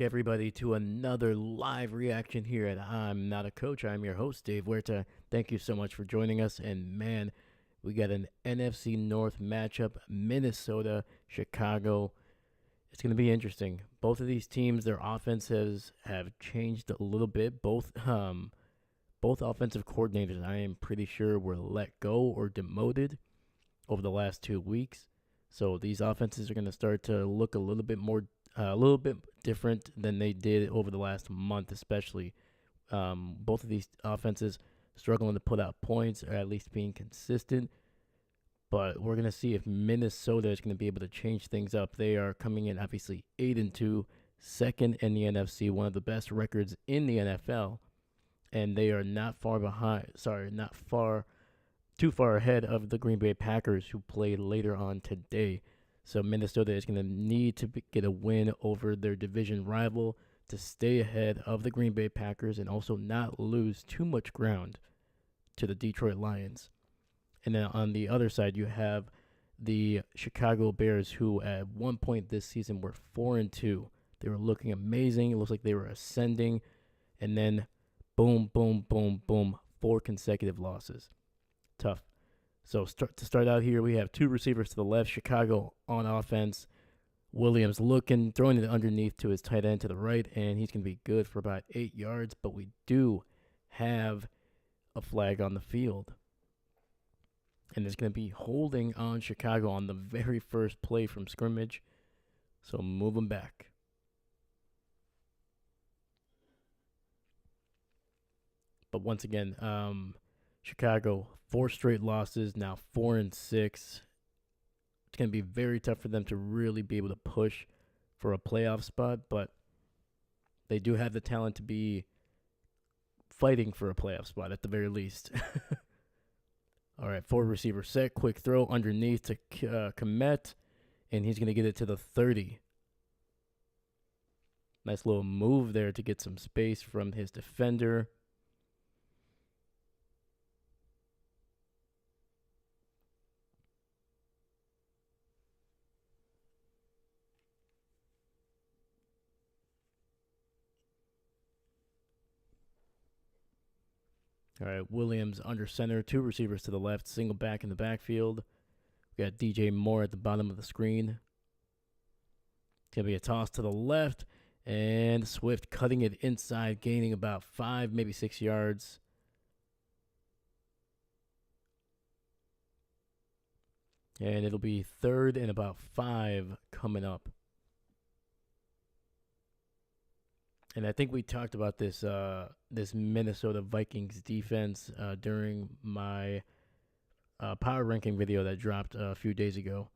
Everybody to another live reaction here at I'm Not a Coach. I'm your host, Dave Huerta. Thank you so much for joining us. And man, we got an NFC North matchup, Minnesota, Chicago. It's going to be interesting. Both of these teams, their offenses have changed a little bit. Both offensive coordinators, I am pretty sure, were let go or demoted over the last 2 weeks. So these offenses are going to start to look a little bit different than they did over the last month, especially. Both of these offenses struggling to put out points or at least being consistent. But we're gonna see if Minnesota is gonna be able to change things up. They are coming in obviously 8-2, second in the NFC, one of the best records in the NFL, and they are not far behind. Sorry, not far too far ahead of the Green Bay Packers, who play later on today. So Minnesota is going to need to get a win over their division rival to stay ahead of the Green Bay Packers and also not lose too much ground to the Detroit Lions. And then on the other side, you have the Chicago Bears, who at one point this season were 4-2. They were looking amazing. It looks like they were ascending. And then boom, boom, boom, boom, 4 consecutive losses. Tough. So to start out here, we have two receivers to the left. Chicago on offense. Williams looking, throwing it underneath to his tight end to the right, and he's going to be good for about 8 yards. But we do have a flag on the field. And there's going to be holding on Chicago on the very first play from scrimmage. So move them back. But once again, Chicago, 4 straight losses, now 4-6. It's going to be very tough for them to really be able to push for a playoff spot, but they do have the talent to be fighting for a playoff spot at the very least. All right, 4 receiver set, quick throw underneath to Komet, and he's going to get it to the 30. Nice little move there to get some space from his defender. All right, Williams under center, 2 receivers to the left, single back in the backfield. We got DJ Moore at the bottom of the screen. It's going to be a toss to the left, and Swift cutting it inside, gaining about 5, maybe 6 yards. And it'll be 3rd and about 5 coming up. And I think we talked about this this Minnesota Vikings defense during my power ranking video that dropped a few days ago.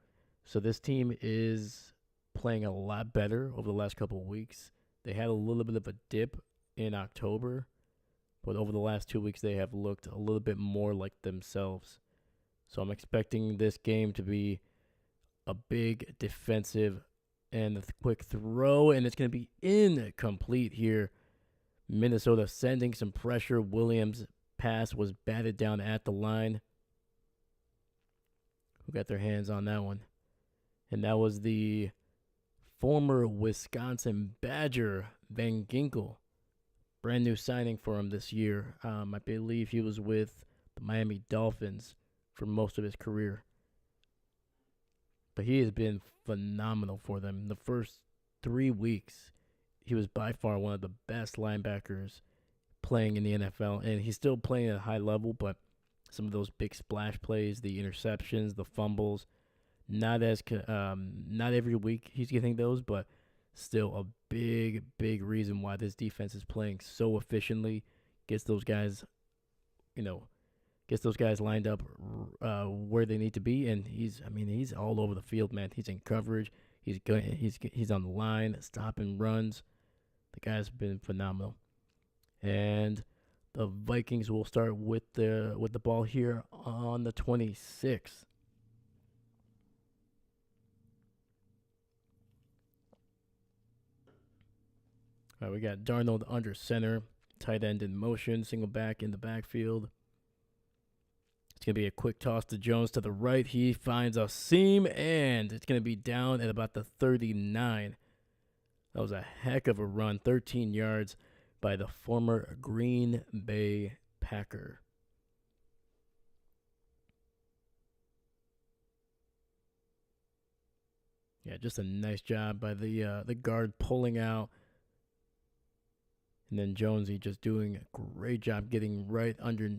So this team is playing a lot better over the last couple of weeks. They had a little bit of a dip in October, but over the last 2 weeks they have looked a little bit more like themselves. So I'm expecting this game to be a big defensive and a quick throw, and it's going to be incomplete here. Minnesota sending some pressure. Williams' pass was batted down at the line. Who got their hands on that one? And that was the former Wisconsin Badger, Van Ginkel. Brand new signing for him this year. I believe he was with the Miami Dolphins for most of his career. But he has been phenomenal for them. The first 3 weeks, he was by far one of the best linebackers playing in the NFL. And he's still playing at a high level, but some of those big splash plays, the interceptions, the fumbles, not every week he's getting those, but still a big reason why this defense is playing so efficiently. Gets those guys lined up where they need to be, and he's all over the field, man. He's in coverage. He's on the line, stopping runs. The guy's been phenomenal. And the Vikings will start with the ball here on the 26th. All right, we got Darnold under center, tight end in motion, single back in the backfield. It's going to be a quick toss to Jones to the right. He finds a seam, and it's going to be down at about the 39. That was a heck of a run, 13 yards by the former Green Bay Packer. Yeah, just a nice job by the guard pulling out. And then Jonesy just doing a great job getting right under,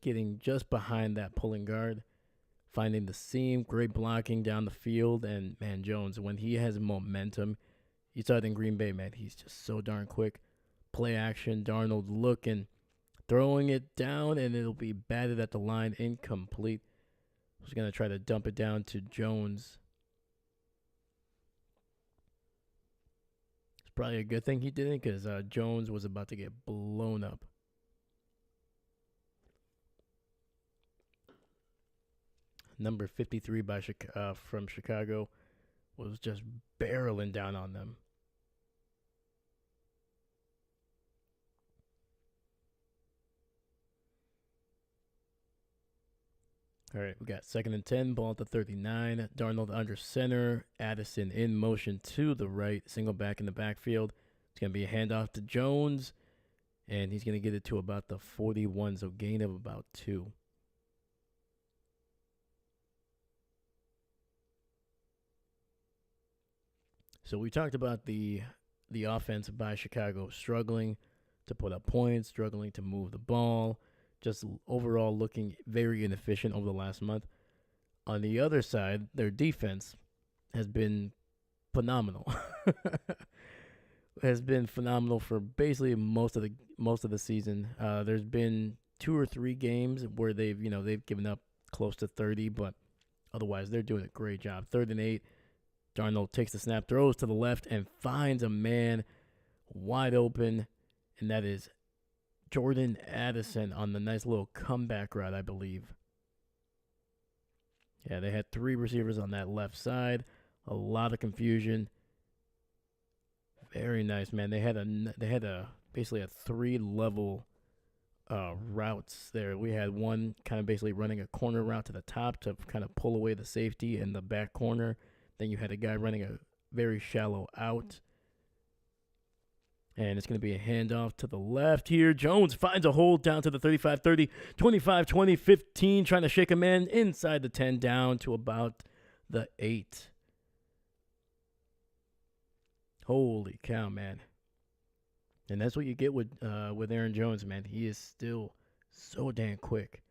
getting just behind that pulling guard, finding the seam, great blocking down the field. And man, Jones, when he has momentum, you saw it in Green Bay, man, he's just so darn quick. Play action, Darnold looking, throwing it down, and it'll be batted at the line, incomplete. Was going to try to dump it down to Jones. It's probably a good thing he didn't, because Jones was about to get blown up. Number 53 from Chicago was just barreling down on them. All right, we got 2nd and 10, ball at the 39. Darnold under center. Addison in motion to the right. Single back in the backfield. It's going to be a handoff to Jones, and he's going to get it to about the 41, so gain of about 2. So we talked about the offense by Chicago struggling to put up points, struggling to move the ball, just overall looking very inefficient over the last month. On the other side, their defense has been phenomenal. Has been phenomenal for basically most of the season. There's been 2 or 3 games where they've given up close to 30, but otherwise they're doing a great job. 3rd and 8. Darnold takes the snap, throws to the left, and finds a man wide open, and that is Jordan Addison on the nice little comeback route, I believe. Yeah, they had 3 receivers on that left side. A lot of confusion. Very nice, man. They had basically a 3-level routes there. We had one kind of basically running a corner route to the top to kind of pull away the safety in the back corner. Then you had a guy running a very shallow out. And it's going to be a handoff to the left here. Jones finds a hole down to the 35, 30, 25, 20, 15, trying to shake a man inside the 10 down to about the 8. Holy cow, man. And that's what you get with Aaron Jones, man. He is still so damn quick.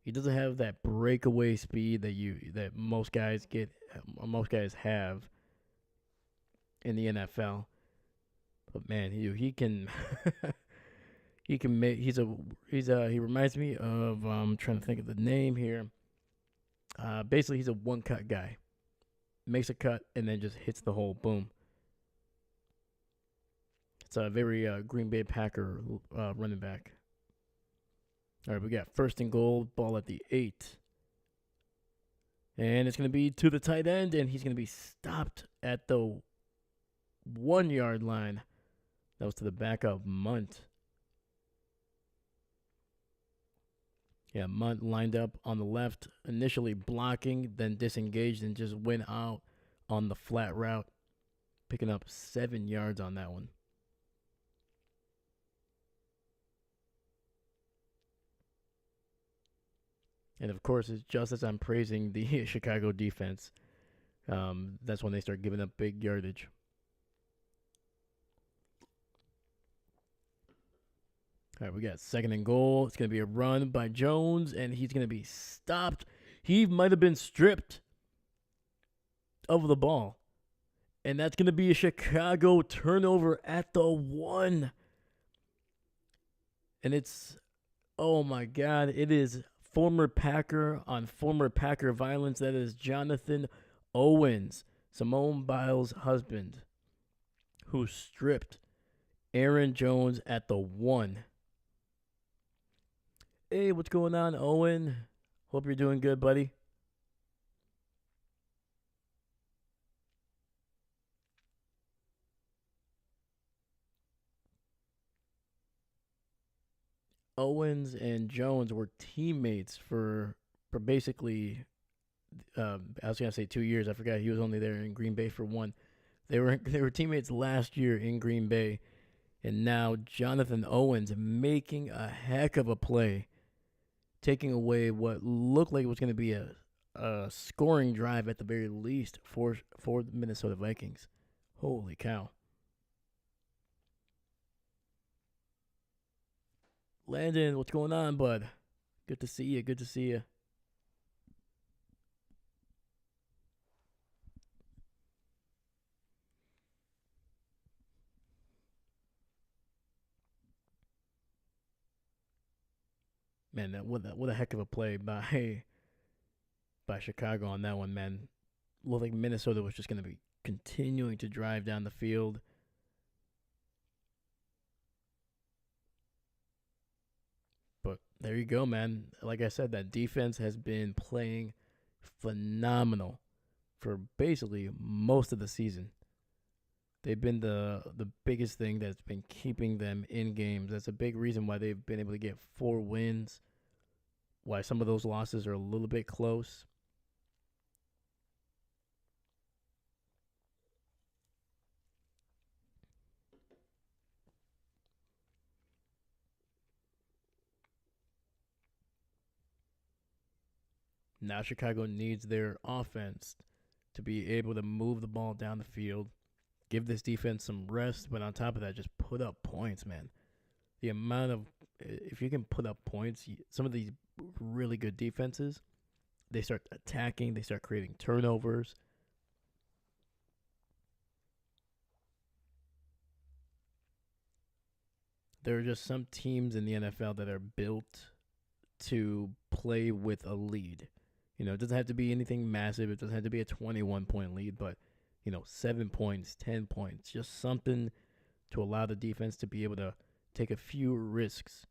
He doesn't have that breakaway speed that most guys have in the NFL. But man, he can he can make he reminds me of I'm trying to think of the name here. Basically he's a one-cut guy. Makes a cut and then just hits the hole, boom. It's a very Green Bay Packer running back. All right, we got 1st and goal, ball at the 8. And it's going to be to the tight end, and he's going to be stopped at the 1-yard line. That was to the backup, Munt. Yeah, Munt lined up on the left, initially blocking, then disengaged, and just went out on the flat route, picking up 7 yards on that one. And, of course, it's just as I'm praising the Chicago defense, that's when they start giving up big yardage. All right, we got 2nd and goal. It's going to be a run by Jones, and he's going to be stopped. He might have been stripped of the ball. And that's going to be a Chicago turnover at the 1. And it's, oh my God, it is former Packer on former Packer violence. That is Jonathan Owens, Simone Biles' husband, who stripped Aaron Jones at the 1. Hey, what's going on, Owen? Hope you're doing good, buddy. Owens and Jones were teammates for basically, I was going to say 2 years. I forgot he was only there in Green Bay for 1. They were teammates last year in Green Bay, and now Jonathan Owens making a heck of a play, taking away what looked like it was going to be a scoring drive at the very least for the Minnesota Vikings. Holy cow! Landon, what's going on, bud? Good to see you. Good to see you. Man, what a heck of a play by Chicago on that one, man. Looked like Minnesota was just going to be continuing to drive down the field. But there you go, man. Like I said, that defense has been playing phenomenal for basically most of the season. They've been the biggest thing that's been keeping them in games. That's a big reason why they've been able to get 4 wins. Why some of those losses are a little bit close. Now Chicago needs their offense to be able to move the ball down the field, give this defense some rest, but on top of that, just put up points, man. The amount of if you can put up points, some of these really good defenses, they start attacking, they start creating turnovers. There are just some teams in the NFL that are built to play with a lead. It doesn't have to be anything massive. It doesn't have to be a 21-point lead, but 7 points, 10 points, just something to allow the defense to be able to take a few risks.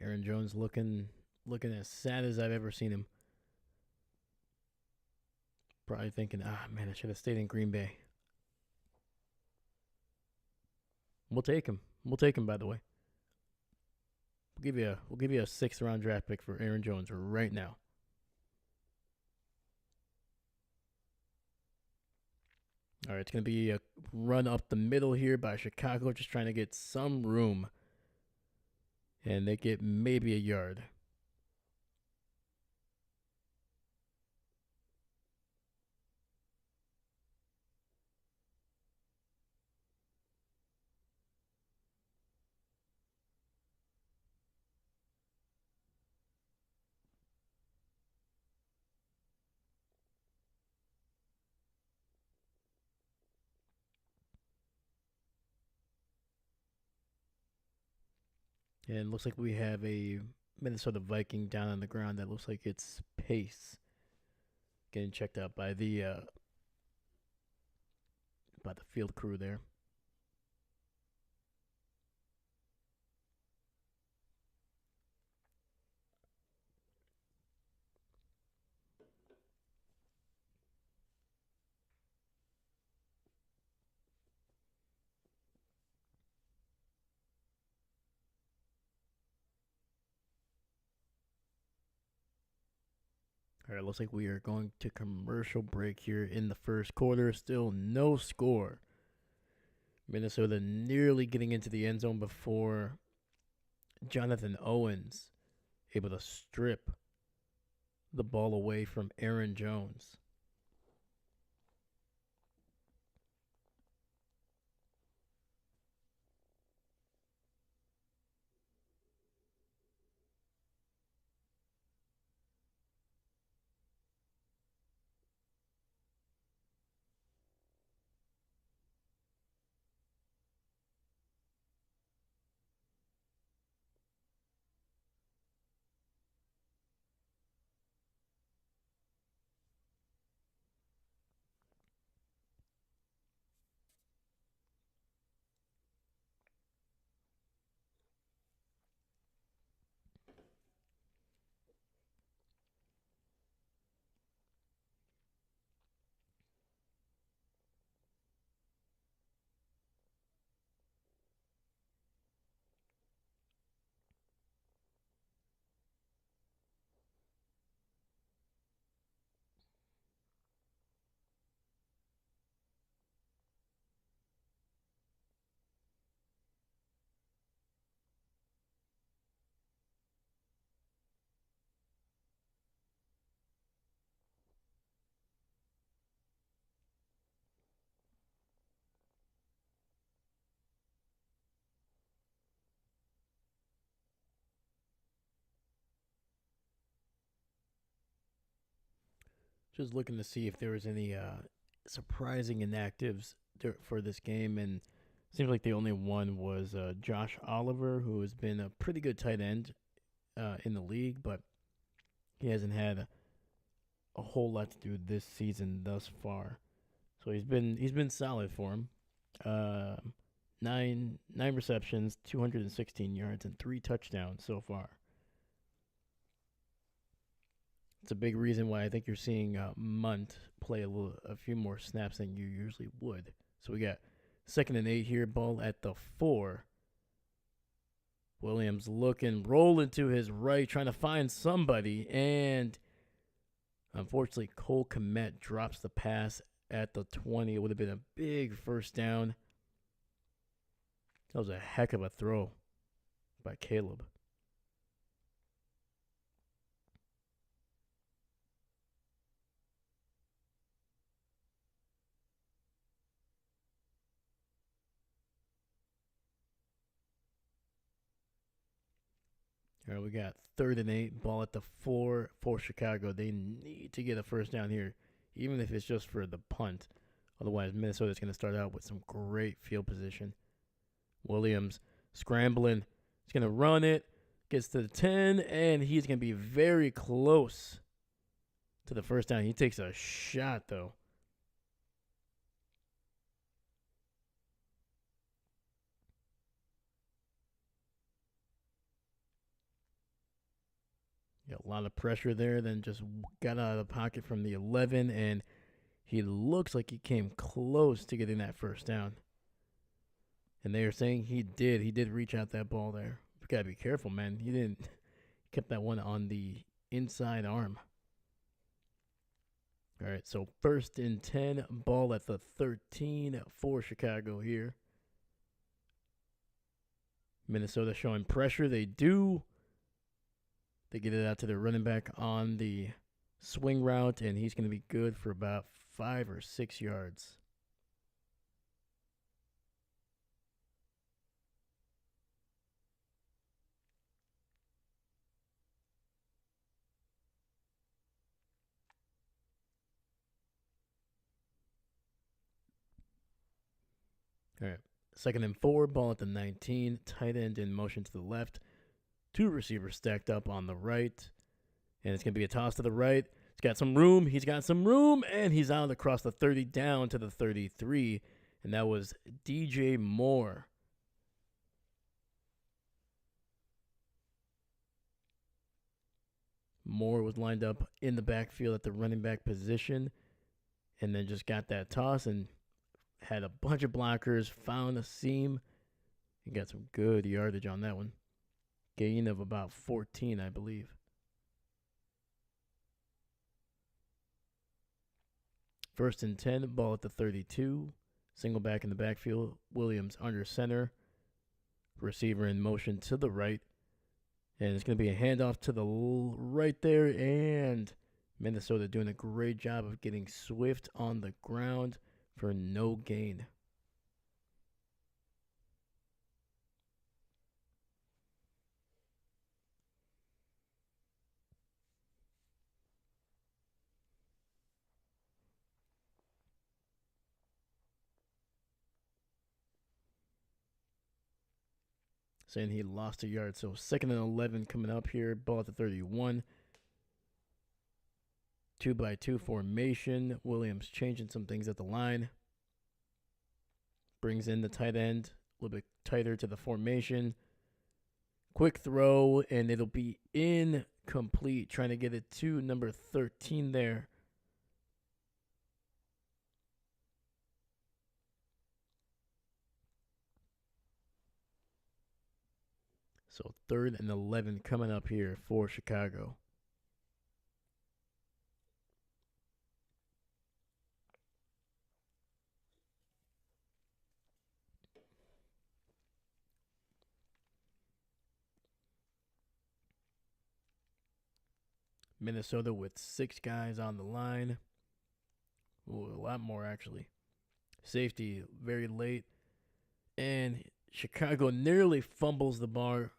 Aaron Jones looking as sad as I've ever seen him. Probably thinking, man, I should have stayed in Green Bay. We'll take him. We'll take him. By the way, we'll give you a 6th round draft pick for Aaron Jones right now. All right, it's gonna be a run up the middle here by Chicago, just trying to get some room, and they get maybe a yard. And it looks like we have a Minnesota Viking down on the ground. That looks like it's Pace getting checked out by the field crew there. All right, looks like we are going to commercial break here in the first quarter. Still no score. Minnesota nearly getting into the end zone before Jonathan Owens able to strip the ball away from Aaron Jones. Just looking to see if there was any surprising inactives for this game, and seems like the only one was Josh Oliver, who has been a pretty good tight end in the league, but he hasn't had a whole lot to do this season thus far. So he's been solid for him. Uh, nine receptions, 216 yards, and 3 touchdowns so far. It's a big reason why I think you're seeing Munt play a few more snaps than you usually would. So we got 2nd and 8 here, ball at the 4. Williams rolling to his right, trying to find somebody, and unfortunately Cole Kmet drops the pass at the 20. It would have been a big first down. That was a heck of a throw by Caleb. All right, we got 3rd and 8, ball at the 4 for Chicago. They need to get a first down here, even if it's just for the punt. Otherwise, Minnesota's going to start out with some great field position. Williams scrambling. He's going to run it. Gets to the 10, and he's going to be very close to the first down. He takes a shot, though. Got a lot of pressure there, then just got out of the pocket from the 11, and he looks like he came close to getting that first down. And they are saying he did. He did reach out that ball there. You got to be careful, man. He didn't. Kept that one on the inside arm. All right, so 1st and 10, ball at the 13 for Chicago here. Minnesota showing pressure. They do. They get it out to their running back on the swing route, and he's going to be good for about 5 or 6 yards. All right, 2nd and 4, ball at the 19, tight end in motion to the left. 2 receivers stacked up on the right, and it's going to be a toss to the right. He's got some room, and he's out across the 30 down to the 33, and that was DJ Moore. Moore was lined up in the backfield at the running back position, and then just got that toss and had a bunch of blockers, found a seam, and got some good yardage on that one. Gain of about 14, I believe. 1st and 10, ball at the 32. Single back in the backfield. Williams under center. Receiver in motion to the right. And it's going to be a handoff to the right there. And Minnesota doing a great job of getting Swift on the ground for no gain. Saying he lost a yard. So 2nd and 11 coming up here. Ball at the 31. 2-by-2 formation. Williams changing some things at the line. Brings in the tight end. A little bit tighter to the formation. Quick throw, and it'll be incomplete. Trying to get it to number 13 there. So 3rd and 11 coming up here for Chicago. Minnesota with 6 guys on the line. Ooh, a lot more, actually. Safety very late. And Chicago nearly fumbles the bar.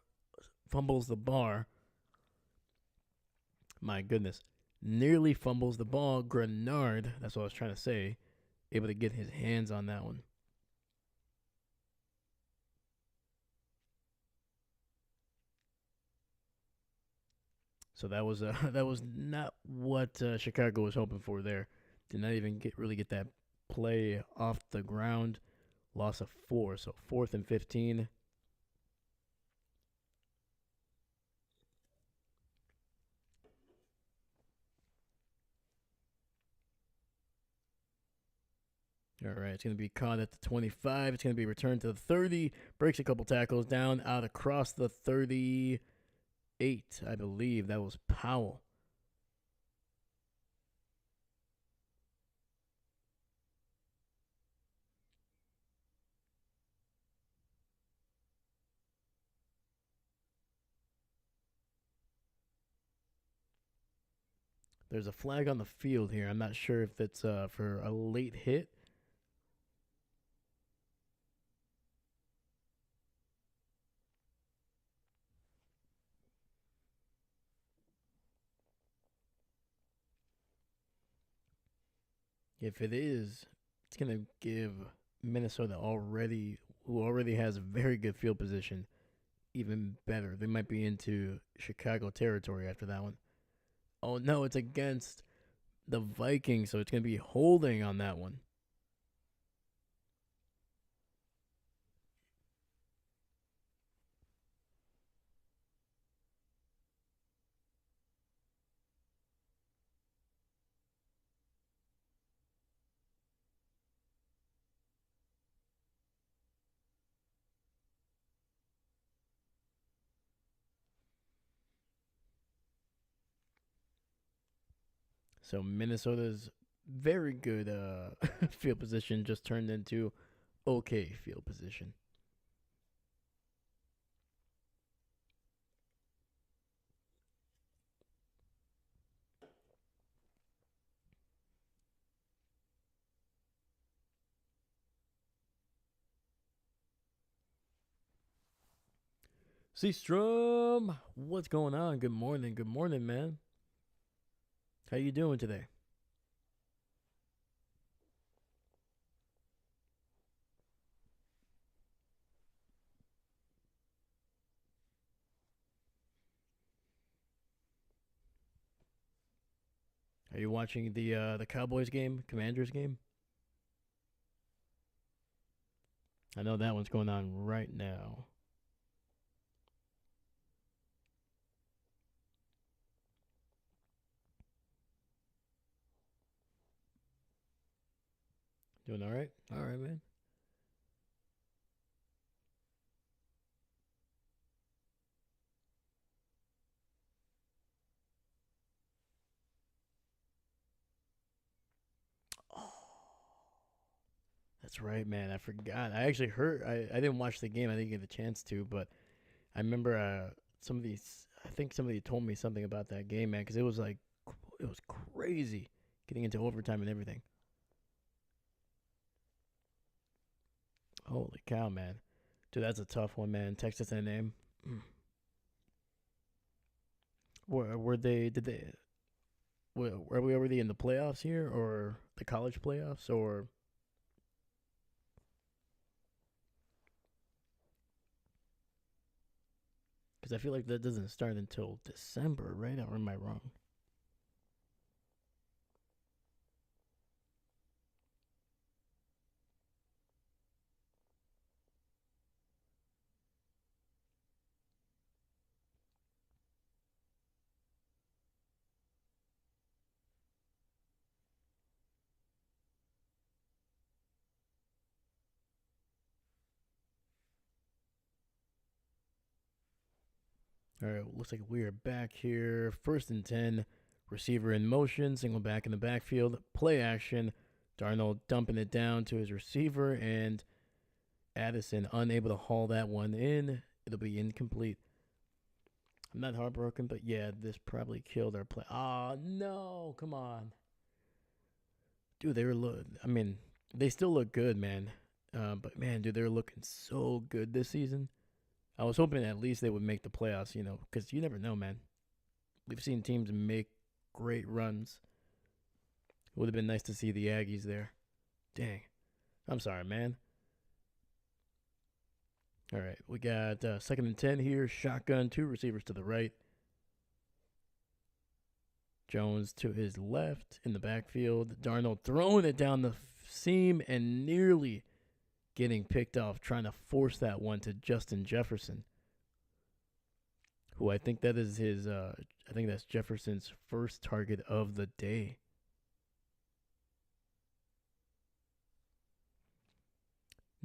My goodness. nearly fumbles the ball. Grenard, that's what I was trying to say, able to get his hands on that one. So that was that was not what Chicago was hoping for there. Did not even get that play off the ground. Loss of 4, so 4th and 15. All right, it's going to be caught at the 25. It's going to be returned to the 30. Breaks a couple tackles down out across the 38. I believe that was Powell. There's a flag on the field here. I'm not sure if it's for a late hit. If it is, it's going to give Minnesota who already has very good field position, even better. They might be into Chicago territory after that one. Oh no, it's against the Vikings, so it's going to be holding on that one. So Minnesota's very good field position just turned into okay field position. Seastrom, what's going on? Good morning, man. How you doing today? Are you watching the Cowboys game, Commanders game? I know that one's going on right now. Doing all right? All right, man. Oh, that's right, man. I forgot. I actually heard. I didn't watch the game. I didn't get a chance to, but I remember some of these. I think somebody told me something about that game, man, because it was crazy getting into overtime and everything. Holy cow, man. Dude, that's a tough one, man. Texas A&M. Mm. Were they? Did they? Were we already in the playoffs here, or the college playoffs, or because I feel like that doesn't start until December, right? Or am I wrong? All right, looks like we are back here. 1st and 10, receiver in motion, single back in the backfield, play action. Darnold dumping it down to his receiver, and Addison unable to haul that one in. It'll be incomplete. I'm not heartbroken, but yeah, this probably killed our play. Oh no, come on, dude. I mean, they still look good, man. But man, dude, they're looking so good this season. I was hoping at least they would make the playoffs, because you never know, man. We've seen teams make great runs. It would have been nice to see the Aggies there. Dang. I'm sorry, man. All right, we got 2nd and 10 here. Shotgun, 2 receivers to the right. Jones to his left in the backfield. Darnold throwing it down the seam and nearly getting picked off, trying to force that one to Justin Jefferson, who I think that is his, I think that's Jefferson's first target of the day.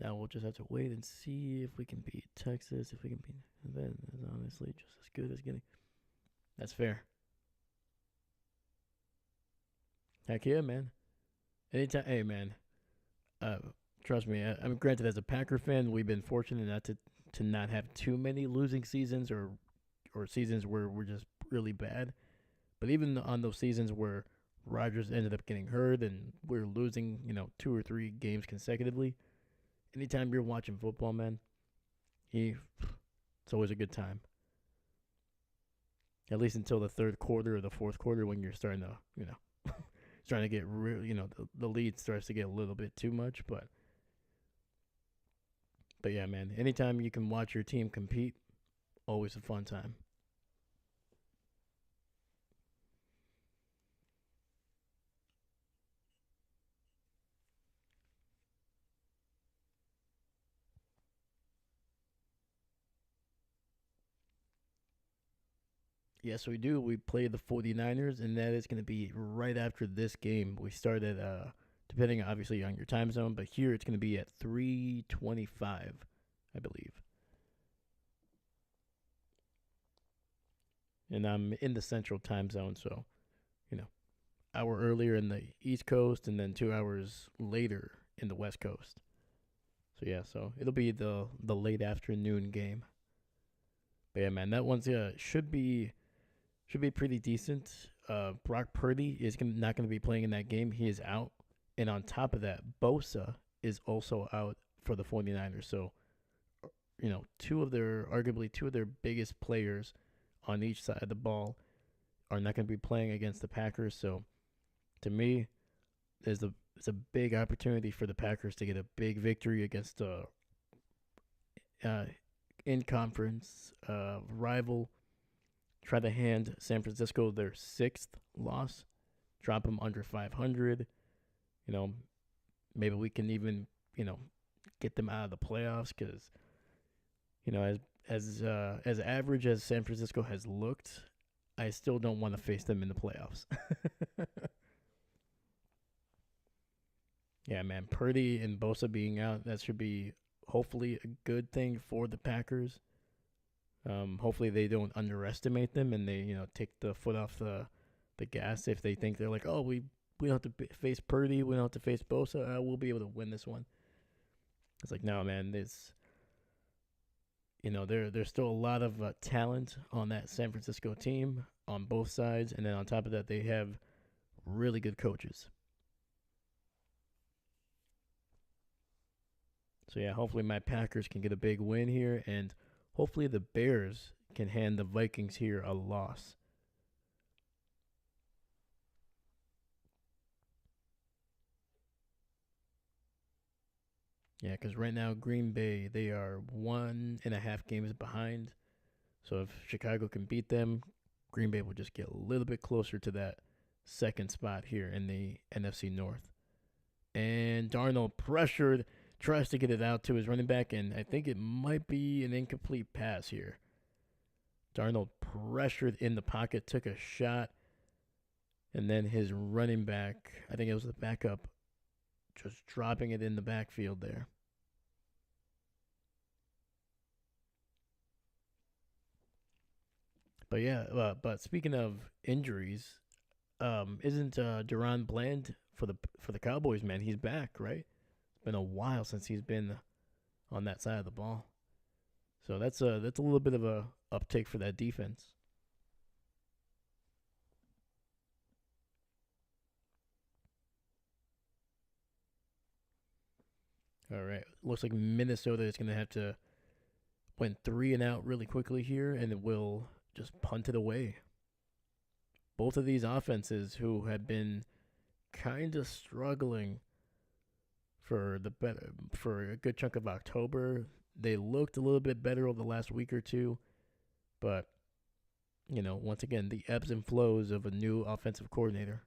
Now we'll just have to wait and see if we can beat Texas, if we can beat that. Is honestly just as good as getting. That's fair. Heck yeah, man. Anytime, hey, man. Trust me. I mean, granted, as a Packer fan, we've been fortunate not to not have too many losing seasons or seasons where we're just really bad. But even on those seasons where Rodgers ended up getting hurt and we're losing, 2 or 3 games consecutively, anytime you're watching football, man, it's always a good time. At least until the 3rd quarter or the 4th quarter when you're starting to, starting to get real, the lead starts to get a little bit too much. But yeah, man, anytime you can watch your team compete, always a fun time. Yes, we do. We play the 49ers, and that is going to be right after this game. We start at, depending obviously on your time zone, but here it's going to be at 3:25, I believe. And I'm in the central time zone, so, hour earlier in the East Coast and then 2 hours later in the West Coast. So, yeah, so it'll be the late afternoon game. But, yeah, man, that one's should be pretty decent. Brock Purdy is not going to be playing in that game. He is out. And on top of that, Bosa is also out for the 49ers. So, arguably two of their biggest players on each side of the ball are not going to be playing against the Packers. So, to me, it's a big opportunity for the Packers to get a big victory against a in-conference rival. Try to hand San Francisco their 6th loss, drop them under 500. Maybe we can even, get them out of the playoffs because, as average as San Francisco has looked, I still don't want to face them in the playoffs. Yeah, man, Purdy and Bosa being out, that should be hopefully a good thing for the Packers. Hopefully they don't underestimate them and they, take the foot off the gas if they think they're like, oh, we don't have to face Purdy, we don't have to face Bosa, we'll be able to win this one. It's like, no, man, there's still a lot of talent on that San Francisco team on both sides, and then on top of that, they have really good coaches. So yeah, hopefully my Packers can get a big win here, and hopefully the Bears can hand the Vikings here a loss. Yeah, because right now Green Bay, they are 1.5 games behind. So if Chicago can beat them, Green Bay will just get a little bit closer to that 2nd spot here in the NFC North. And Darnold pressured, tries to get it out to his running back, and I think it might be an incomplete pass here. Darnold pressured in the pocket, took a shot, and then his running back, I think it was the backup, just dropping it in the backfield there. But yeah, but speaking of injuries, isn't Duron Bland for the Cowboys, man? He's back, right? It's been a while since he's been on that side of the ball. So that's a little bit of a uptake for that defense. All right. Looks like Minnesota is going to have to win 3 and out really quickly here, and it will just punt it away. both of these offenses who had been kind of struggling for a good chunk of October. They looked a little bit better over the last week or two, but once again, the ebbs and flows of a new offensive coordinator.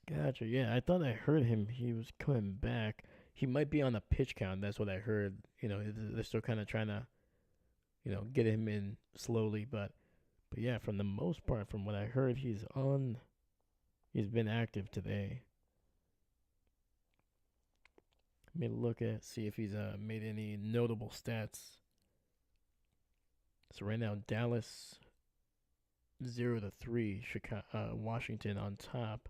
Gotcha. Yeah, I thought I heard him. He was coming back. He might be on a pitch count. That's what I heard. They're still kind of trying to, get him in slowly. But yeah, from the most part, from what I heard, he's on. He's been active today. Let me see if he's made any notable stats. So right now, Dallas 0-3, Chicago, Washington on top.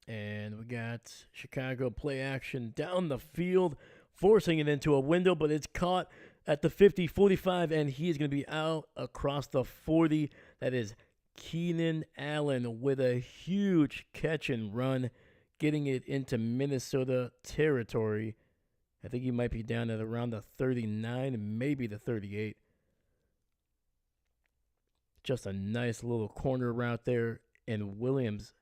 And we got Chicago play action down the field, forcing it into a window, but it's caught at the 50, 45, and he's going to be out across the 40. That is Keenan Allen with a huge catch and run, getting it into Minnesota territory. I think he might be down at around the 39, maybe the 38. Just a nice little corner route there, and Williams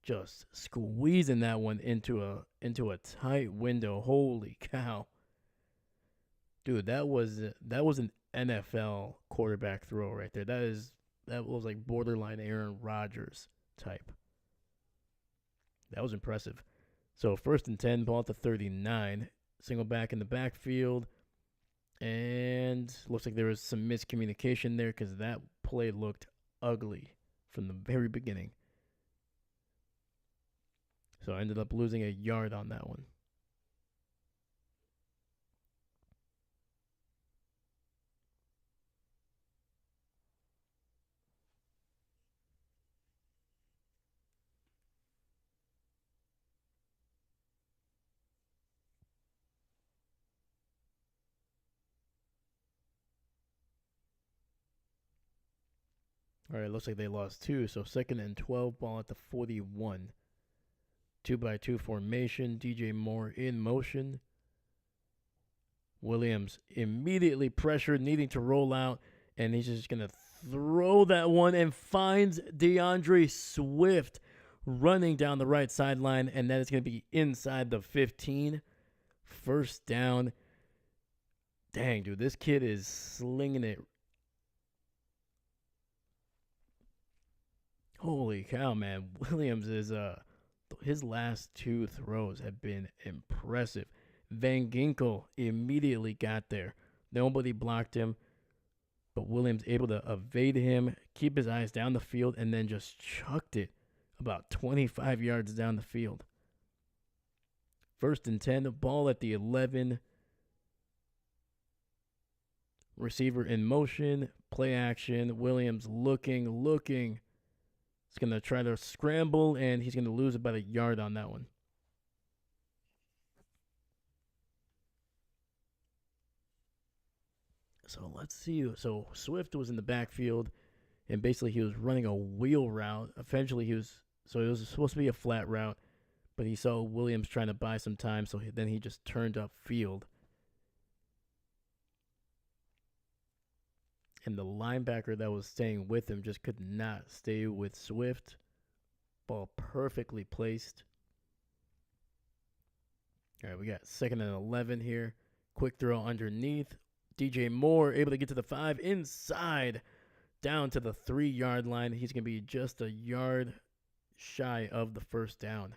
just squeezing that one into a tight window. Holy cow. Dude, that was an NFL quarterback throw right there. That was like borderline Aaron Rodgers type. That was impressive. So 1st and 10, ball at the 39. Single back in the backfield. And looks like there was some miscommunication there because that play looked ugly from the very beginning. So I ended up losing a yard on that one. All right, looks like they lost 2. So 2nd and 12, ball at the 41. 2-by-2 formation. DJ Moore in motion. Williams immediately pressured, needing to roll out, and he's just going to throw that one and finds DeAndre Swift running down the right sideline, and that is going to be inside the 15. 1st down. Dang, dude, this kid is slinging it. Holy cow, man. Williams is his last 2 throws have been impressive. Van Ginkel immediately got there. Nobody blocked him, but Williams able to evade him, keep his eyes down the field, and then just chucked it about 25 yards down the field. 1st and 10, ball at the 11. Receiver in motion, play action. Williams looking. He's going to try to scramble, and he's going to lose about a yard on that one. So let's see. So Swift was in the backfield, and basically he was running a wheel route. Eventually it was supposed to be a flat route, but he saw Williams trying to buy some time, so then he just turned up field. And the linebacker that was staying with him just could not stay with Swift. Ball perfectly placed. All right, we got 2nd and 11 here. Quick throw underneath. DJ Moore able to get to the 5 inside, down to the 3-yard line. He's going to be just a yard shy of the 1st down.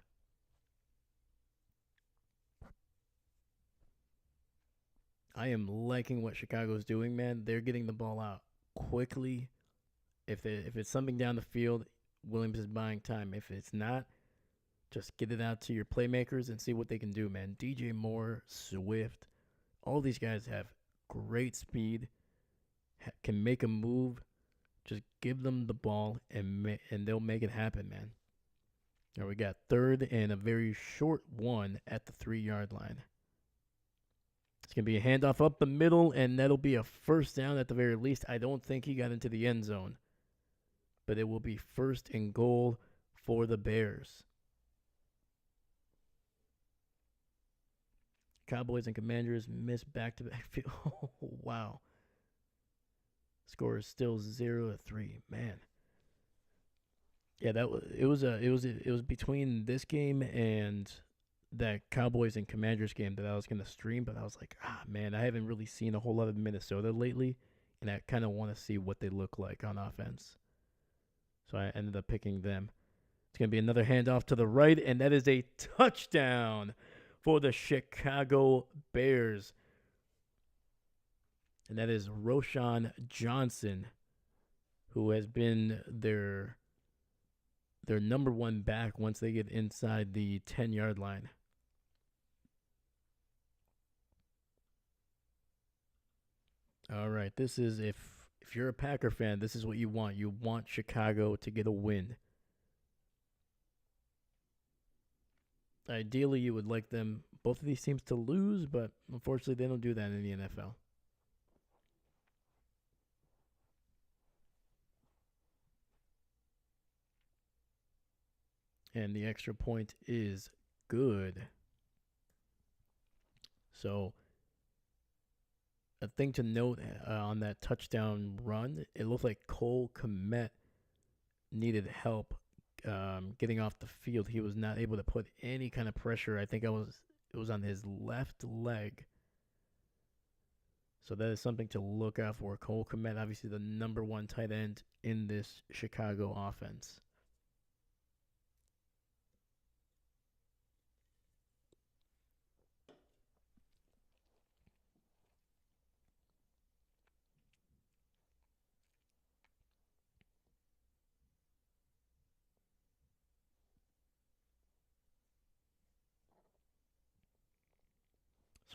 I am liking what Chicago's doing, man. They're getting the ball out quickly. If it's something down the field, Williams is buying time. If it's not, just get it out to your playmakers and see what they can do, man. DJ Moore, Swift, all these guys have great speed, can make a move. Just give them the ball, and they'll make it happen, man. Now we got 3rd and a very short one at the 3-yard line. It's going to be a handoff up the middle, and that'll be a first down at the very least. I don't think he got into the end zone, but it will be 1st and goal for the Bears. Cowboys and Commanders miss back-to-back field. Oh, wow. Score is still 0-3. Man. Yeah, it was between this game and that Cowboys and Commanders game that I was gonna stream, but I was like, man, I haven't really seen a whole lot of Minnesota lately, and I kind of want to see what they look like on offense. So I ended up picking them. It's gonna be another handoff to the right, and that is a touchdown for the Chicago Bears. And that is Roschon Johnson, who has been their number one back once they get inside the 10-yard line. All right, this is if you're a Packer fan, this is what you want. You want Chicago to get a win. Ideally, you would like them, both of these teams, to lose, but unfortunately, they don't do that in the NFL. And the extra point is good. So, a thing to note on that touchdown run, it looked like Cole Kmet needed help getting off the field. He was not able to put any kind of pressure. I think it was on his left leg. So that is something to look out for. Cole Kmet, obviously the number one tight end in this Chicago offense.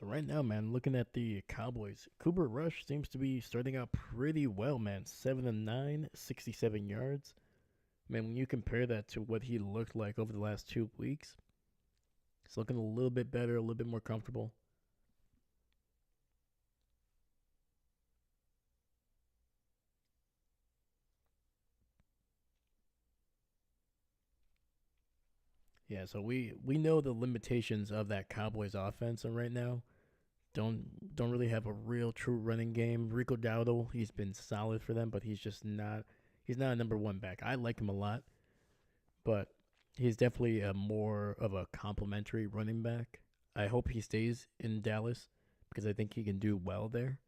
So right now, man, looking at the Cowboys, Cooper Rush seems to be starting out pretty well, man. 7-9, 67 yards. Man, when you compare that to what he looked like over the last 2 weeks, he's looking a little bit better, a little bit more comfortable. Yeah, so we know the limitations of that Cowboys offense, and right now don't really have a real true running game. Rico Dowdle, he's been solid for them, but he's not a number one back. I like him a lot, but he's definitely a more of a complimentary running back. I hope he stays in Dallas because I think he can do well there.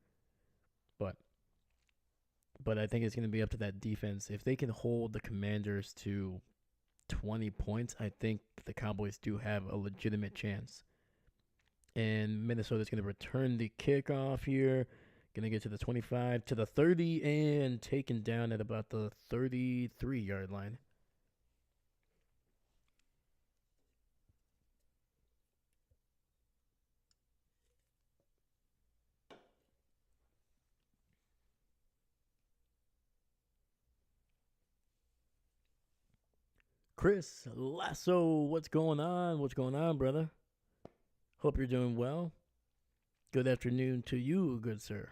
But I think it's going to be up to that defense. If they can hold the Commanders to 20 points, I think the Cowboys do have a legitimate chance. And Minnesota's going to return the kickoff here. Going to get to the 25, to the 30, and taken down at about the 33-yard line. Chris Lasso, what's going on? What's going on, brother? Hope you're doing well. Good afternoon to you, good sir.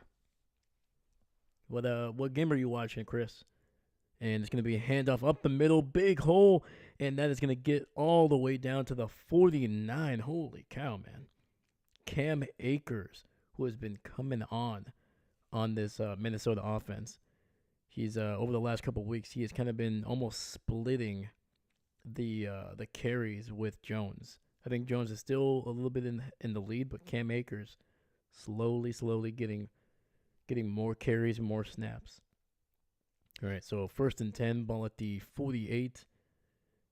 What game are you watching, Chris? And it's going to be a handoff up the middle, big hole, and that is going to get all the way down to the 49. Holy cow, man. Cam Akers, who has been coming on this Minnesota offense. He's over the last couple of weeks, he has kind of been almost splitting the carries with Jones. I think Jones is still a little bit in the lead, but Cam Akers slowly getting more carries, more snaps. All right, so 1st and 10, ball at the 48.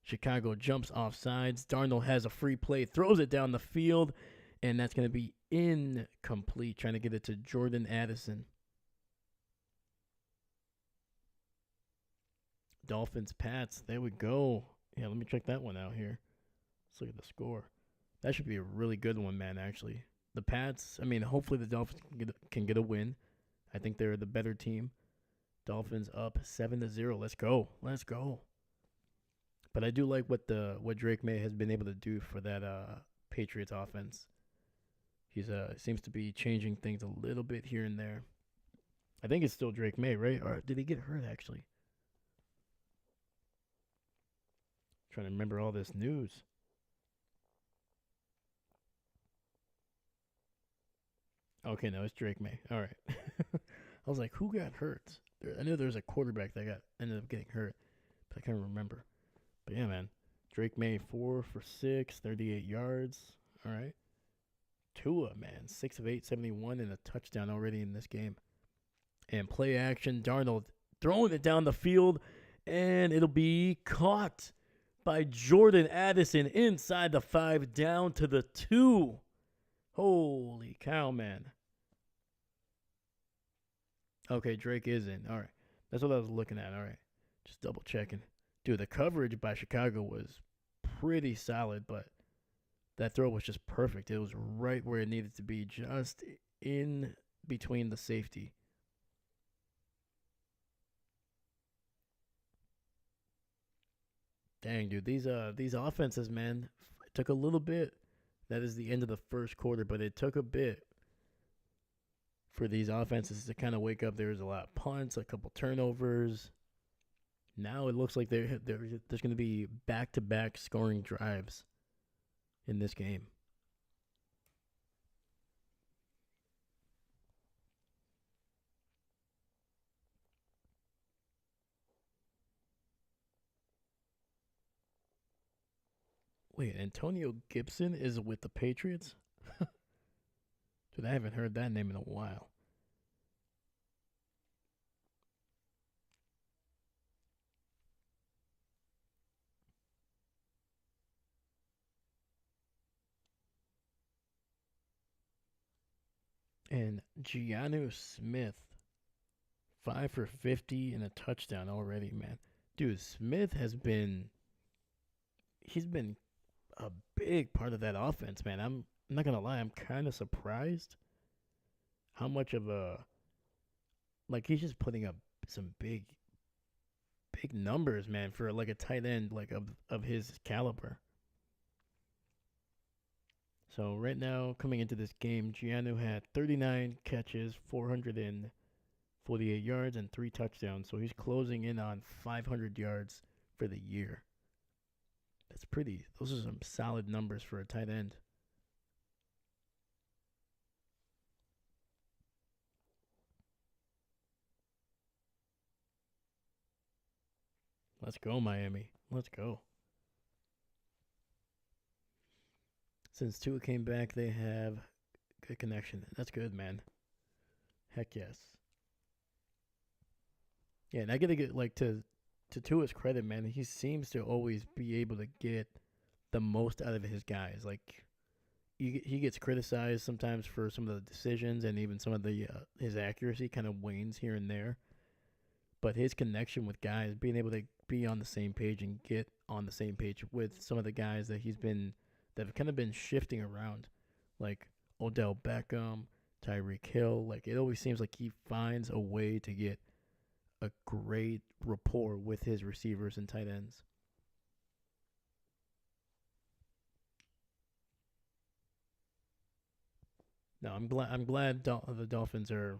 Chicago jumps off sides. Darnold has a free play, throws it down the field, and that's going to be incomplete, trying to get it to Jordan Addison. Dolphins, Pats, there we go. Yeah, let me check that one out here. Let's look at the score. That should be a really good one, man, actually. The Pats, I mean, hopefully the Dolphins can get a win. I think they're the better team. Dolphins up 7-0. Let's go. But I do like what Drake May has been able to do for that Patriots offense. He's seems to be changing things a little bit here and there. I think it's still Drake May, right? Or did he get hurt actually? Trying to remember all this news. Okay, no, it's Drake May. All right. I was like, who got hurt? I knew there was a quarterback that got ended up getting hurt, but I can't remember. But yeah, man. Drake May 4 for 6, 38 yards. All right. Tua, man, 6 of 8, 71, and a touchdown already in this game. And play action, Darnold throwing it down the field, and it'll be caught by Jordan Addison inside the 5, down to the 2. Holy cow, man. Okay, Drake is in. All right. That's what I was looking at. All right. Just double checking. Dude, the coverage by Chicago was pretty solid, but that throw was just perfect. It was right where it needed to be, just in between the safety. Dang, dude, these offenses, man, it took a little bit. That is the end of the first quarter, but it took a bit for these offenses to kind of wake up. There was a lot of punts, a couple turnovers. Now it looks like there's going to be back-to-back scoring drives in this game. Wait, Antonio Gibson is with the Patriots? Dude, I haven't heard that name in a while. And Giannu Smith, 5 for 50 and a touchdown already, man. Dude, Smith he's been a big part of that offense, man. I'm not gonna lie, I'm kind of surprised how much of he's just putting up some big numbers, man, for like a tight end like of his caliber. So right now, coming into this game, Giannu had 39 catches, 448 yards, and 3 touchdowns. So he's closing in on 500 yards for the year. Those are some solid numbers for a tight end. Let's go, Miami. Let's go. Since Tua came back, they have good connection. That's good, man. Heck yes. Yeah, and I gotta get to Tua's credit, man. He seems to always be able to get the most out of his guys. Like he gets criticized sometimes for some of the decisions, and even some of the his accuracy kind of wanes here and there. But his connection with guys, being able to be on the same page and get on the same page with some of the guys that that have kind of been shifting around, like Odell Beckham, Tyreek Hill. Like it always seems like he finds a way to get a great rapport with his receivers and tight ends. No, I'm glad the Dolphins are.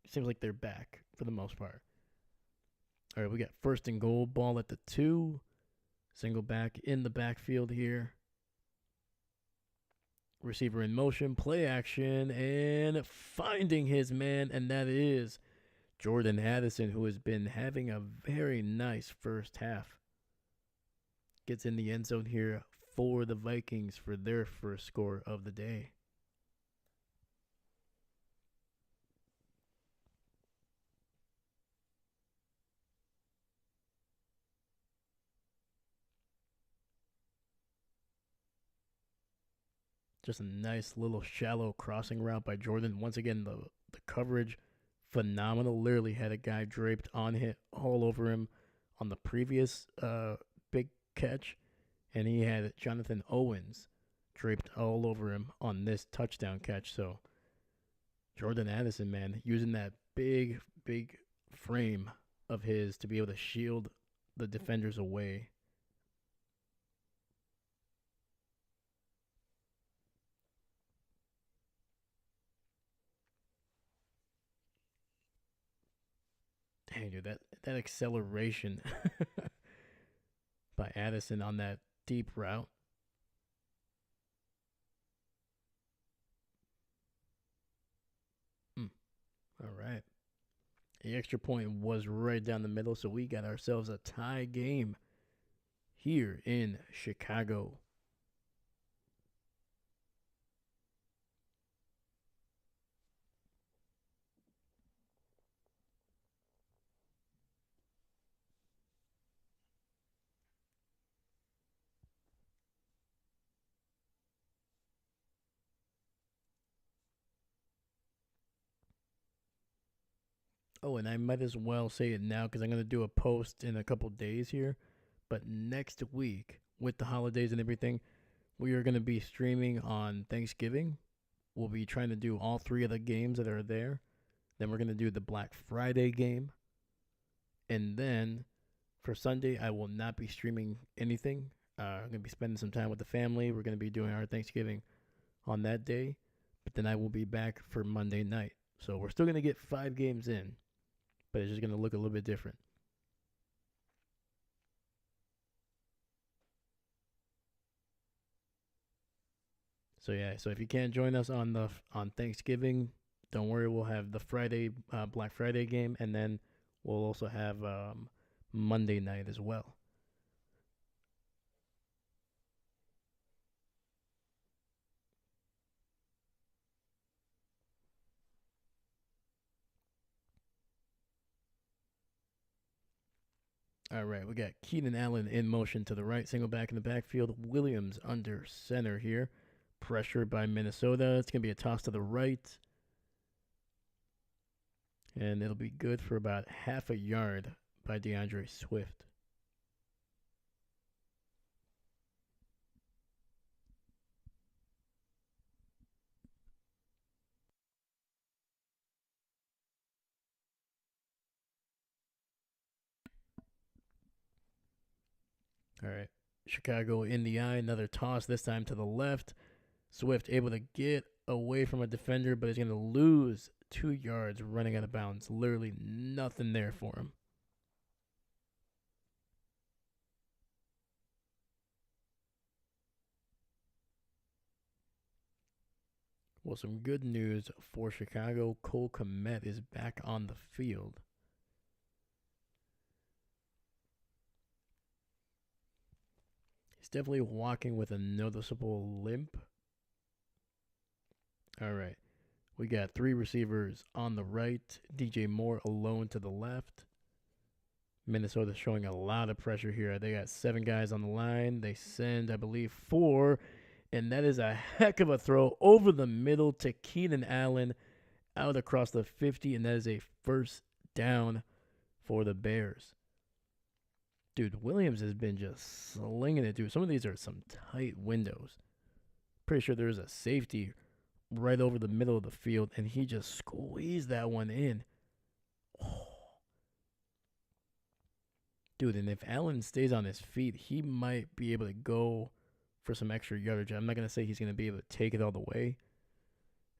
Seems like they're back for the most part. All right, we got first and goal, ball at the 2. Single back in the backfield here. Receiver in motion, play action, and finding his man, and that is Jordan Addison, who has been having a very nice first half. Gets in the end zone here for the Vikings for their first score of the day. Just a nice little shallow crossing route by Jordan. Once again, the coverage, phenomenal. Literally had a guy draped on him, all over him on the previous big catch. And he had Jonathan Owens draped all over him on this touchdown catch. So Jordan Addison, man, using that big frame of his to be able to shield the defenders away. Dang, dude, that acceleration by Addison on that deep route. Mm, all right. The extra point was right down the middle, so we got ourselves a tie game here in Chicago. Oh, and I might as well say it now because I'm going to do a post in a couple days here. But next week, with the holidays and everything, we are going to be streaming on Thanksgiving. We'll be trying to do all three of the games that are there. Then we're going to do the Black Friday game. And then for Sunday, I will not be streaming anything. I'm going to be spending some time with the family. We're going to be doing our Thanksgiving on that day. But then I will be back for Monday night. So we're still going to get 5 games in, but it's just going to look a little bit different. So yeah, so if you can't join us on Thanksgiving, don't worry. We'll have the Black Friday game, and then we'll also have Monday night as well. All right, we got Keenan Allen in motion to the right, single back in the backfield. Williams under center here, pressured by Minnesota. It's gonna be a toss to the right, and it'll be good for about half a yard by DeAndre Swift. All right, Chicago in the eye, another toss this time to the left. Swift able to get away from a defender, but he's going to lose 2 yards running out of bounds. Literally nothing there for him. Well, some good news for Chicago. Cole Kmet is back on the field. He's definitely walking with a noticeable limp. All right. We got 3 receivers on the right. DJ Moore alone to the left. Minnesota showing a lot of pressure here. They got 7 guys on the line. They send, I believe, 4. And that is a heck of a throw over the middle to Keenan Allen out across the 50. And that is a first down for the Bears. Dude, Williams has been just slinging it, dude. Some of these are some tight windows. Pretty sure there's a safety right over the middle of the field, and he just squeezed that one in. Oh. Dude, and if Allen stays on his feet, he might be able to go for some extra yardage. I'm not going to say he's going to be able to take it all the way.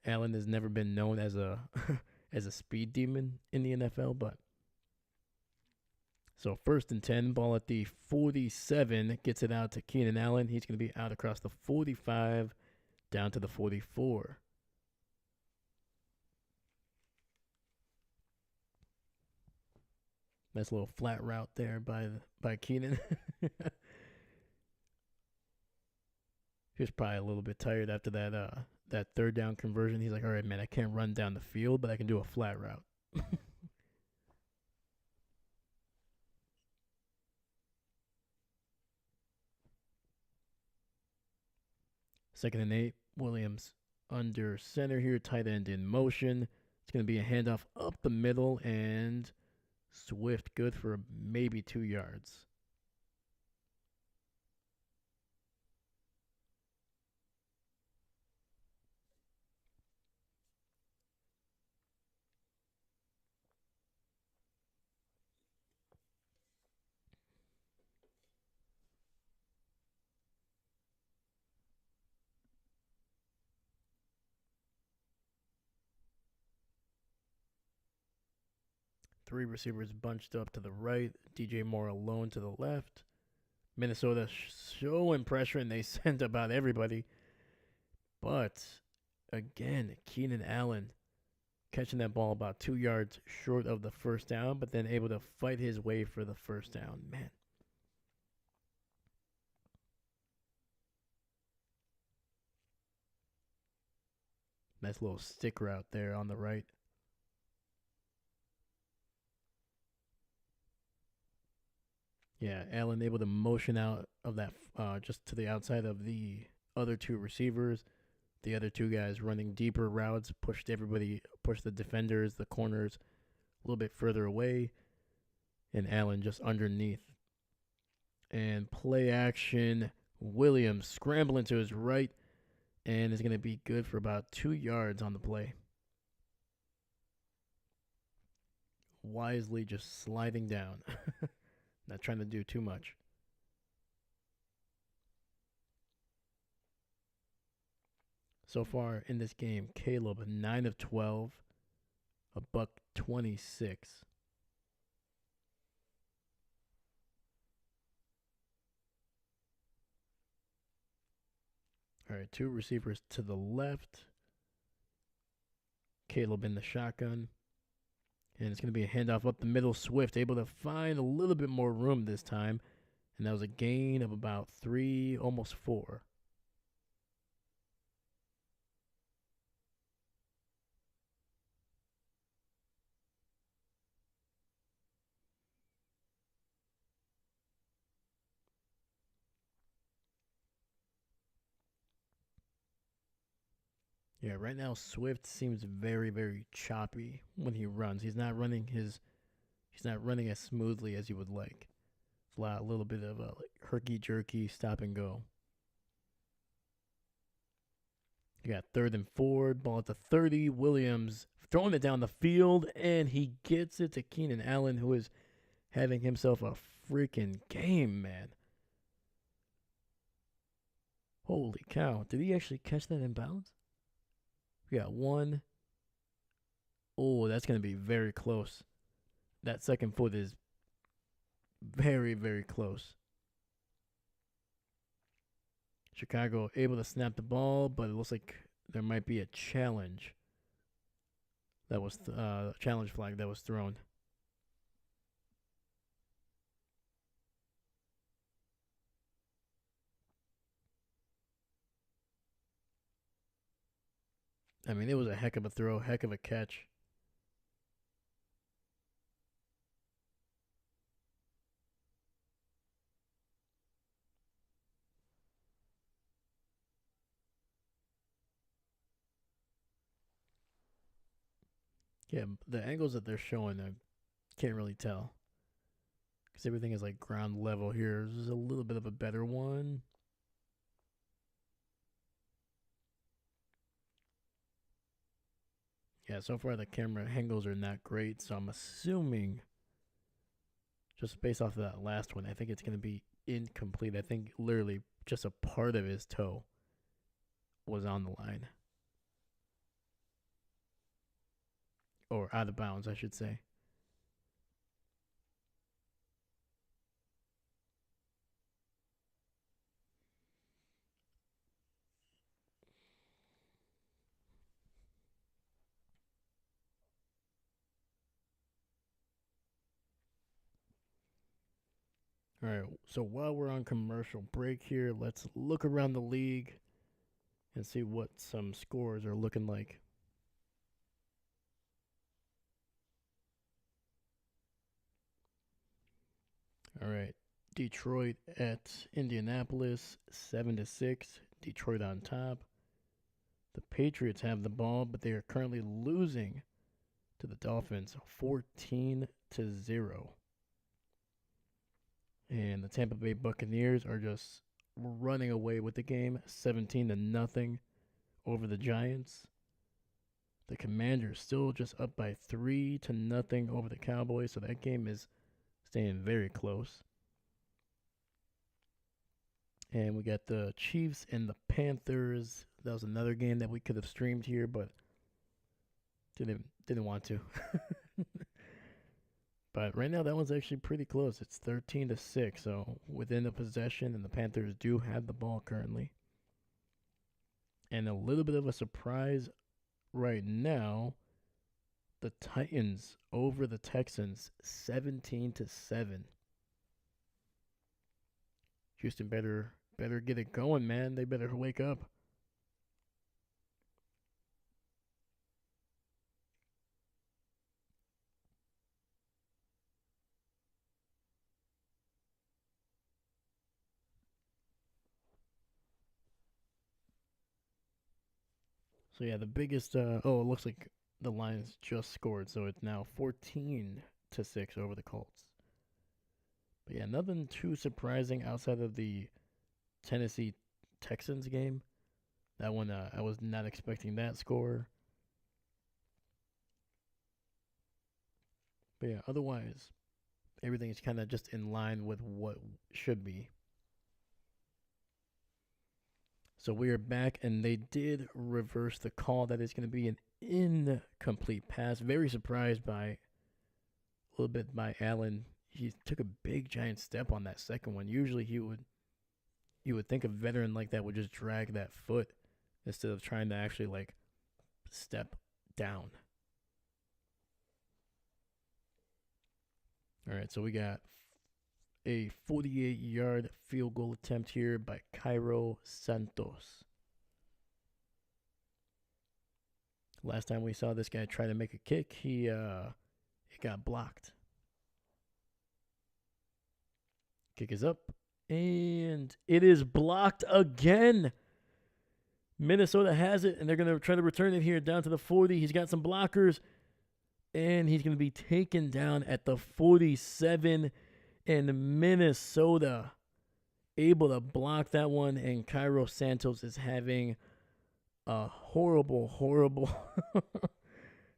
Allen has never been known as a as a speed demon in the NFL, but so 1st and 10, ball at the 47, gets it out to Keenan Allen. He's going to be out across the 45 down to the 44. Nice little flat route there by Keenan. He was probably a little bit tired after that 3rd down conversion. He's like, all right, man, I can't run down the field, but I can do a flat route. 2nd and 8. Williams under center here, tight end in motion. It's going to be a handoff up the middle, and Swift good for maybe 2 yards. three receivers bunched up to the right, DJ Moore alone to the left. Minnesota showing pressure, and they sent about everybody. But again, Keenan Allen catching that ball about 2 yards short of the first down, but then able to fight his way for the first down. Man. Nice little stick route there on the right. Yeah, Allen able to motion out of that just to the outside of the other two receivers. The other two guys running deeper routes, pushed the defenders, the corners a little bit further away, and Allen just underneath. And play action, Williams scrambling to his right, and is going to be good for about 2 yards on the play. Wisely just sliding down. Not trying to do too much. So far in this game, Caleb 9 of 12, a buck 26. All right, two receivers to the left. Caleb in the shotgun. And it's going to be a handoff up the middle. Swift able to find a little bit more room this time. And that was a gain of about 3, almost 4. Yeah, right now Swift seems very, very choppy when he runs. He's not running as smoothly as you would like. It's a little bit of a herky jerky stop and go. You got 3rd and 4, ball at the 30. Williams throwing it down the field, and he gets it to Keenan Allen, who is having himself a freaking game, man. Holy cow. Did he actually catch that in bounds? We got 1. Oh, that's going to be very close. That second foot is very, very close. Chicago able to snap the ball, but it looks like there might be a challenge. That was a challenge flag that was thrown. I mean, it was a heck of a throw, heck of a catch. Yeah, the angles that they're showing, I can't really tell. Because everything is like ground level here. This is a little bit of a better one. Yeah, so far the camera angles are not great, so I'm assuming, just based off of that last one, I think it's going to be incomplete. I think literally just a part of his toe was on the line. Or out of bounds, I should say. All right, so while we're on commercial break here, let's look around the league and see what some scores are looking like. All right, Detroit at Indianapolis, 7-6. Detroit on top. The Patriots have the ball, but they are currently losing to the Dolphins, 14-0. And the Tampa Bay Buccaneers are just running away with the game, 17-0 over the Giants. The Commanders still just up by 3-0 over the Cowboys, so that game is staying very close. And we got the Chiefs and the Panthers. That was another game that we could have streamed here, but didn't want to. But right now, that one's actually pretty close. It's 13-6, so within the possession, and the Panthers do have the ball currently. And a little bit of a surprise right now, the Titans over the Texans, 17-7. Houston better get it going, man. They better wake up. So yeah, the biggest. It looks like the Lions just scored, so it's now 14-6 over the Colts. But yeah, nothing too surprising outside of the Tennessee Texans game. That one, I was not expecting that score. But yeah, otherwise, everything is kind of just in line with what should be. So we are back, and they did reverse the call. That is going to be an incomplete pass. Very surprised by a little bit by Allen. He took a big giant step on that second one. Usually you would think a veteran like that would just drag that foot instead of trying to actually like step down. All right, so we got a 48-yard field goal attempt here by Cairo Santos. Last time we saw this guy try to make a kick, he got blocked. Kick is up, and it is blocked again. Minnesota has it, and they're going to try to return it here down to the 40. He's got some blockers, and he's going to be taken down at the 47. And Minnesota able to block that one, and Cairo Santos is having a horrible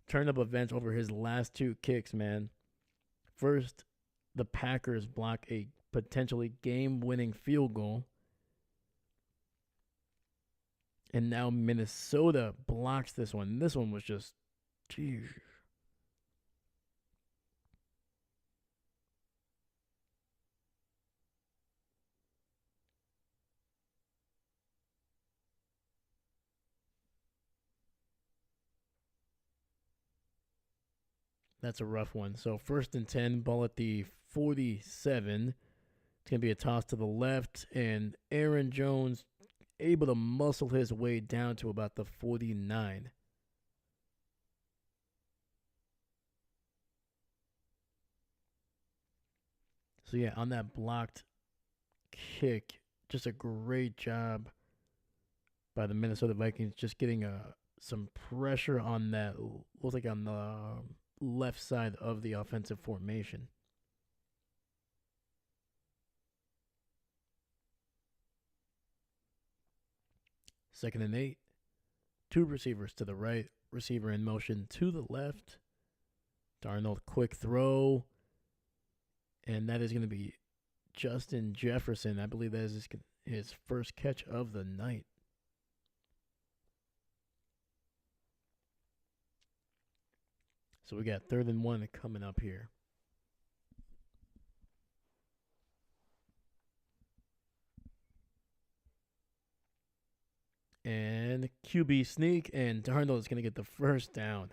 turn of events over his last two kicks, man. First, the Packers block a potentially game-winning field goal. And now Minnesota blocks this one. This one was just, geez. That's a rough one. So 1st and 10, ball at the 47. It's going to be a toss to the left, and Aaron Jones able to muscle his way down to about the 49. So yeah, on that blocked kick, just a great job by the Minnesota Vikings, just getting some pressure on that, looks like on the left side of the offensive formation. Second and 8. Two receivers to the right, receiver in motion to the left. Darnold, quick throw. And that is going to be Justin Jefferson. I believe that is his first catch of the night. So we got 3rd and 1 coming up here. And QB sneak, and Darnold is going to get the first down.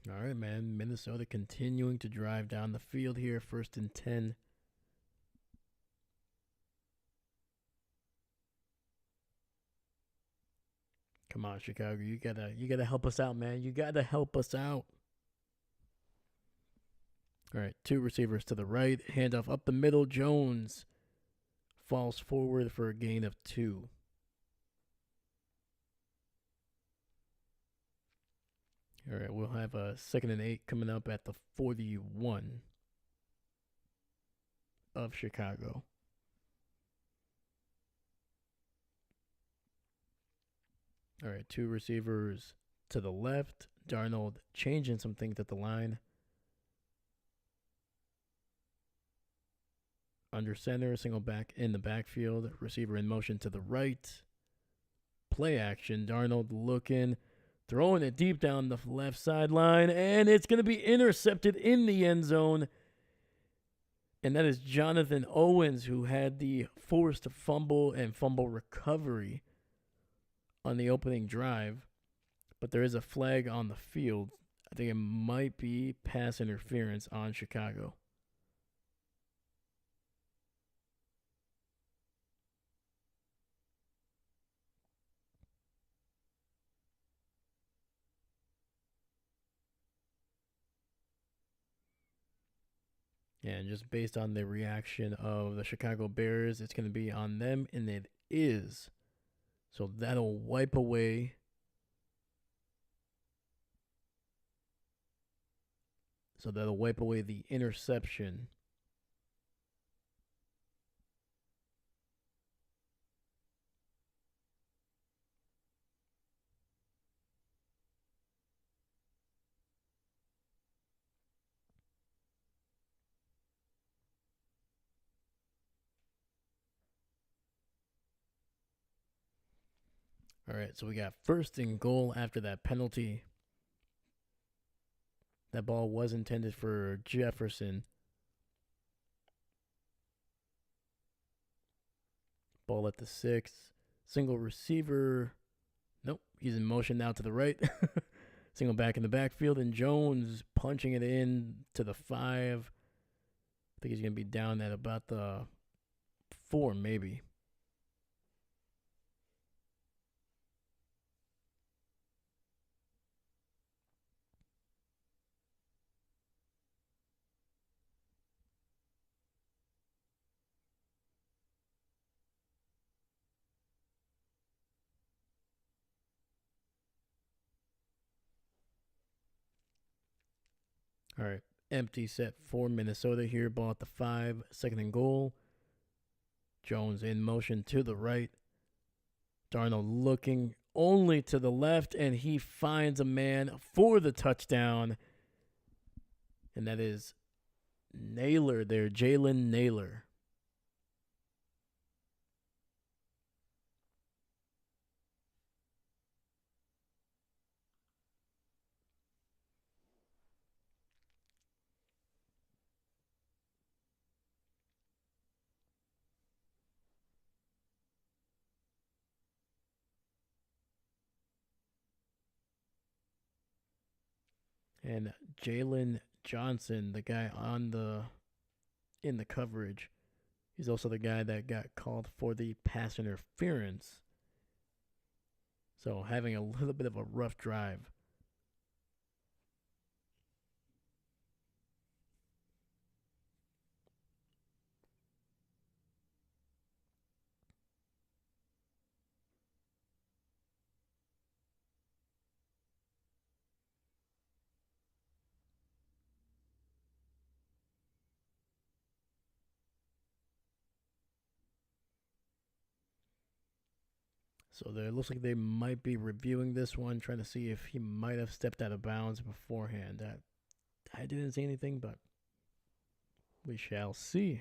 All right, man. Minnesota continuing to drive down the field here. 1st and 10. Come on, Chicago. You gotta help us out, man. You gotta help us out. All right, two receivers to the right. Handoff up the middle. Jones falls forward for a gain of 2. All right, we'll have a 2nd and 8 coming up at the 41 of Chicago. All right, two receivers to the left. Darnold changing some things at the line. Under center, single back in the backfield. Receiver in motion to the right. Play action. Darnold looking, throwing it deep down the left sideline, and it's going to be intercepted in the end zone. And that is Jonathan Owens, who had the forced fumble and fumble recovery on the opening drive. But there is a flag on the field. I think it might be pass interference on Chicago. And just based on the reaction of the Chicago Bears, it's going to be on them, and it is. So that'll wipe away the interception. All right, so we got first and goal after that penalty. That ball was intended for Jefferson. Ball at the 6. Single receiver. Nope, he's in motion now to the right. Single back in the backfield, and Jones punching it in to the 5. I think he's going to be down at about the 4, maybe. All right, empty set for Minnesota here. Ball at the 5, second and goal. Jones in motion to the right. Darnold looking only to the left, and he finds a man for the touchdown. And that is Naylor there, Jalen Naylor. And Jalen Johnson, the guy in the coverage, he's also the guy that got called for the pass interference. So having a little bit of a rough drive. So it looks like they might be reviewing this one, trying to see if he might have stepped out of bounds beforehand. I didn't see anything, but we shall see.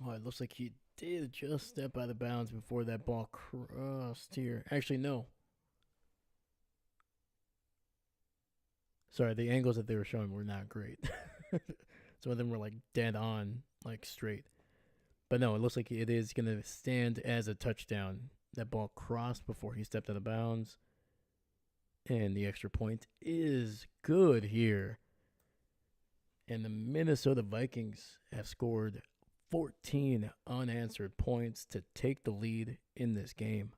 Oh, it looks like he did just step out of bounds before that ball crossed here. Actually, no. Sorry, the angles that they were showing were not great. Some of them were like dead on, like straight. But no, it looks like it is going to stand as a touchdown. That ball crossed before he stepped out of bounds. And the extra point is good here. And the Minnesota Vikings have scored 14 unanswered points to take the lead in this game.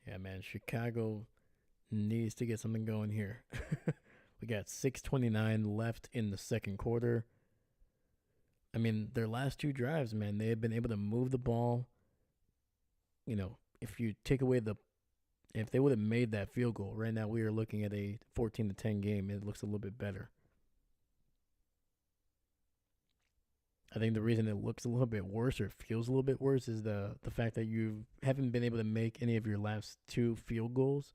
Yeah, man, Chicago needs to get something going here. We got 6:29 left in the second quarter. I mean, their last two drives, man, they have been able to move the ball. You know, if you take away if they would have made that field goal, right now we are looking at a 14-10 game. It looks a little bit better. I think the reason it looks a little bit worse or feels a little bit worse is the fact that you haven't been able to make any of your last two field goals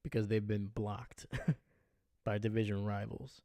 because they've been blocked by division rivals.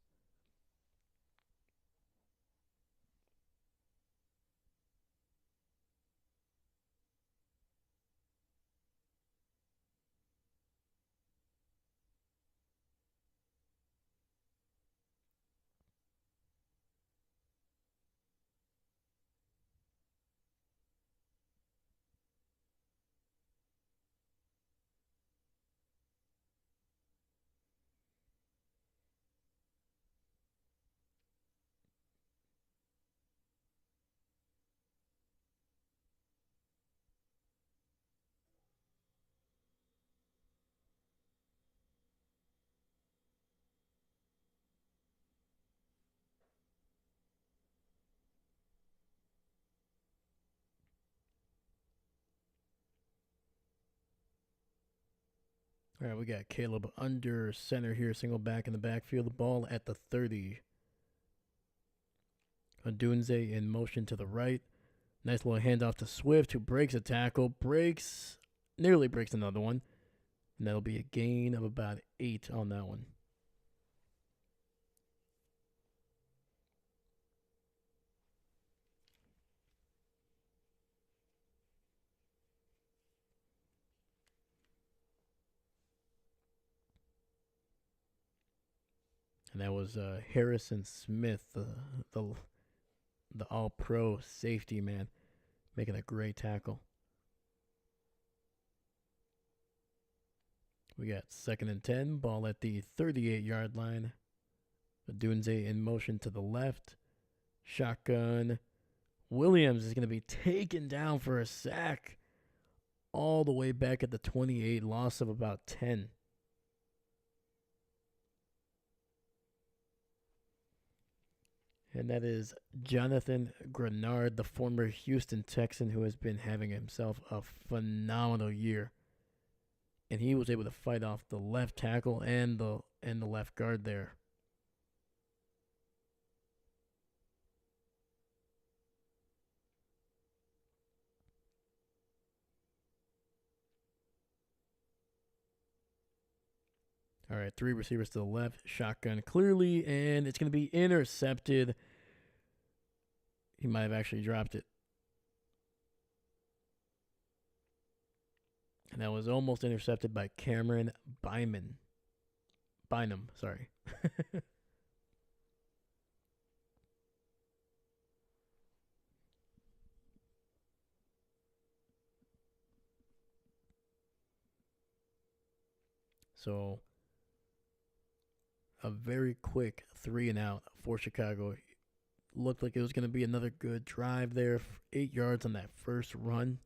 All right, we got Caleb under center here, single back in the backfield. The ball at the 30. Odunze in motion to the right. Nice little handoff to Swift, who breaks a tackle, nearly breaks another one. And that'll be a gain of about 8 on that one. And that was Harrison Smith, the All-Pro safety, man, making a great tackle. We got 2nd and 10, ball at the 38-yard line. Odunze in motion to the left. Shotgun. Williams is going to be taken down for a sack all the way back at the 28, loss of about 10. And that is Jonathan Grenard, the former Houston Texan, who has been having himself a phenomenal year. And he was able to fight off the left tackle and the left guard there. All right, 3 receivers to the left, shotgun clearly, and it's going to be intercepted. He might have actually dropped it. And that was almost intercepted by Cameron Bynum, sorry. So a very quick 3 and out for Chicago. Looked like it was going to be another good drive there. 8 yards on that first run.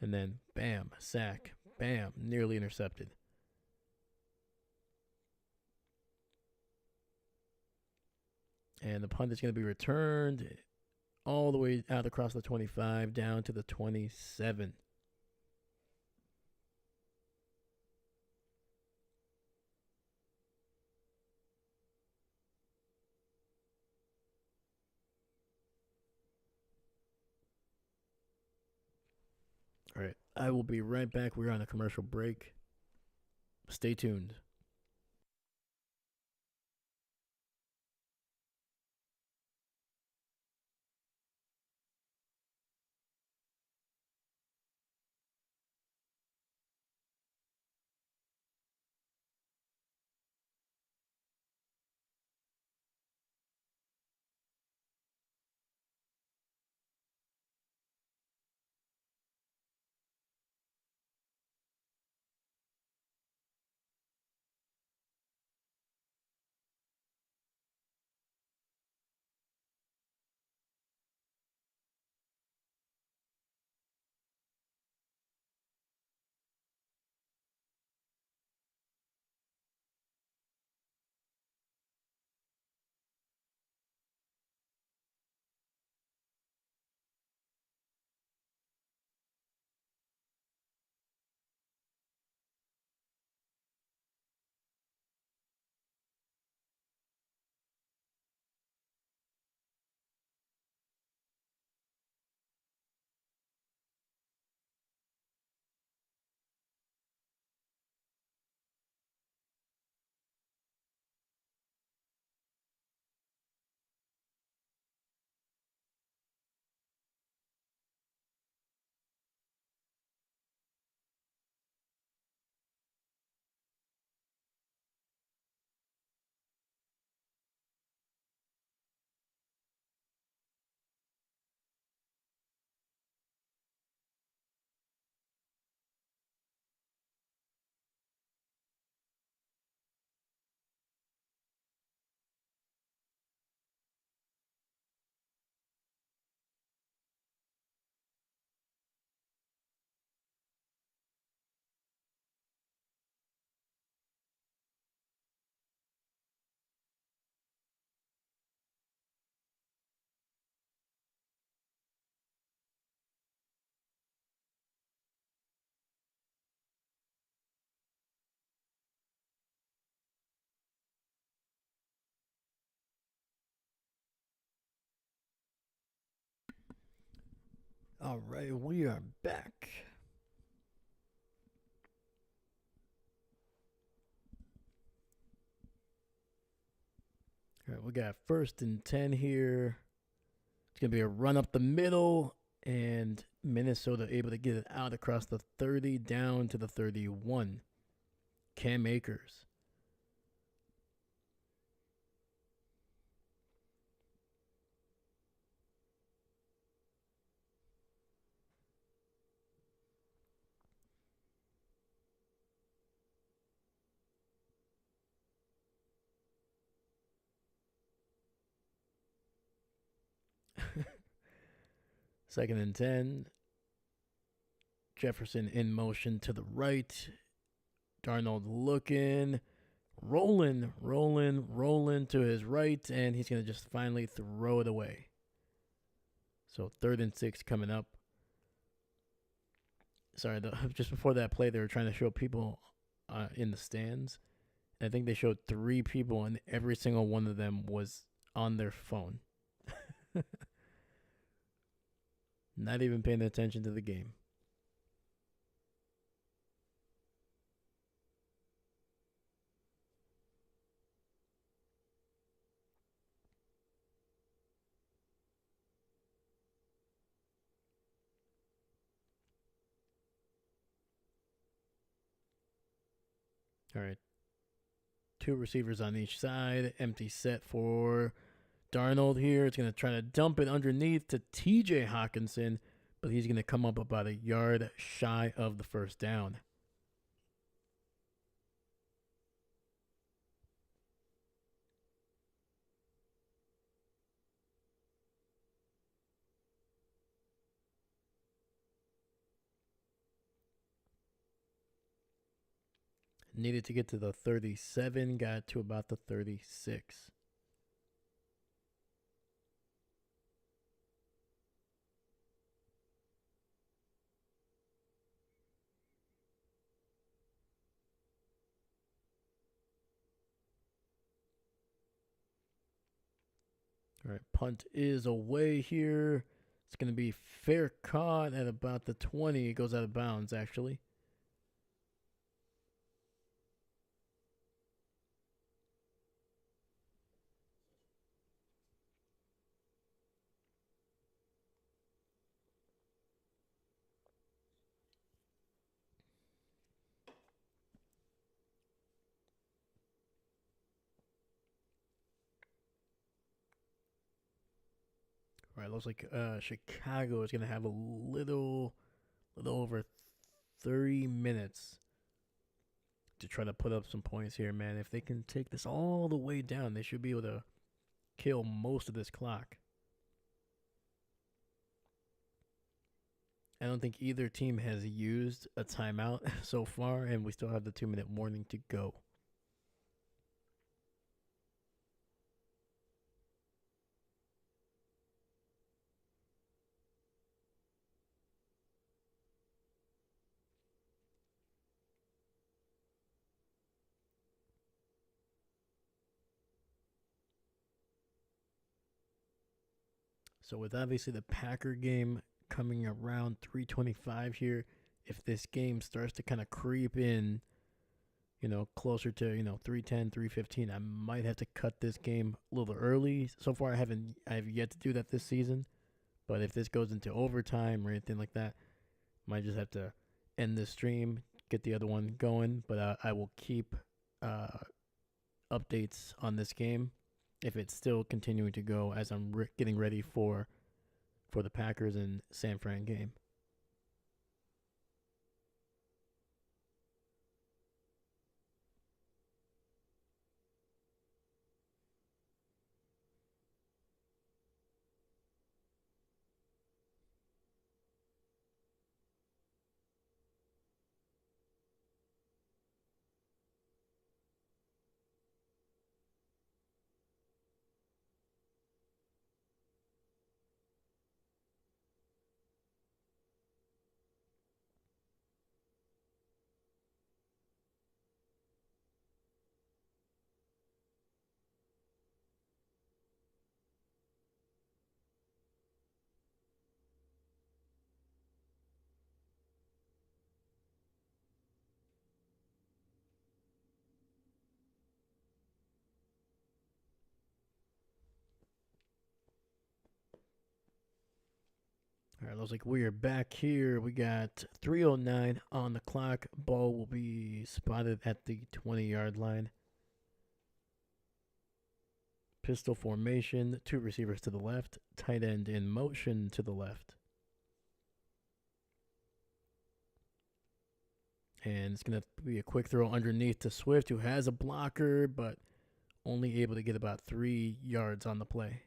And then, bam, sack. Bam, nearly intercepted. And the punt is going to be returned all the way out across the 25 down to the 27. All right. I will be right back. We're on a commercial break. Stay tuned. All right, we are back. All right, we got 1st and 10 here. It's going to be a run up the middle, and Minnesota able to get it out across the 30 down to the 31. Cam Akers. 2nd and 10. Jefferson in motion to the right. Darnold looking, rolling to his right, and he's going to just finally throw it away. So 3rd and 6 coming up. Sorry, just before that play, they were trying to show people in the stands. And I think they showed 3 people, and every single one of them was on their phone. Not even paying attention to the game. All right. 2 receivers on each side. Empty set for Darnold here. It's going to try to dump it underneath to TJ Hawkinson, but he's going to come up about a yard shy of the 1st down. Needed to get to the 37, got to about the 36. All right, punt is away here. It's going to be fair caught at about the 20. It goes out of bounds, actually. All right, looks like Chicago is going to have a little over 30 minutes to try to put up some points here, man. If they can take this all the way down, they should be able to kill most of this clock. I don't think either team has used a timeout so far, and we still have the 2-minute warning to go. So with obviously the Packer game coming around 3:25 here, if this game starts to kind of creep in, closer to, 3:10, 3:15, I might have to cut this game a little early. So far I've yet to do that this season, but if this goes into overtime or anything like that, might just have to end the stream, get the other one going, but I will keep uh, updates on this game if it's still continuing to go as I'm getting ready for the Packers and San Fran game. All right, looks like we are back here. We got 3:09 on the clock. Ball will be spotted at the 20-yard line. Pistol formation, 2 receivers to the left, tight end in motion to the left. And it's going to be a quick throw underneath to Swift, who has a blocker, but only able to get about 3 yards on the play.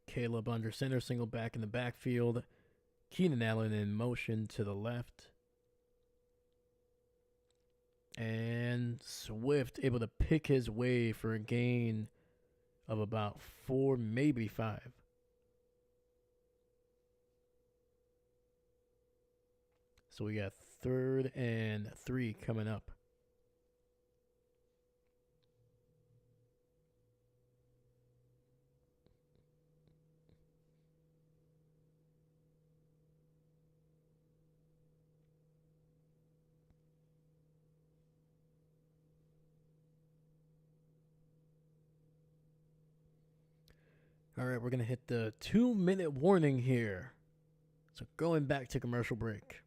Caleb under center, single back in the backfield. Keenan Allen in motion to the left. And Swift able to pick his way for a gain of about 4, maybe 5. So we got 3rd and 3 coming up. All right, we're going to hit the 2-minute warning here. So going back to commercial break.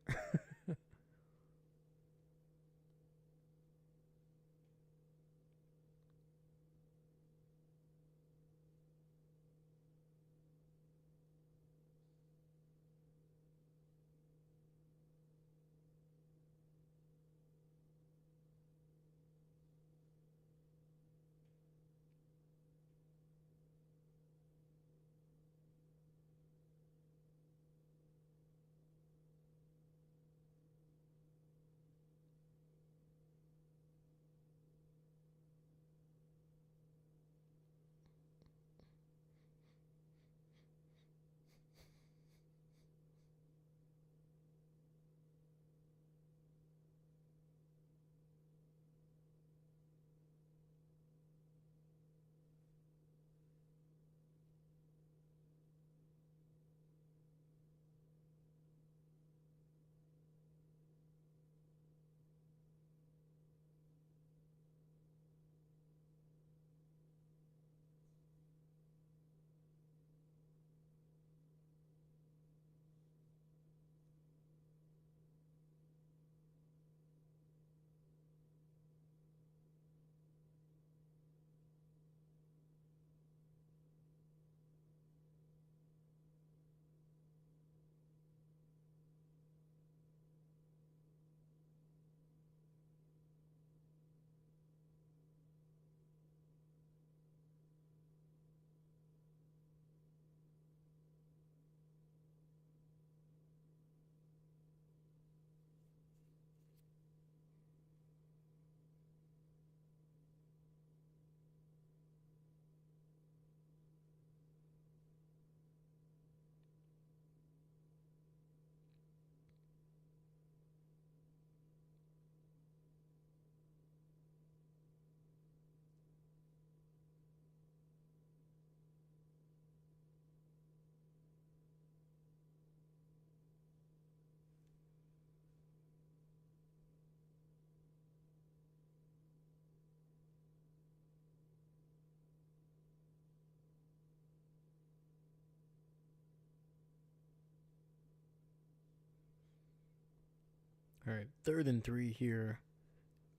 All right, 3rd and 3 here.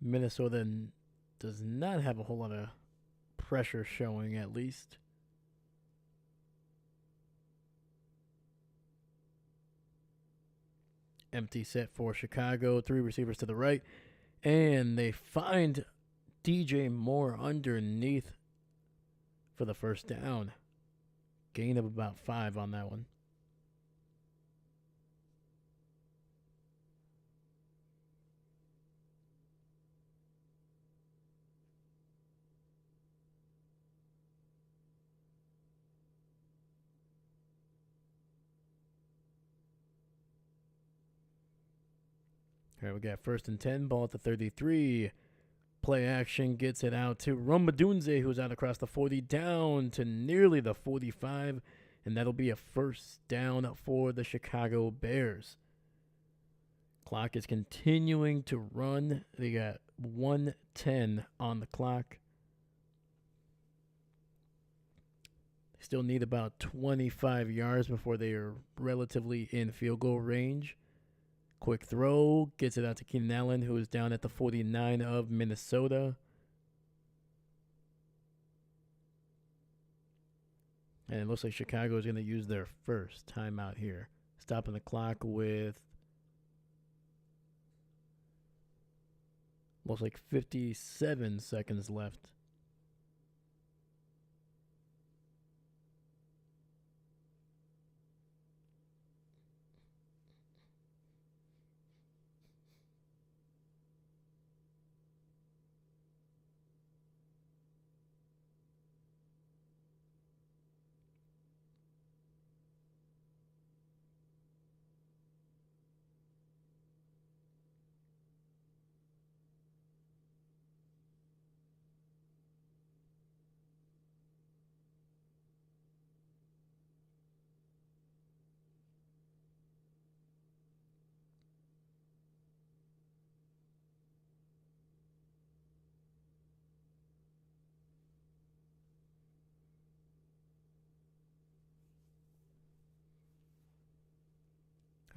Minnesota does not have a whole lot of pressure showing, at least. Empty set for Chicago. 3 receivers to the right. And they find DJ Moore underneath for the first down. Gain of about 5 on that one. All right, we got 1st and 10, ball at the 33. Play action gets it out to Rumbadunze, who's out across the 40, down to nearly the 45, and that'll be a first down for the Chicago Bears. Clock is continuing to run. They got 1:10 on the clock. They still need about 25 yards before they are relatively in field goal range. Quick throw, gets it out to Keenan Allen, who is down at the 49 of Minnesota. And it looks like Chicago is going to use their first timeout here. Stopping the clock with, looks like 57 seconds left.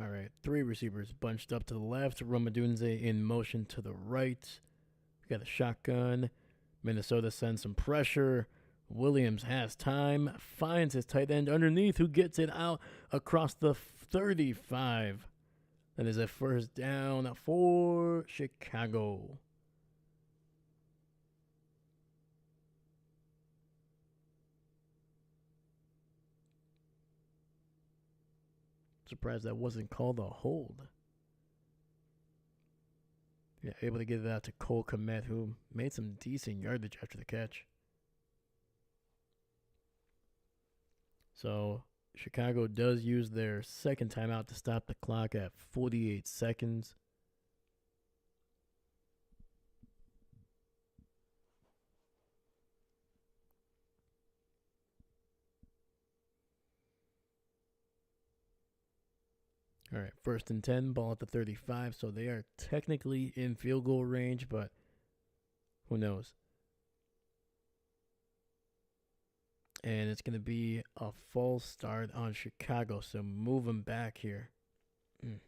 All right, 3 receivers bunched up to the left. Romadunze in motion to the right. We got a shotgun. Minnesota sends some pressure. Williams has time, finds his tight end underneath, who gets it out across the 35. That is a first down for Chicago. Surprised that wasn't called a hold. Yeah, able to get it out to Cole Kmet, who made some decent yardage after the catch. So Chicago does use their second timeout to stop the clock at 48 seconds. All right, 1st and 10, ball at the 35. So they are technically in field goal range, but who knows? And it's going to be a false start on Chicago, so move them back here. And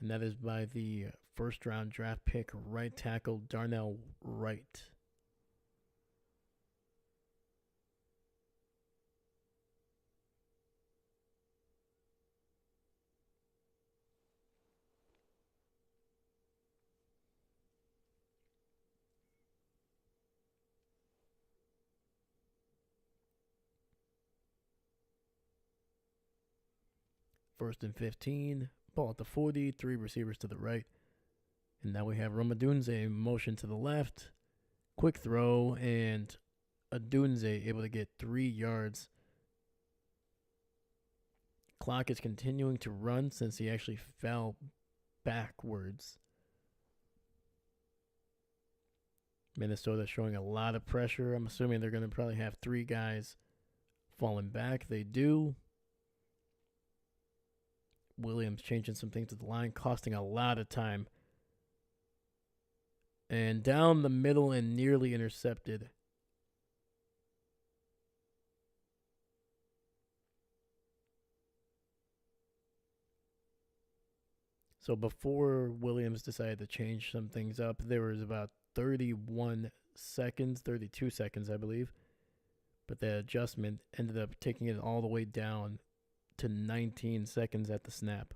that is by the 1st round draft pick, right tackle Darnell Wright. First and 15, ball at the 40, 3 receivers to the right. And now we have Romadunze in motion to the left. Quick throw, and Adunze able to get 3 yards. Clock is continuing to run since he actually fell backwards. Minnesota showing a lot of pressure. I'm assuming they're going to probably have 3 guys falling back. They do. Williams changing some things at the line, costing a lot of time. And down the middle and nearly intercepted. So before Williams decided to change some things up, there was about 31 seconds, 32 seconds, I believe. But the adjustment ended up taking it all the way down to 19 seconds at the snap.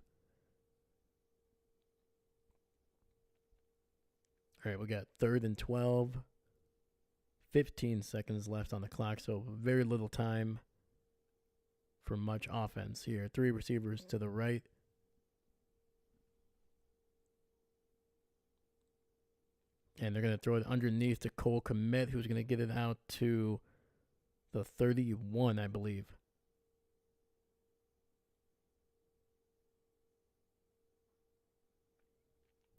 All right, we got 3rd and 12. 15 seconds left on the clock, so very little time for much offense here. 3 receivers to the right. And they're going to throw it underneath to Cole Kmet, who's going to get it out to the 31, I believe.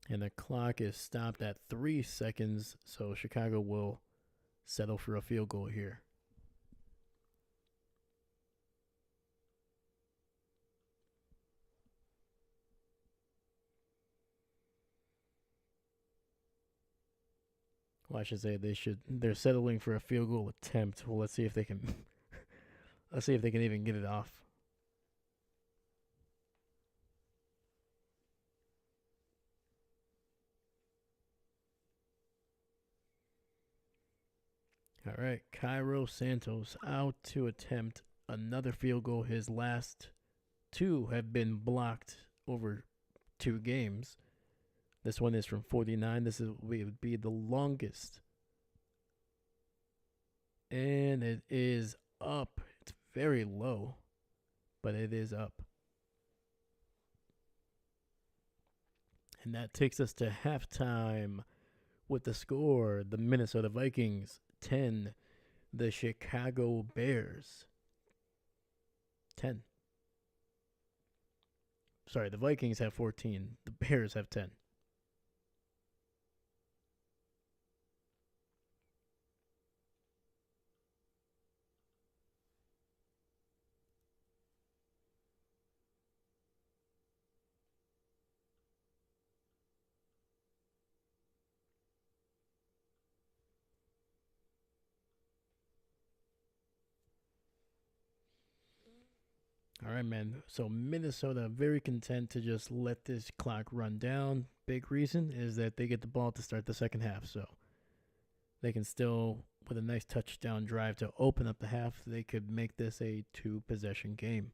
And the clock is stopped at 3 seconds, so Chicago will settle for a field goal here. Well, I should say they're settling for a field goal attempt. Well, let's see if they can let's see if they can even get it off. All right, Cairo Santos out to attempt another field goal. His last 2 have been blocked over 2 games. This one is from 49. This would be the longest. And it is up. It's very low, but it is up. And that takes us to halftime with the score: the Minnesota Vikings 10, the Chicago Bears 10. Sorry, the Vikings have 14. The Bears have 10. All right, man. So Minnesota very content to just let this clock run down. Big reason is that they get the ball to start the second half, so they can still, with a nice touchdown drive to open up the half, they could make this a 2-possession game.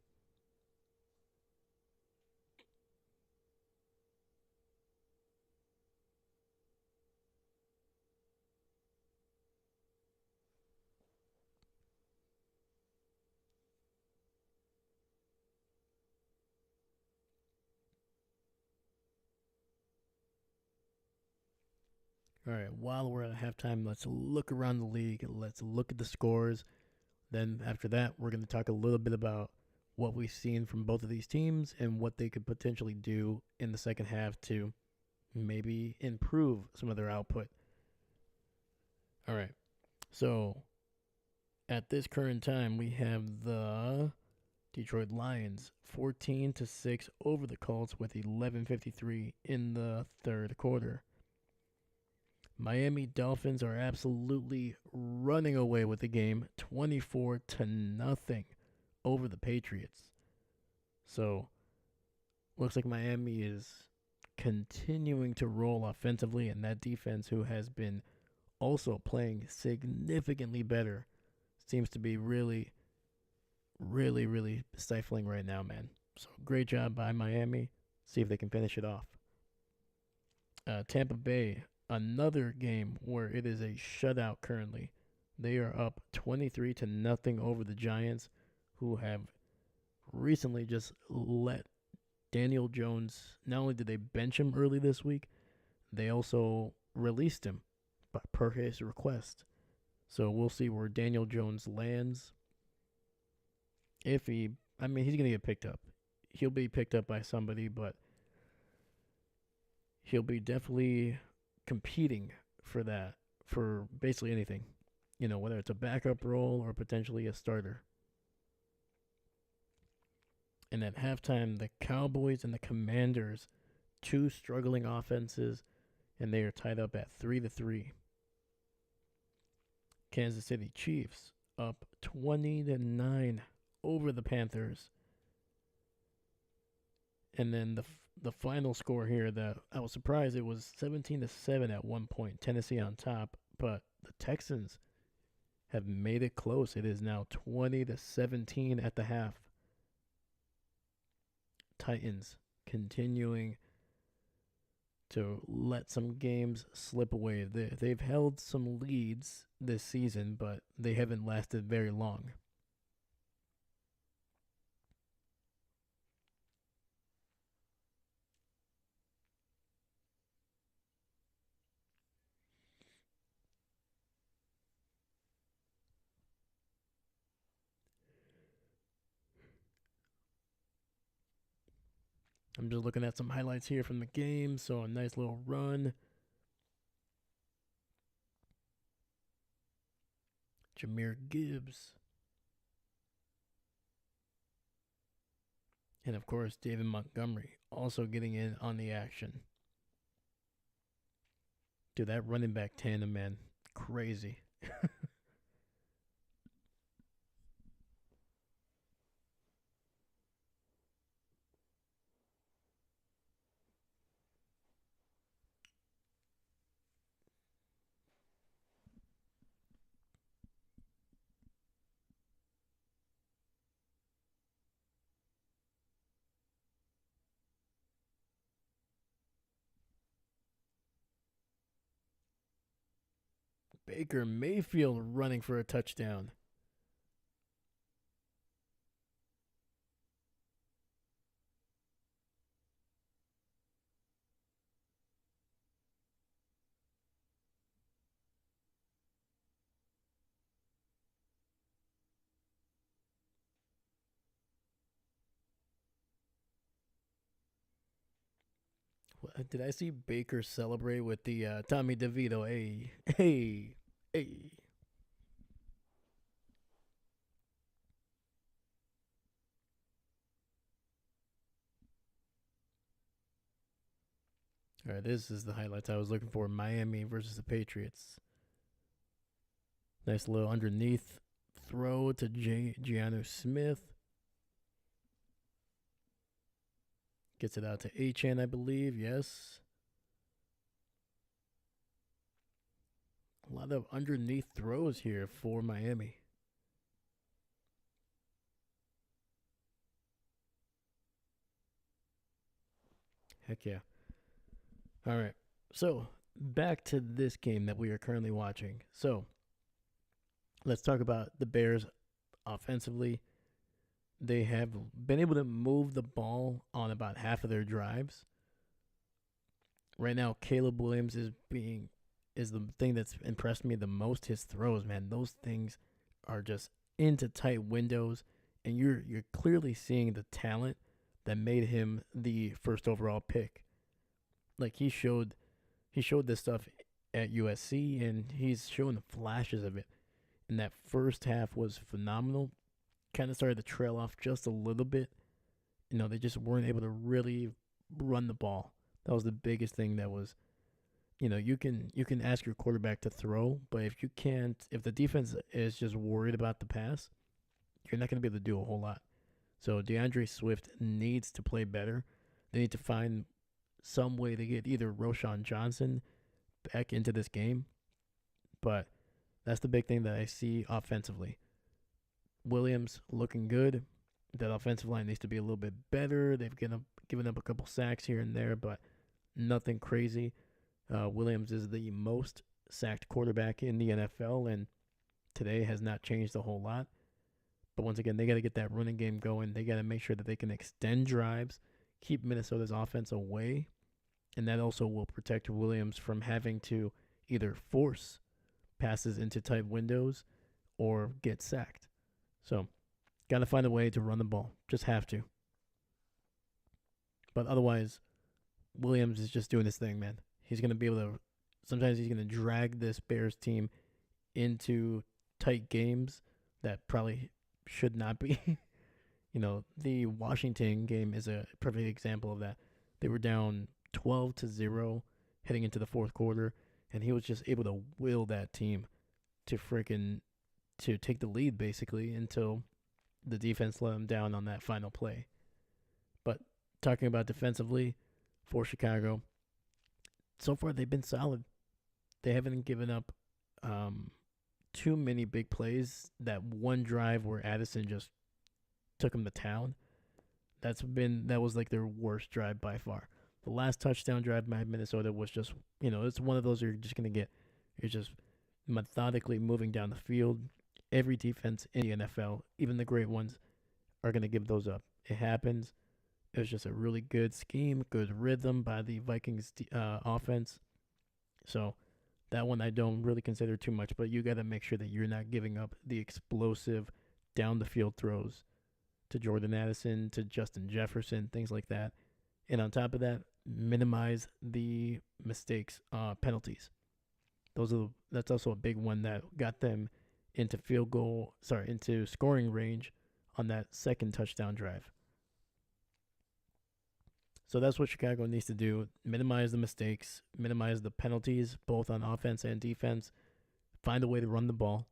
All right, while we're at halftime, let's look around the league. Let's look at the scores. Then after that, we're going to talk a little bit about what we've seen from both of these teams and what they could potentially do in the second half to maybe improve some of their output. All right, so at this current time, we have the Detroit Lions 14-6 over the Colts with 11:53 in the third quarter. Miami Dolphins are absolutely running away with the game, 24-0 over the Patriots. So, looks like Miami is continuing to roll offensively, and that defense, who has been also playing significantly better, seems to be really, really, really stifling right now, man. So, great job by Miami. See if they can finish it off. Tampa Bay, another game where it is a shutout currently. They are up 23-0 over the Giants, who have recently just let Daniel Jones, not only did they bench him early this week, they also released him per his request. So we'll see where Daniel Jones lands. He's going to get picked up. He'll be picked up by somebody, but he'll be definitely competing for that, for basically anything, whether it's a backup role or potentially a starter. And at halftime, the Cowboys and the Commanders, 2 struggling offenses, and they are tied up at 3-3. Kansas City Chiefs up 20-9 over the Panthers. And then the the final score here, that I was surprised it was 17-7 at one point. Tennessee on top, but the Texans have made it close. It is now 20-17 at the half. Titans continuing to let some games slip away. They've held some leads this season, but they haven't lasted very long. I'm just looking at some highlights here from the game. So a nice little run. Jahmyr Gibbs. And of course, David Montgomery also getting in on the action. Dude, that running back tandem, man, crazy. Baker Mayfield running for a touchdown. Did I see Baker celebrate with the Tommy DeVito? Hey, hey, hey. All right, this is the highlights I was looking for. Miami versus the Patriots. Nice little underneath throw to Giannu Smith. Gets it out to Achane, I believe. Yes. A lot of underneath throws here for Miami. Heck yeah. All right. So, back to this game that we are currently watching. So, let's talk about the Bears offensively. They have been able to move the ball on about half of their drives. Right now, Caleb Williams is the thing that's impressed me the most. His throws, man, those things are just into tight windows, and you're clearly seeing the talent that made him the first overall pick. Like he showed this stuff at USC, and he's showing the flashes of it. And that first half was phenomenal. Kind of started to trail off just a little bit. You know, they just weren't able to really run the ball. That was the biggest thing. That was, you know, you can ask your quarterback to throw, but if you can't, if the defense is just worried about the pass, you're not going to be able to do a whole lot. So DeAndre Swift needs to play better. They need to find some way to get either Roshan Johnson back into this game, but that's the big thing that I see offensively. Williams looking good. That offensive line needs to be a little bit better. They've given up a couple sacks here and there, but nothing crazy. Williams is the most sacked quarterback in the NFL, and today has not changed a whole lot. But once again, they got to get that running game going. They got to make sure that they can extend drives, keep Minnesota's offense away, and that also will protect Williams from having to either force passes into tight windows or get sacked. So, got to find a way to run the ball. Just have to. But otherwise, Williams is just doing his thing, man. He's going to be able to, sometimes he's going to drag this Bears team into tight games that probably should not be. You know, the Washington game is a perfect example of that. They were down 12-0 heading into the fourth quarter, and he was just able to will that team to take the lead basically until the defense let him down on that final play. But talking about defensively, for Chicago. So far, they've been solid. They haven't given up um, too many big plays. That one drive where Addison just took them to town, that was like their worst drive by far. The last touchdown drive by Minnesota was just, it's one of those you're just gonna get. You're just methodically moving down the field. Every defense in the NFL, even the great ones, are gonna give those up. It happens. It was just a really good scheme, good rhythm by the Vikings offense. So that one I don't really consider too much, but you got to make sure that you're not giving up the explosive down the field throws to Jordan Addison, to Justin Jefferson, things like that. And on top of that, minimize the mistakes, penalties. That's also a big one that got them into scoring range on that second touchdown drive. So that's what Chicago needs to do: minimize the mistakes, minimize the penalties, both on offense and defense. Find a way to run the ball,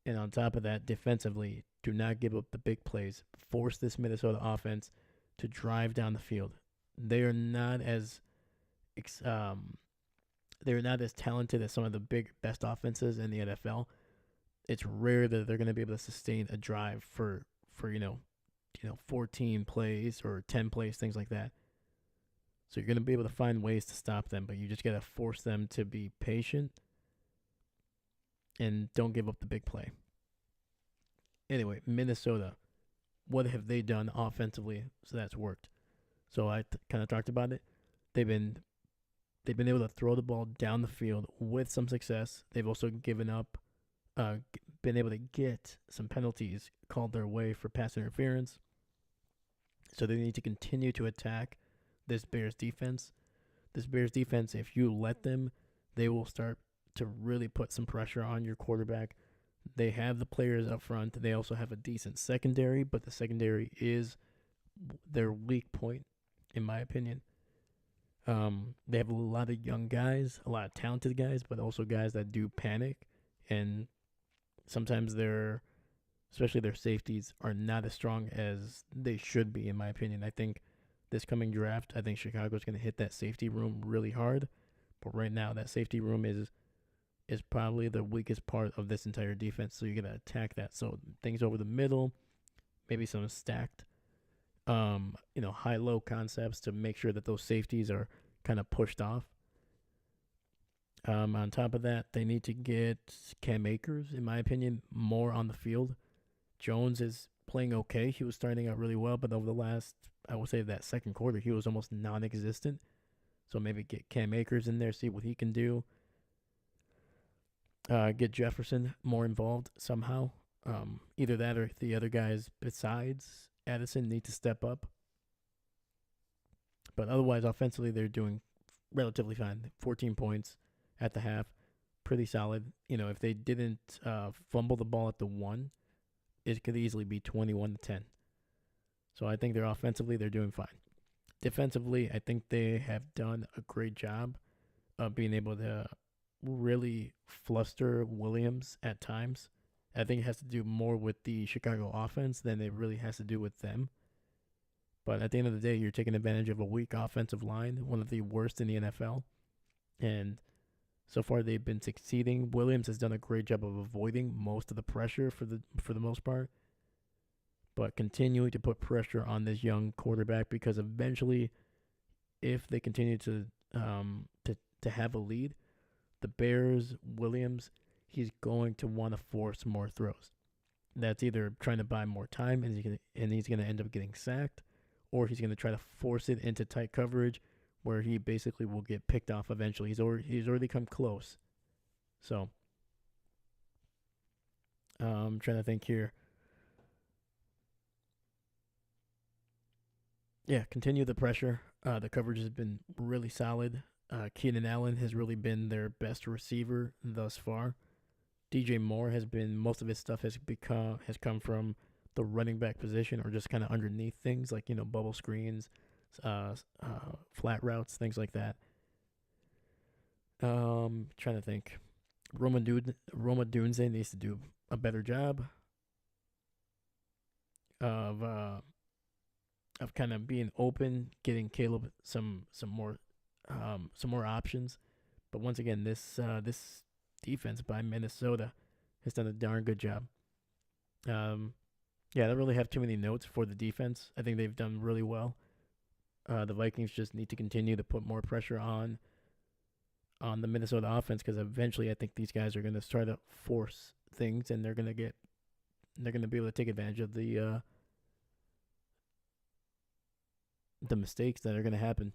and on top of that, defensively, do not give up the big plays. Force this Minnesota offense to drive down the field. They are not as they're not as talented as some of the best offenses in the NFL. It's rare that they're going to be able to sustain a drive for 14 plays or 10 plays, things like that. So you're going to be able to find ways to stop them, but you just got to force them to be patient and don't give up the big play. Anyway, Minnesota, what have they done offensively so that's worked? So I kind of talked about it. They've been able to throw the ball down the field with some success. They've also been able to get some penalties called their way for pass interference. So they need to continue to attack this Bears defense. This Bears defense, if you let them, they will start to really put some pressure on your quarterback. They have the players up front. They also have a decent secondary, but the secondary is their weak point, in my opinion. They have a lot of young guys, a lot of talented guys, but also guys that do panic. And sometimes especially their safeties, are not as strong as they should be, in my opinion. I think this coming draft, I think Chicago's going to hit that safety room really hard. But right now, that safety room is probably the weakest part of this entire defense. So you're going to attack that. So things over the middle, maybe some stacked, high-low concepts to make sure that those safeties are kind of pushed off. On top of that, they need to get Cam Akers, in my opinion, more on the field. Jones is playing okay. He was starting out really well, but over the last, I would say that second quarter, he was almost non-existent. So maybe get Cam Akers in there, see what he can do. Get Jefferson more involved somehow. Either that or the other guys besides Addison need to step up. But otherwise, offensively, they're doing relatively fine. 14 points at the half. Pretty solid. If they didn't fumble the ball at the 1, it could easily be 21-10. So I think they're doing fine. Defensively, I think they have done a great job of being able to really fluster Williams at times. I think it has to do more with the Chicago offense than it really has to do with them. But at the end of the day, you're taking advantage of a weak offensive line, one of the worst in the NFL. And so far, they've been succeeding. Williams has done a great job of avoiding most of the pressure for the most part, but continuing to put pressure on this young quarterback, because eventually, if they continue to have a lead, the Bears, Williams, he's going to want to force more throws. That's either trying to buy more time and he's going to end up getting sacked, or he's going to try to force it into tight coverage, where he basically will get picked off eventually. He's already come close. So, I'm trying to think here. Yeah, continue the pressure. The coverage has been really solid. Keenan Allen has really been their best receiver thus far. DJ Moore most of his stuff has come from the running back position, or just kind of underneath things like, bubble screens, flat routes, things like that. Trying to think. Roma Dunze needs to do a better job of of kind of being open, getting Caleb some more options. But once again, this defense by Minnesota has done a darn good job. Um, yeah, I don't really have too many notes for the defense. I think they've done really well. The Vikings just need to continue to put more pressure on the Minnesota offense because eventually I think these guys are going to try to force things and they're going to be able to take advantage of the mistakes that are going to happen,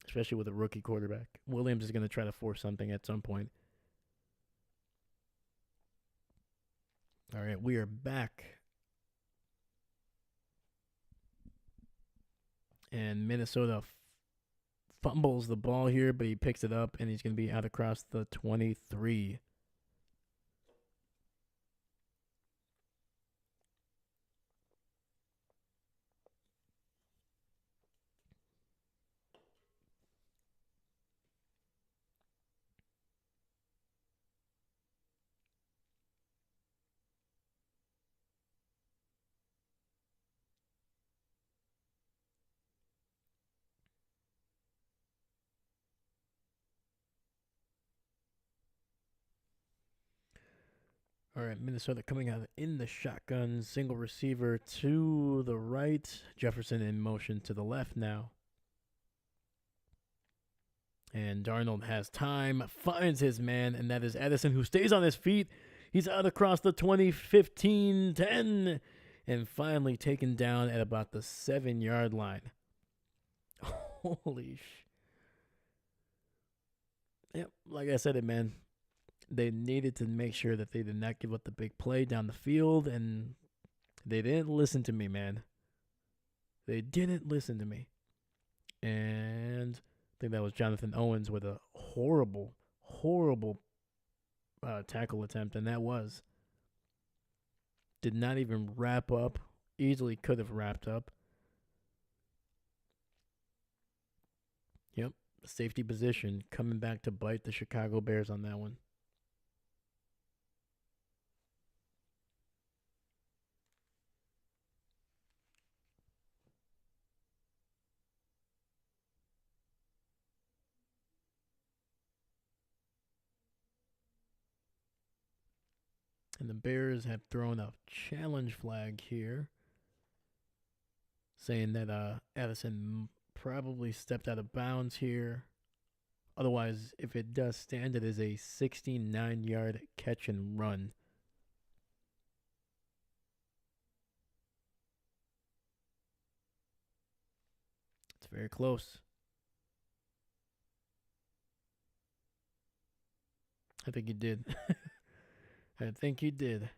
especially with a rookie quarterback. Williams is going to try to force something at some point. All right, we are back. And Minnesota fumbles the ball here, but he picks it up and he's going to be out across the 23. All right, Minnesota coming out in the shotgun, single receiver to the right. Jefferson in motion to the left now. And Darnold has time, finds his man, and that is Edison, who stays on his feet. He's out across the 20, 15, 10, and finally taken down at about the 7-yard line. Holy sh. Yep, like I said it, man. They needed to make sure that they did not give up the big play down the field, and they didn't listen to me, man. They didn't listen to me. And I think that was Jonathan Owens with a horrible, horrible tackle attempt, and that was. Did not even wrap up. Easily could have wrapped up. Yep, safety position coming back to bite the Chicago Bears on that one. And the Bears have thrown a challenge flag here, saying that Addison probably stepped out of bounds here. Otherwise, if it does stand, it is a 69-yard catch and run. It's very close. I think he did. I think he did.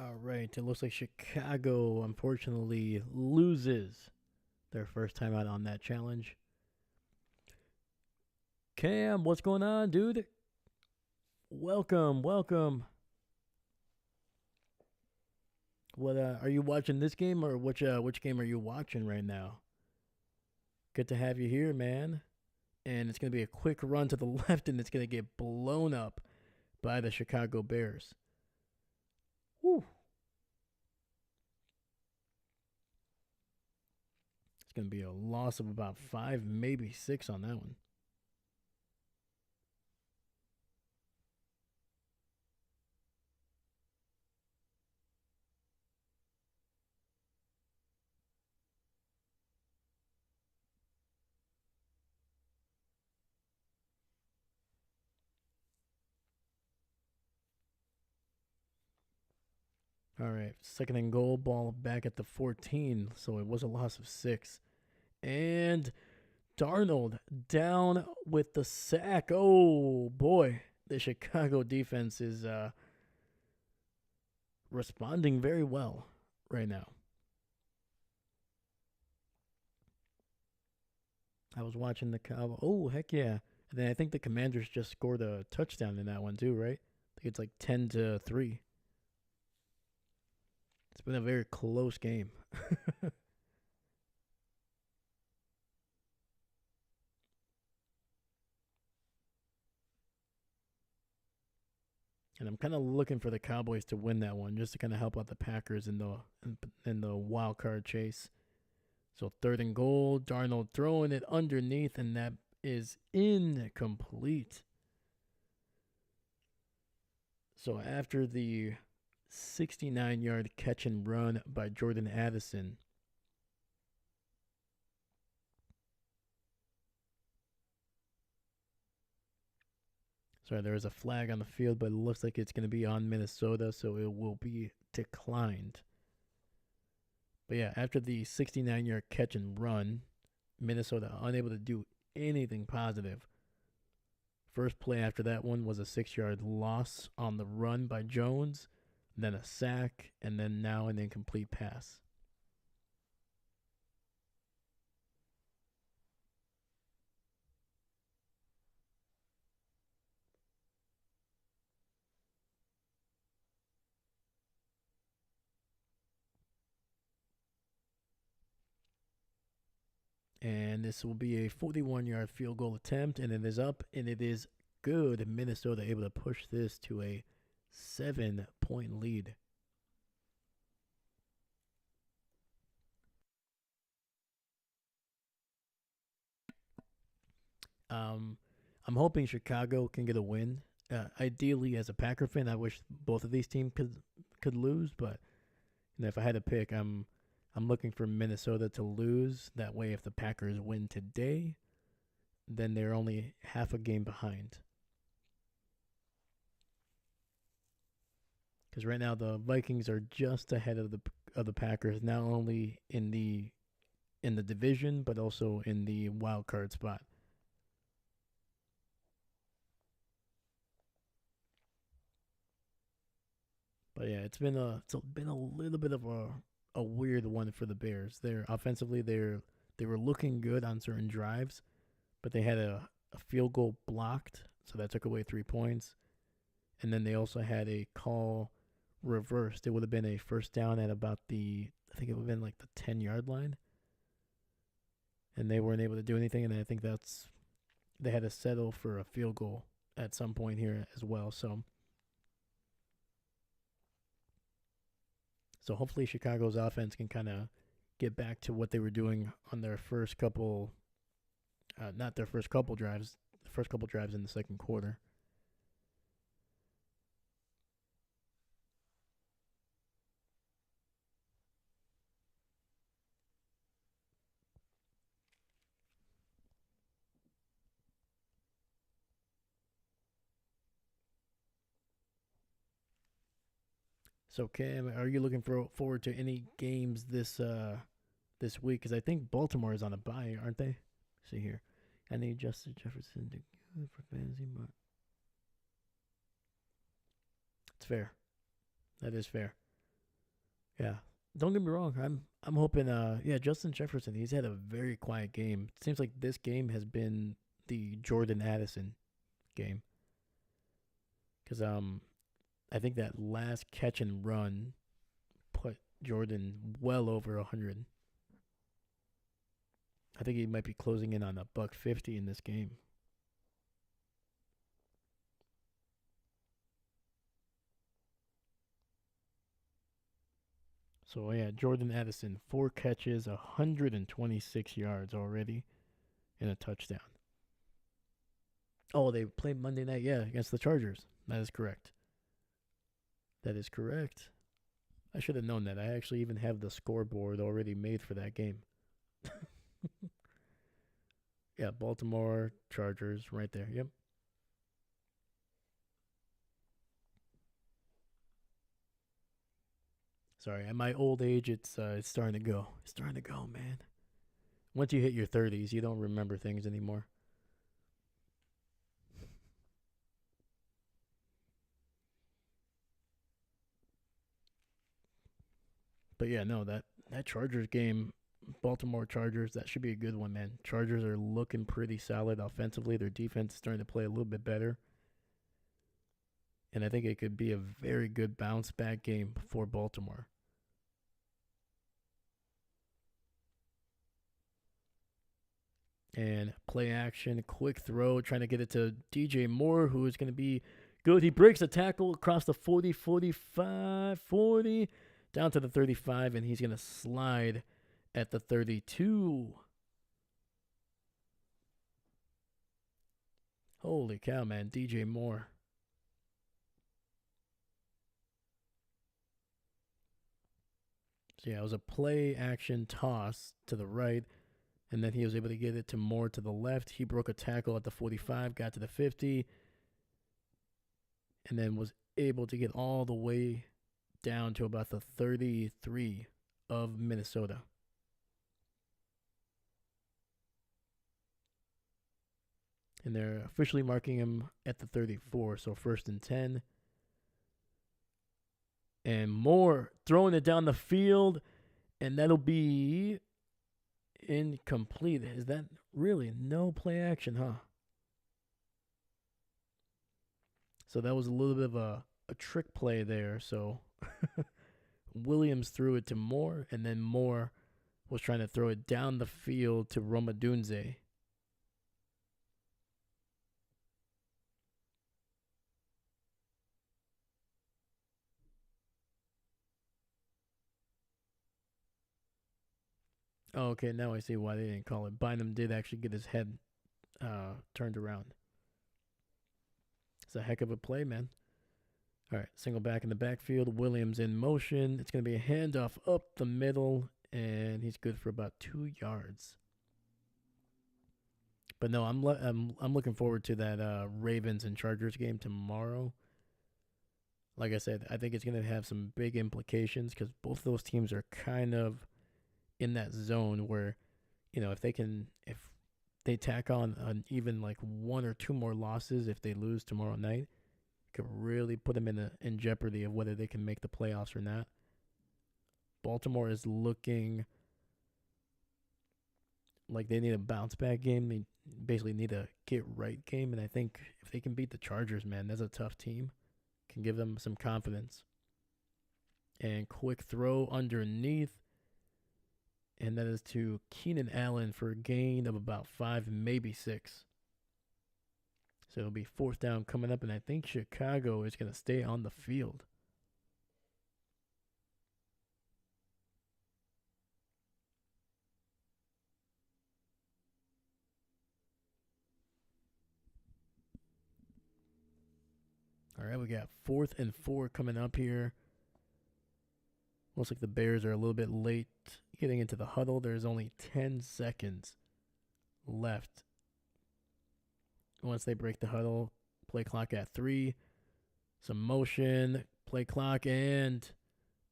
All right, it looks like Chicago unfortunately loses their first time out on that challenge. Cam, what's going on, dude? Welcome, welcome. What are you watching this game or which game are you watching right now? Good to have you here, man. And it's gonna be a quick run to the left, and it's gonna get blown up by the Chicago Bears. Woo. It's gonna be a loss of about 5, maybe 6 on that one. All right, second and goal, ball back at the 14, so it was a loss of 6. And Darnold down with the sack. Oh boy, the Chicago defense is responding very well right now. I was watching the Cowboys. Oh heck yeah! And then I think the Commanders just scored a touchdown in that one too, right? I think it's like 10-3. It's been a very close game. And I'm kind of looking for the Cowboys to win that one, just to kind of help out the Packers in the wild card chase. So third and goal, Darnold throwing it underneath, and that is incomplete. So after the 69-yard catch and run by Jordan Addison, sorry, there is a flag on the field, but it looks like it's going to be on Minnesota, so it will be declined. But yeah, after the 69-yard catch and run, Minnesota unable to do anything positive. First play after that one was a 6-yard loss on the run by Jones, then a sack, and then now an incomplete pass. And this will be a 41-yard field goal attempt, and it is up, and it is good. Minnesota able to push this to a 7-point lead. I'm hoping Chicago can get a win. Ideally, as a Packer fan, I wish both of these teams could lose, but if I had to pick, I'm looking for Minnesota to lose. That way, if the Packers win today, then they're only half a game behind. Because right now the Vikings are just ahead of the Packers, not only in the division but also in the wild card spot. But yeah, it's been a little bit of a weird one for the Bears. They're offensively they were looking good on certain drives, but they had a field goal blocked, so that took away 3 points. And then they also had a call reversed. It would have been a first down at about I think it would have been like the 10-yard line. And they weren't able to do anything, and I think they had to settle for a field goal at some point here as well. So hopefully Chicago's offense can kind of get back to what they were doing on their first couple, not their first couple drives, the first couple drives in the second quarter. So Cam, are you looking forward to any games this week? Because I think Baltimore is on a bye, aren't they? See here, I need Justin Jefferson to good for fantasy, but it's fair. That is fair. Yeah. Don't get me wrong. I'm hoping yeah, Justin Jefferson, he's had a very quiet game. It seems like this game has been the Jordan Addison game cuz I think that last catch and run put Jordan well over 100. I think he might be closing in on a buck 50 in this game. So yeah, Jordan Addison, 4 catches, 126 yards already, and a touchdown. Oh, they played Monday night, yeah, against the Chargers. That is correct. That is correct. I should have known that. I actually even have the scoreboard already made for that game. Yeah, Baltimore Chargers right there. Yep. Sorry, at my old age, it's starting to go. It's starting to go, man. Once you hit your 30s, you don't remember things anymore. But yeah, no, that Chargers game, Baltimore Chargers, that should be a good one, man. Chargers are looking pretty solid offensively. Their defense is starting to play a little bit better. And I think it could be a very good bounce back game for Baltimore. And play action, quick throw, trying to get it to DJ Moore, who is going to be good. He breaks a tackle across the 40, 45, 40, down to the 35, and he's going to slide at the 32. Holy cow, man. DJ Moore. So, yeah, it was a play action toss to the right, and then he was able to get it to Moore to the left. He broke a tackle at the 45, got to the 50, and then was able to get all the way down to about the 33 of Minnesota. And they're officially marking him at the 34, so 1st and 10. And Moore throwing it down the field, and that'll be incomplete. Is that really no play action, huh? So that was a little bit of a trick play there. So Williams threw it to Moore, and then Moore was trying to throw it down the field to Romadunze. Oh, okay, now I see why they didn't call it. Bynum did actually get his head turned around. It's a heck of a play, man. All right, single back in the backfield. Williams in motion. It's going to be a handoff up the middle, and he's good for about 2 yards. But no, I'm looking forward to that Ravens and Chargers game tomorrow. Like I said, I think it's going to have some big implications because both of those teams are kind of in that zone where, if they tack on an even like one or two more losses if they lose tomorrow night, it could really put them in jeopardy of whether they can make the playoffs or not. Baltimore is looking like they need a bounce back game. They basically need a get right game, and I think if they can beat the Chargers, man, that's a tough team. Can give them some confidence. And quick throw underneath, and that is to Keenan Allen for a gain of about 5, maybe 6. So it'll be 4th down coming up, and I think Chicago is going to stay on the field. All right, we got 4th and 4 coming up here. Looks like the Bears are a little bit late getting into the huddle. There's only 10 seconds left. Once they break the huddle, play clock at 3. Some motion, play clock, and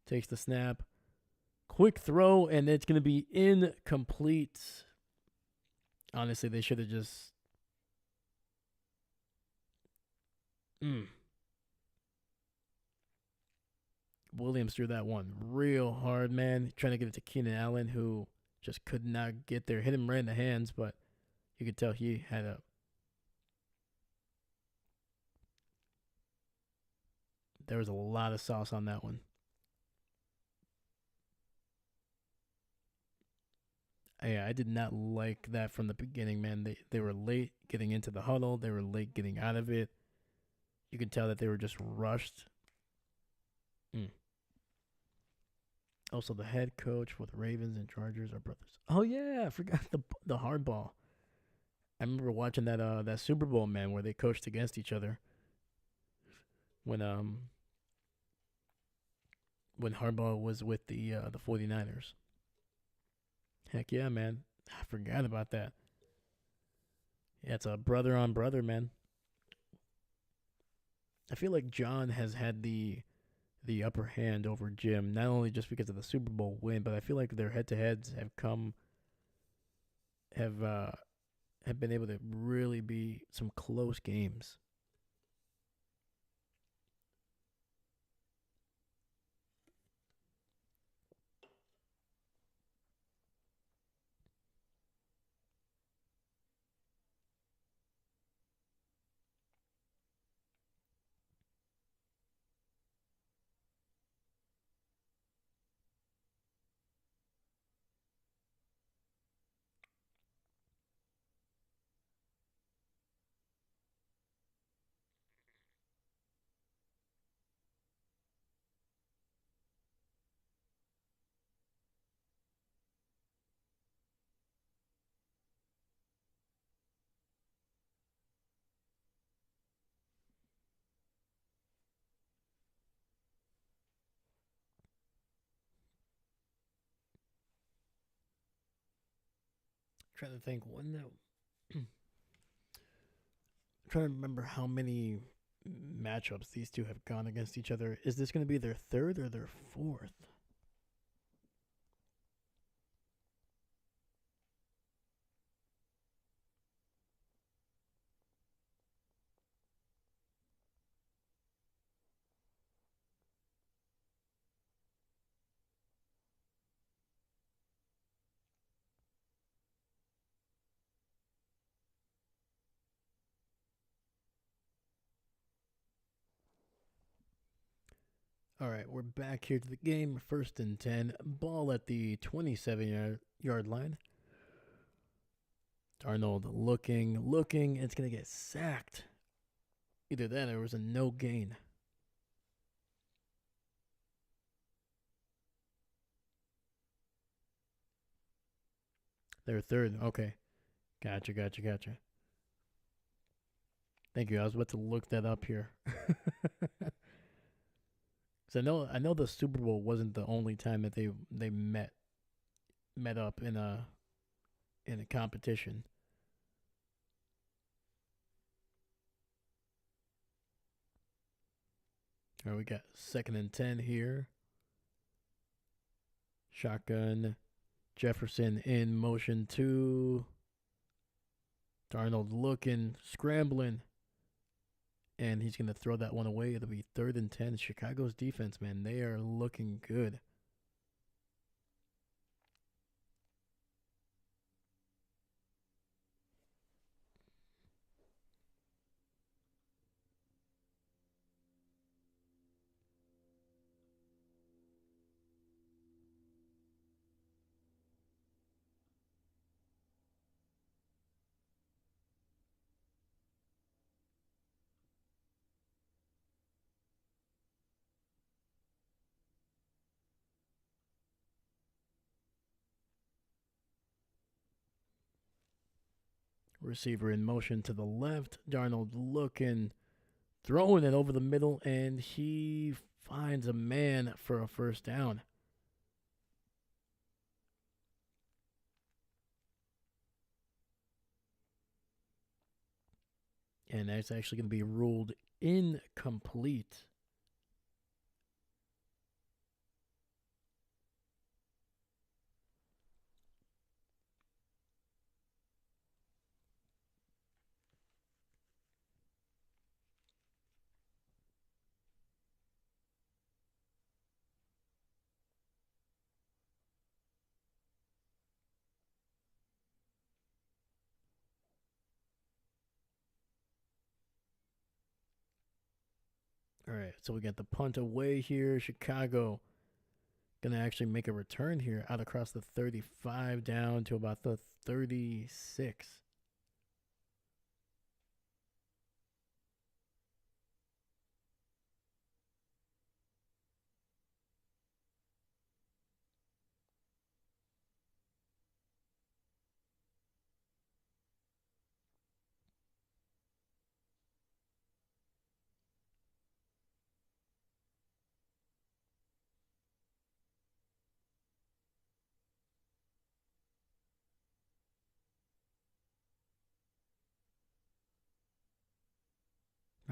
takes the snap. Quick throw, and it's going to be incomplete. Honestly, they should have just... Williams threw that one real hard, man. Trying to get it to Keenan Allen, who just could not get there. Hit him right in the hands, but you could tell he had a. There was a lot of sauce on that one. Yeah, I did not like that from the beginning, man. They were late getting into the huddle. They were late getting out of it. You could tell that they were just rushed. Mm. Also, the head coach for the Ravens and Chargers are brothers. Oh yeah, I forgot the hardball. I remember watching that Super Bowl, man, where they coached against each other when when Harbaugh was with the 49ers. Heck yeah, man. I forgot about that. Yeah, it's a brother on brother, man. I feel like John has had the upper hand over Jim, not only just because of the Super Bowl win, but I feel like their head to heads have have been able to really be some close games. I'm trying to think when the I'm trying to remember how many matchups these two have gone against each other. Is this going to be their third or their fourth? All right, we're back here to the game. First and 10. Ball at the 27-yard line. Darnold looking. It's going to get sacked. Either that or it was a no gain. Their third. Okay. Gotcha. Thank you. I was about to look that up here. Cause I know the Super Bowl wasn't the only time that they met up in a competition. All right, we got second and 10 here. Shotgun. Jefferson in motion two. Darnold looking, scrambling, and he's gonna throw that one away. It'll be third and 10. Chicago's defense, man, they are looking good. Receiver in motion to the left. Darnold looking, throwing it over the middle, and he finds a man for a first down. And that's actually going to be ruled incomplete. All right, so we got the punt away here. Chicago gonna actually make a return here out across the 35 down to about the 36.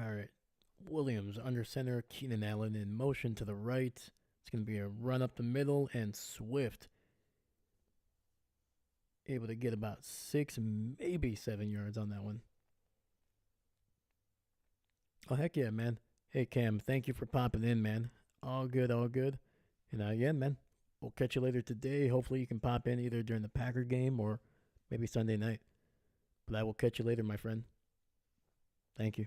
All right. Williams under center. Keenan Allen in motion to the right. It's going to be a run up the middle, and Swift able to get about 6, maybe 7 yards on that one. Oh, heck yeah, man. Hey, Cam, thank you for popping in, man. All good, all good. And yeah, man, we'll catch you later today. Hopefully, you can pop in either during the Packer game or maybe Sunday night. But I will catch you later, my friend. Thank you.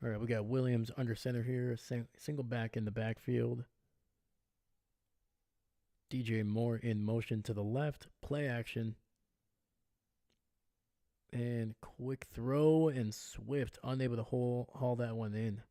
All right, we got Williams under center here, single back in the backfield. DJ Moore in motion to the left, play action. And quick throw, and Swift unable to haul that one in.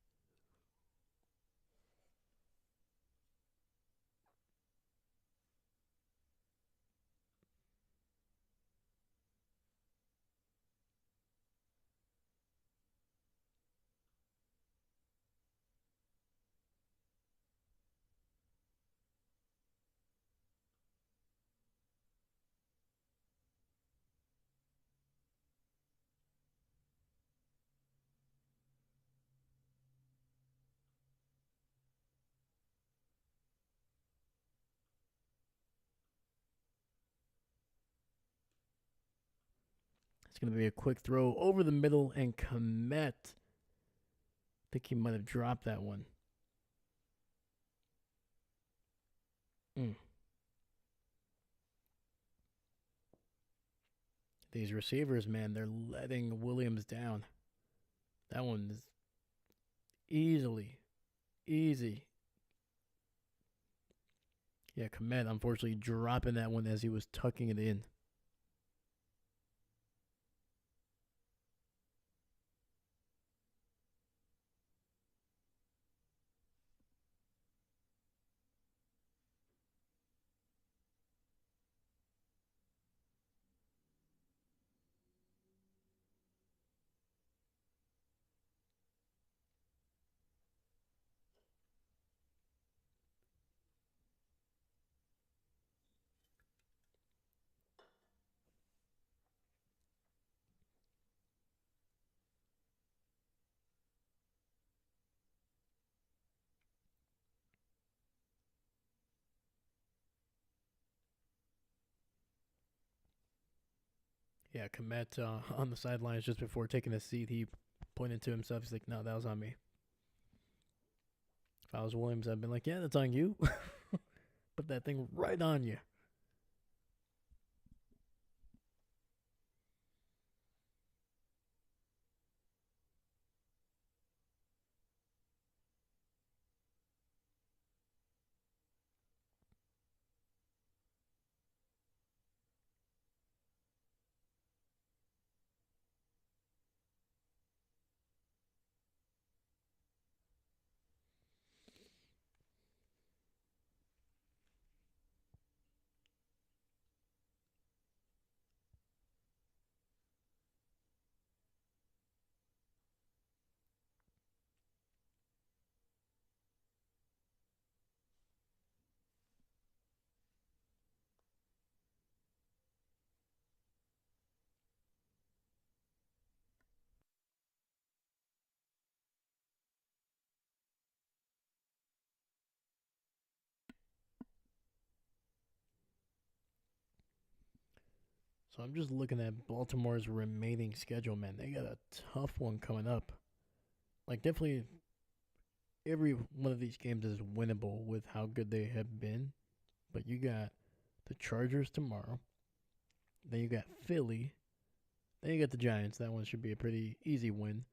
It's going to be a quick throw over the middle, and Komet. I think he might have dropped that one. Mm. These receivers, man, they're letting Williams down. That one is easy. Yeah, Komet unfortunately dropping that one as he was tucking it in. Yeah, Komet on the sidelines just before taking a seat, he pointed to himself. He's like, "No, that was on me." If I was Williams, I'd been like, "Yeah, that's on you." Put that thing right on you. So I'm just looking at Baltimore's remaining schedule, man. They got a tough one coming up. Like, definitely every one of these games is winnable with how good they have been. But you got the Chargers tomorrow. Then you got Philly. Then you got the Giants. That one should be a pretty easy win.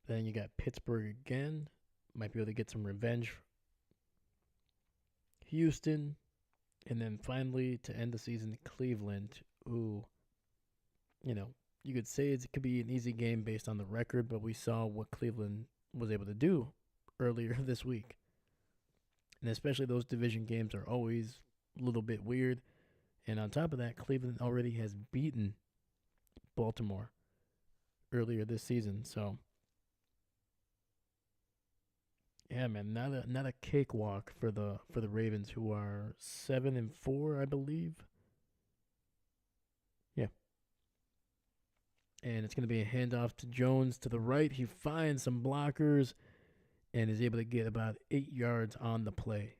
Then you got Pittsburgh again. Might be able to get some revenge. Houston. And then finally, to end the season, Cleveland, who, you know, you could say it could be an easy game based on the record, but we saw what Cleveland was able to do earlier this week. And especially those division games are always a little bit weird. And on top of that, Cleveland already has beaten Baltimore earlier this season. So, yeah, man, not a cakewalk for the Ravens, who are 7-4, I believe. Yeah, and it's going to be a handoff to Jones to the right. He finds some blockers and is able to get about 8 yards on the play.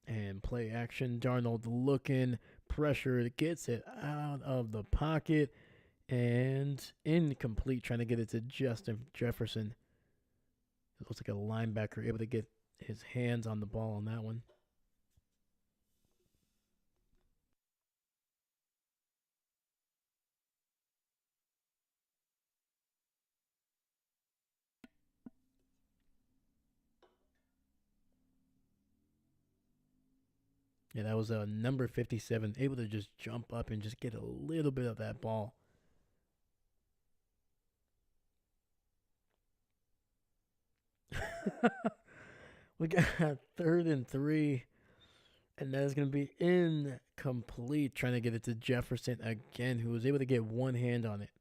And play action. Darnold looking, pressure, gets it out of the pocket, and incomplete, trying to get it to Justin Jefferson. It looks like a linebacker able to get his hands on the ball on that one. Yeah, that was a number 57, able to just jump up and just get a little bit of that ball. We got 3rd and 3, and that is going to be incomplete. Trying to get it to Jefferson again, who was able to get one hand on it.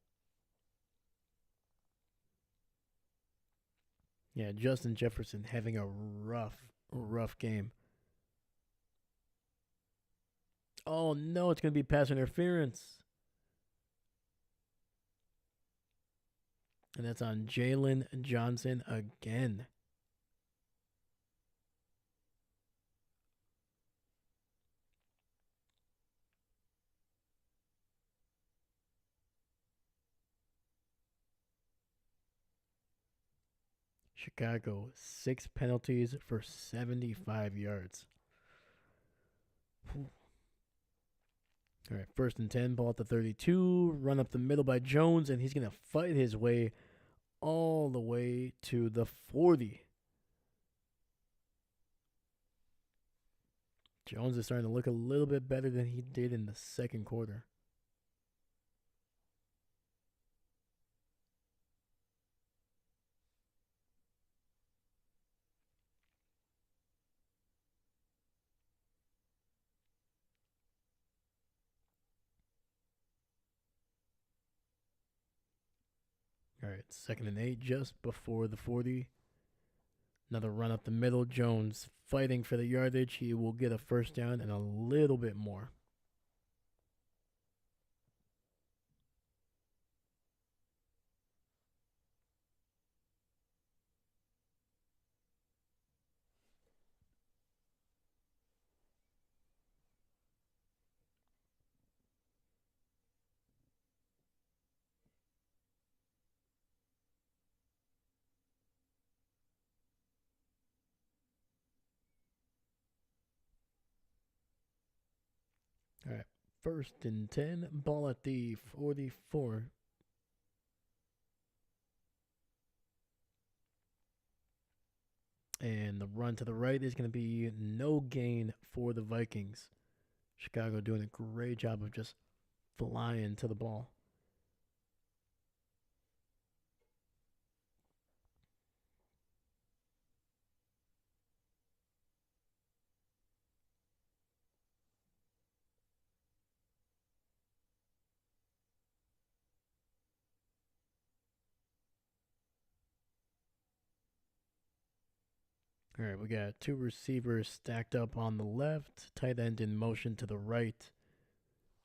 Yeah, Justin Jefferson having a rough game. Oh no, it's going to be pass interference. And that's on Jalen Johnson again. Chicago, 6 penalties for 75 yards. Whew. All right, 1st and 10, ball at the 32, run up the middle by Jones, and he's going to fight his way all the way to the 40. Jones is starting to look a little bit better than he did in the second quarter. All right, 2nd and 8, just before the 40. Another run up the middle. Jones fighting for the yardage. He will get a first down and a little bit more. All right, 1st and 10, ball at the 44. And the run to the right is going to be no gain for the Vikings. Chicago doing a great job of just flying to the ball. All right, we got two receivers stacked up on the left, tight end in motion to the right.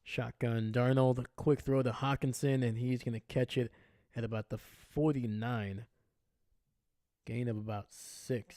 Shotgun Darnold, quick throw to Hawkinson, and he's going to catch it at about the 49. Gain of about 6.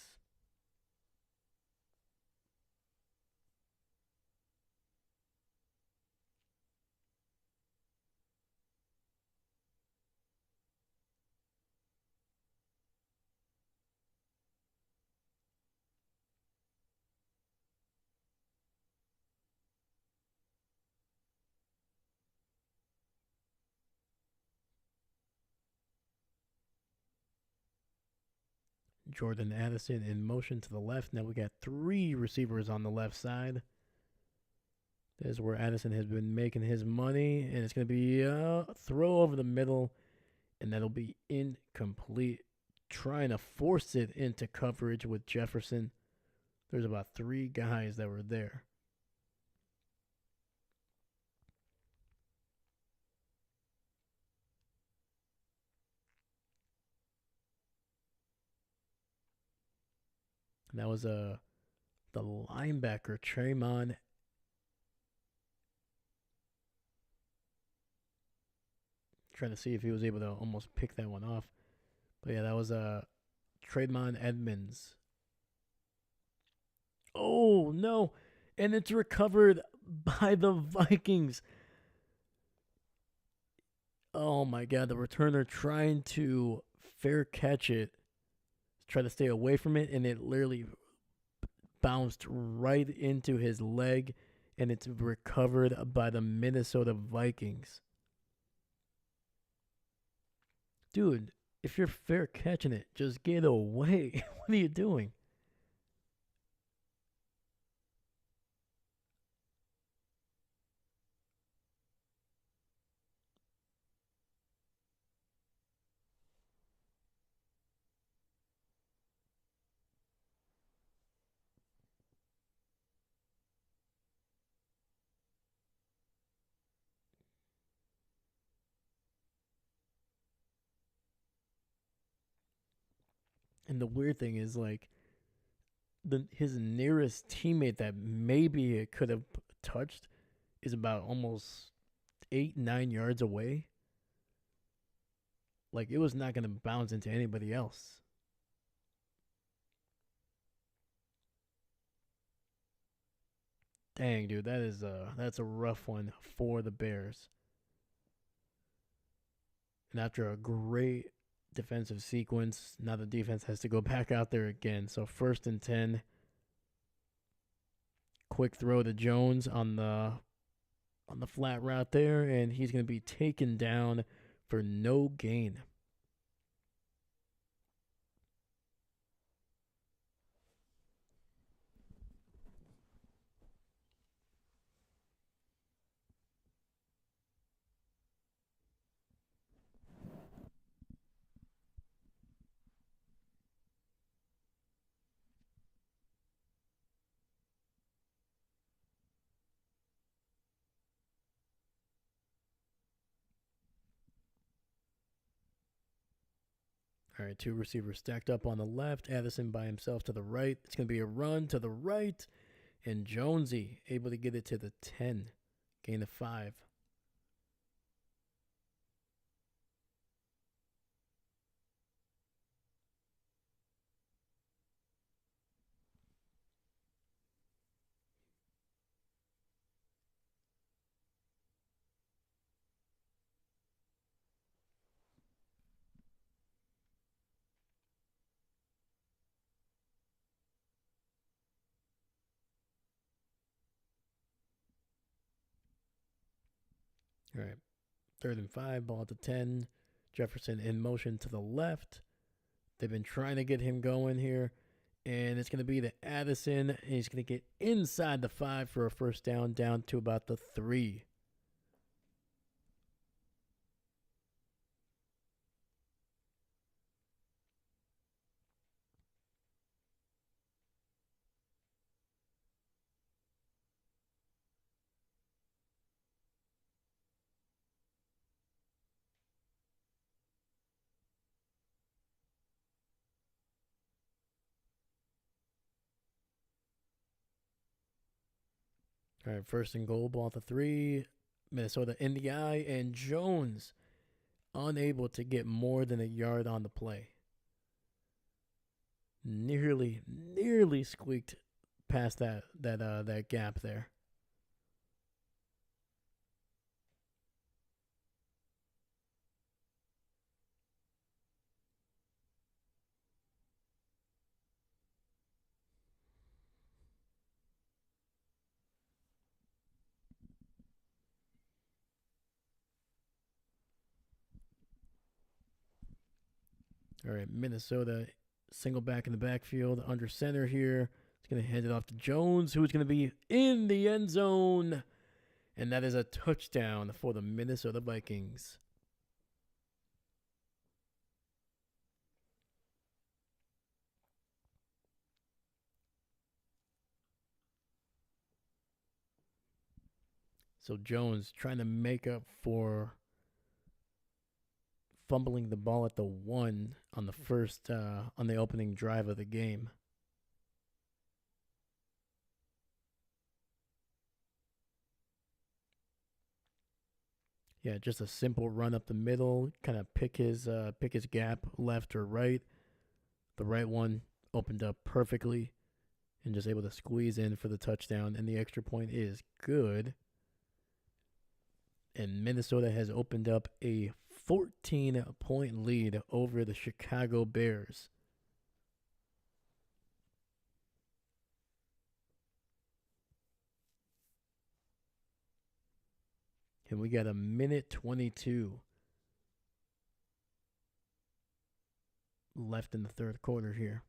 Jordan Addison in motion to the left. Now we got 3 receivers on the left side. This is where Addison has been making his money, and it's going to be a throw over the middle, and that'll be incomplete. Trying to force it into coverage with Jefferson. There's about 3 guys that were there. And that was the linebacker, Tremon. Trying to see if he was able to almost pick that one off. But yeah, that was Tremon Edmonds. Oh, no. And it's recovered by the Vikings. Oh, my God. The returner trying to fair catch it. Try to stay away from it, and it literally bounced right into his leg, and it's recovered by the Minnesota Vikings. Dude, if you're fair catching it, just get away. What are you doing? And the weird thing is, like, his nearest teammate that maybe it could have touched is about almost 8-9 yards away. Like, it was not going to bounce into anybody else. Dang, dude, that's a rough one for the Bears. And after a great defensive sequence, now the defense has to go back out there again. So 1st and 10. Quick throw to Jones on the flat route there, and he's going to be taken down for no gain. All right, 2 receivers stacked up on the left. Addison by himself to the right. It's going to be a run to the right. And Jonesy able to get it to the 10. Gain of 5. All right, 3rd and 5, ball to 10. Jefferson in motion to the left. They've been trying to get him going here. And it's going to be to Addison. And he's going to get inside the 5 for a first down to about the 3. All right, 1st and goal, ball to 3. Minnesota in the eye, and Jones unable to get more than a yard on the play. Nearly squeaked past that gap there. All right, Minnesota single back in the backfield under center here. It's going to hand it off to Jones, who's going to be in the end zone. And that is a touchdown for the Minnesota Vikings. So Jones trying to make up for fumbling the ball at the 1 on the first on the opening drive of the game. Yeah, just a simple run up the middle, kind of pick his gap left or right. The right one opened up perfectly and just able to squeeze in for the touchdown, and the extra point is good. And Minnesota has opened up a 14-point lead over the Chicago Bears. And we got a minute 22 left in the third quarter here.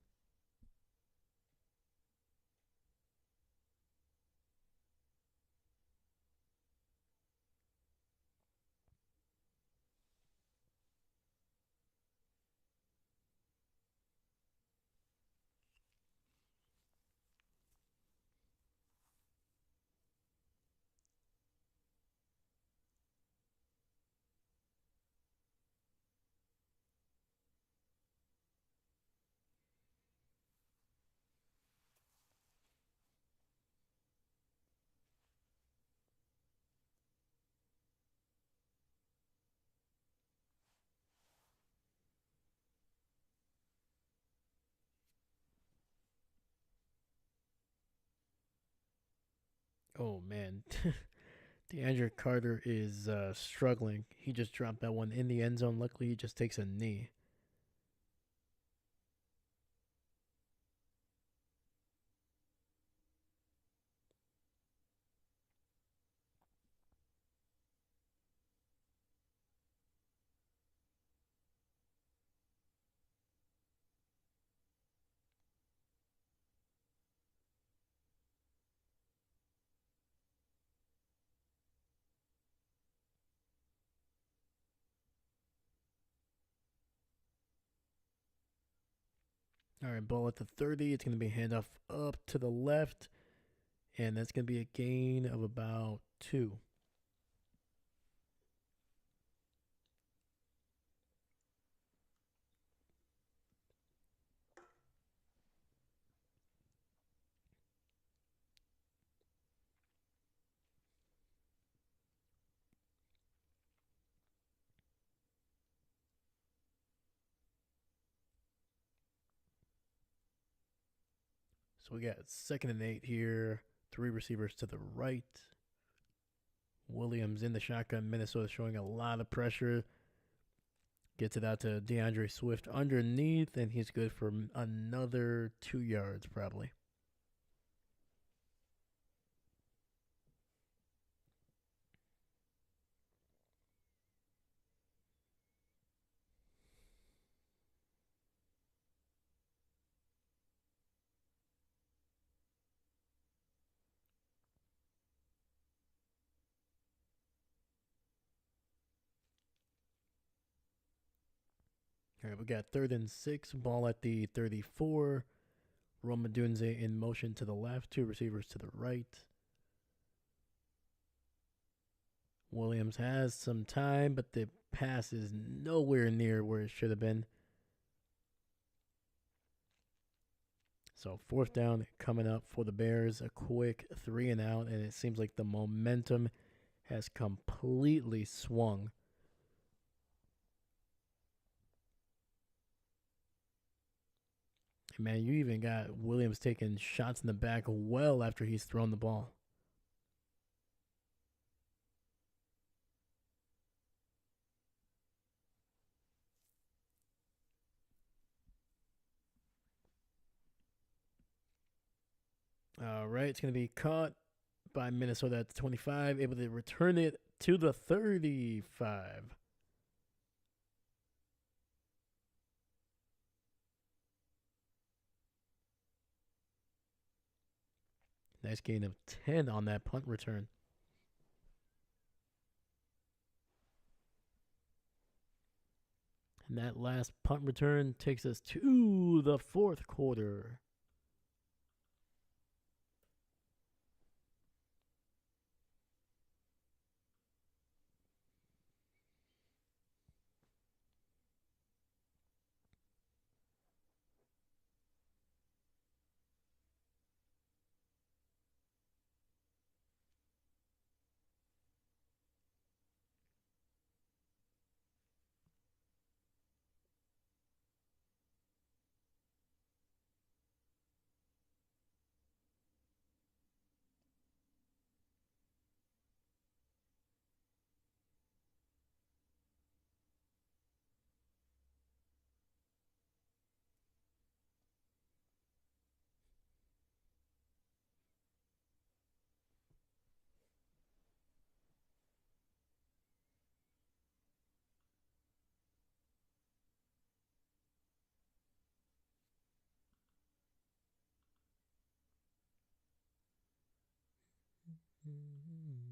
Oh, man. DeAndre Carter is struggling. He just dropped that one in the end zone. Luckily, he just takes a knee. All right, ball at the 30. It's going to be handoff up to the left, and that's going to be a gain of about 2. So we got 2nd and 8 here. 3 receivers to the right. Williams in the shotgun. Minnesota showing a lot of pressure. Gets it out to DeAndre Swift underneath, and he's good for another 2 yards probably. All right, we got 3rd and 6. Ball at the 34. Roma Dunze in motion to the left. 2 receivers to the right. Williams has some time, but the pass is nowhere near where it should have been. So 4th down coming up for the Bears. A quick 3 and out, and it seems like the momentum has completely swung. Man, you even got Williams taking shots in the back well after he's thrown the ball. All right, it's going to be caught by Minnesota at the 25, able to return it to the 35. Nice gain of 10 on that punt return. And that last punt return takes us to the fourth quarter. Mm-hmm.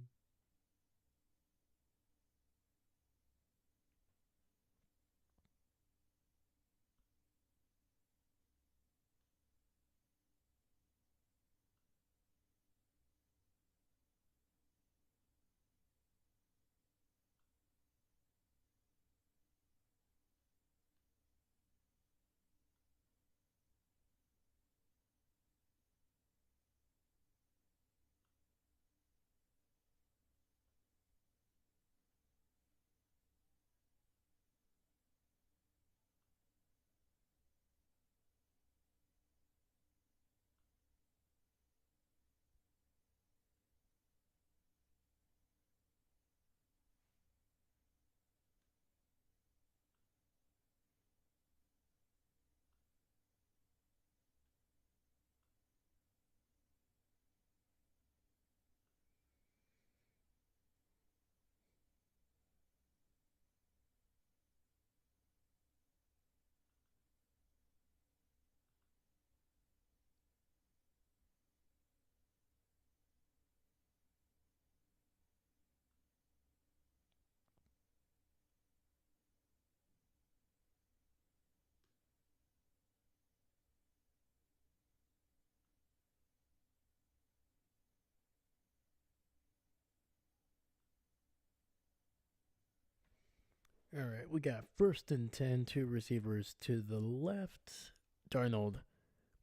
All right, we got first and 10, two receivers to the left. Darnold,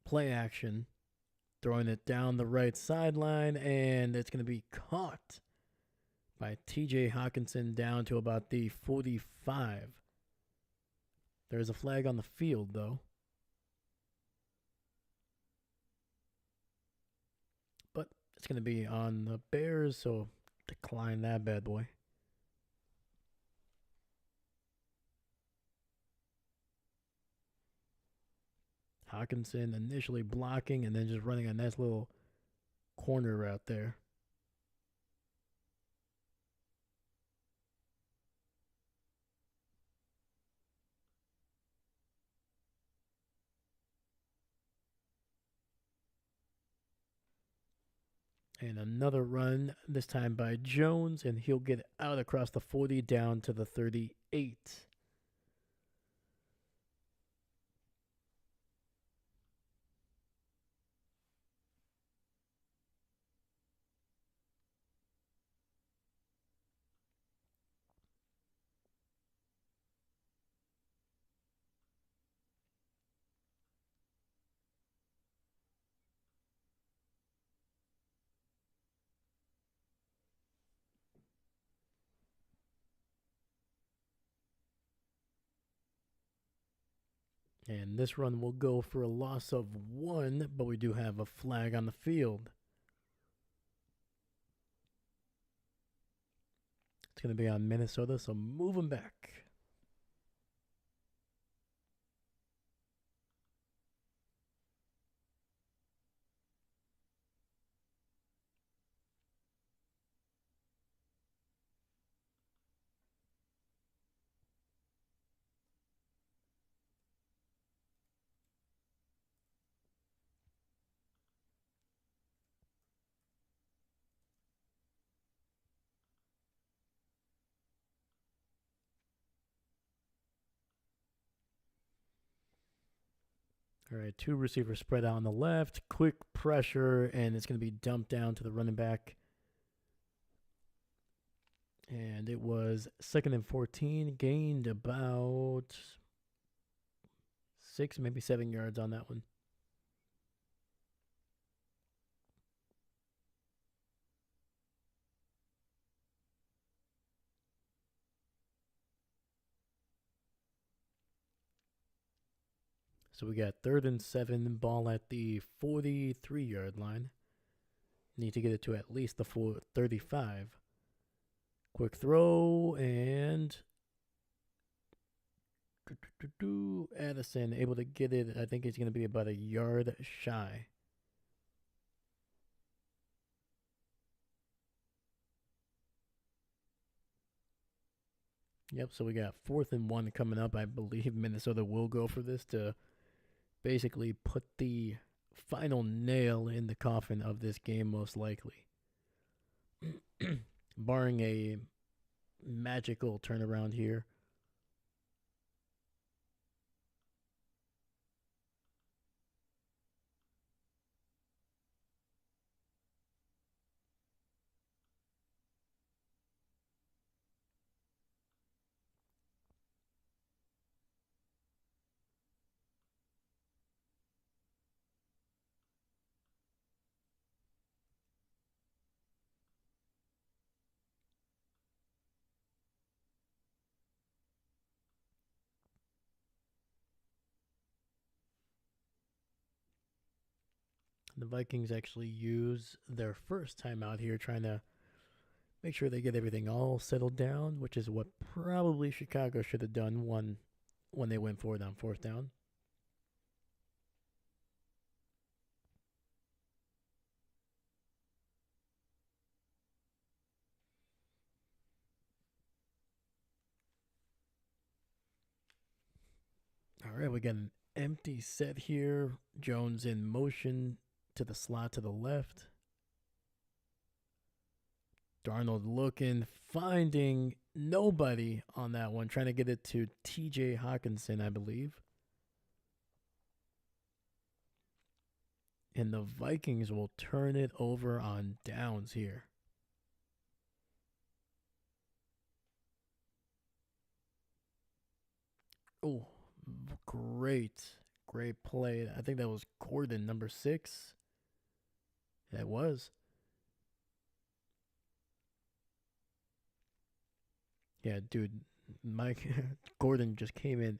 play action, throwing it down the right sideline, and it's going to be caught by TJ Hawkinson down to about the 45. There's a flag on the field, though. But it's going to be on the Bears, so decline that bad boy. Hawkinson initially blocking and then just running a nice little corner route there. And another run, this time by Jones, and he'll get out across the 40 down to the 38. And this run will go for a loss of 1, but we do have a flag on the field. It's going to be on Minnesota, so move them back. All right, 2 receivers spread out on the left. Quick pressure, and it's going to be dumped down to the running back. And it was 2nd and 14. Gained about 6, maybe 7 yards on that one. So we got 3rd and 7, ball at the 43-yard line. Need to get it to at least the 35. Quick throw, and Addison able to get it. I think it's going to be about a yard shy. Yep, so we got 4th and 1 coming up. I believe Minnesota will go for this to basically put the final nail in the coffin of this game, most likely. Barring a magical turnaround here. The Vikings actually use their first time out here trying to make sure they get everything all settled down, which is what probably Chicago should have done when they went for it on 4th down. All right, we got an empty set here. Jones in motion to the slot to the left. Darnold looking, finding nobody on that one, trying to get it to TJ Hawkinson, I believe. And the Vikings will turn it over on downs here. Oh, great play. I think that was Gordon, number 6. That was. Yeah, dude, Mike Gordon just came in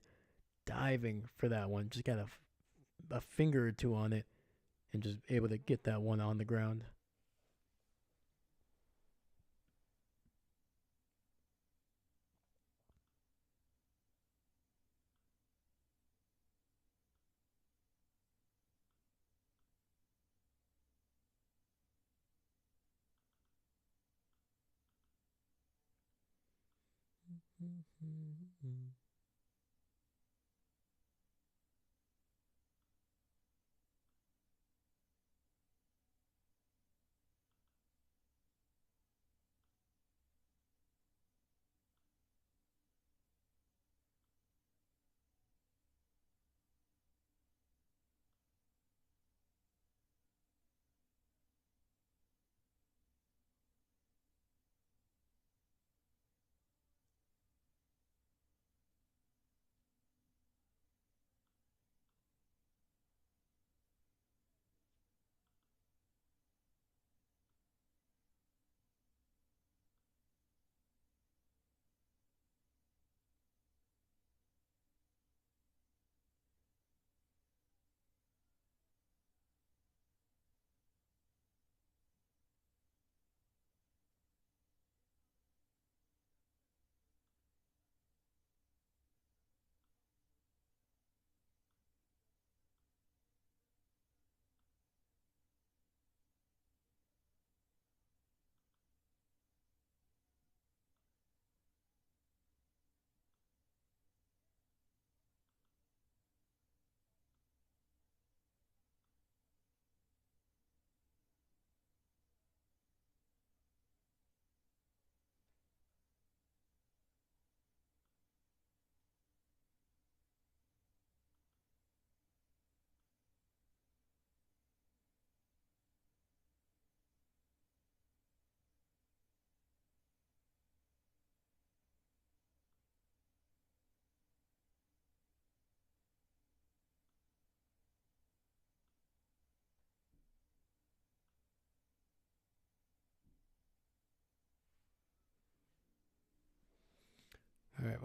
diving for that one. Just got a finger or two on it and just able to get that one on the ground.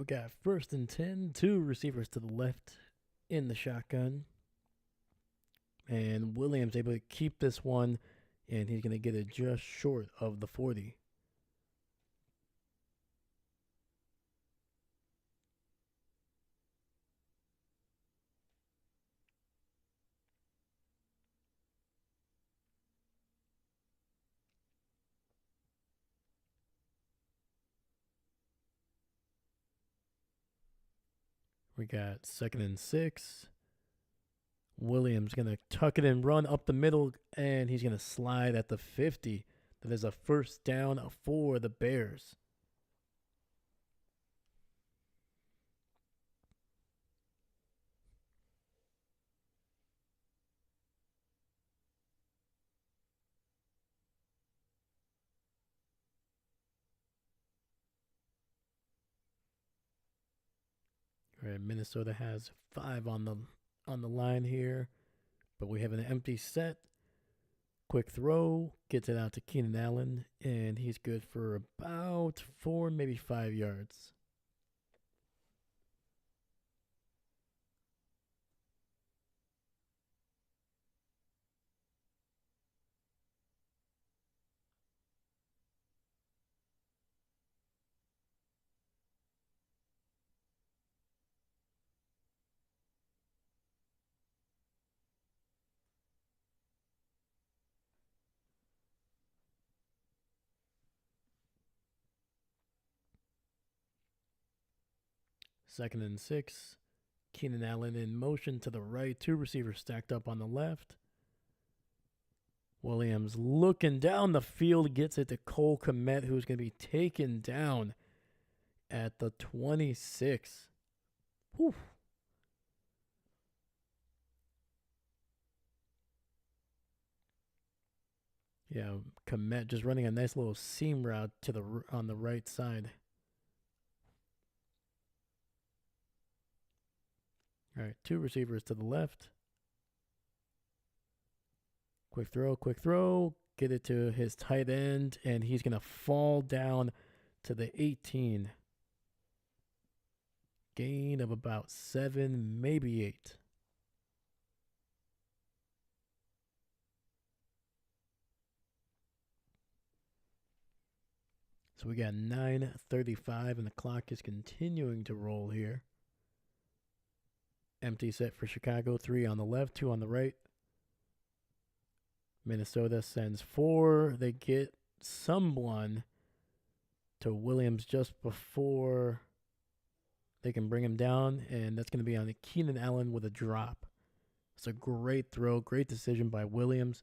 We got 1st and 10, two receivers to the left in the shotgun. And Williams able to keep this one, and he's going to get it just short of the 40. We got 2nd and 6. Williams going to tuck it and run up the middle, and he's going to slide at the 50. That is a first down for the Bears. All right, Minnesota has 5 on the line here, but we have an empty set. Quick throw, gets it out to Keenan Allen, and he's good for about 4, maybe 5 yards. Second and 6. Keenan Allen in motion to the right. 2 receivers stacked up on the left. Williams looking down the field, gets it to Cole Kmet, who's going to be taken down at the 26. Whew. Yeah, Kmet just running a nice little seam route on the right side. All right, 2 receivers to the left. Quick throw. Get it to his tight end, and he's going to fall down to the 18. Gain of about 7, maybe 8. So we got 9:35, and the clock is continuing to roll here. Empty set for Chicago, 3 on the left, 2 on the right. Minnesota sends 4. They get someone to Williams just before they can bring him down, and that's going to be on Keenan Allen with a drop. It's a great throw, great decision by Williams,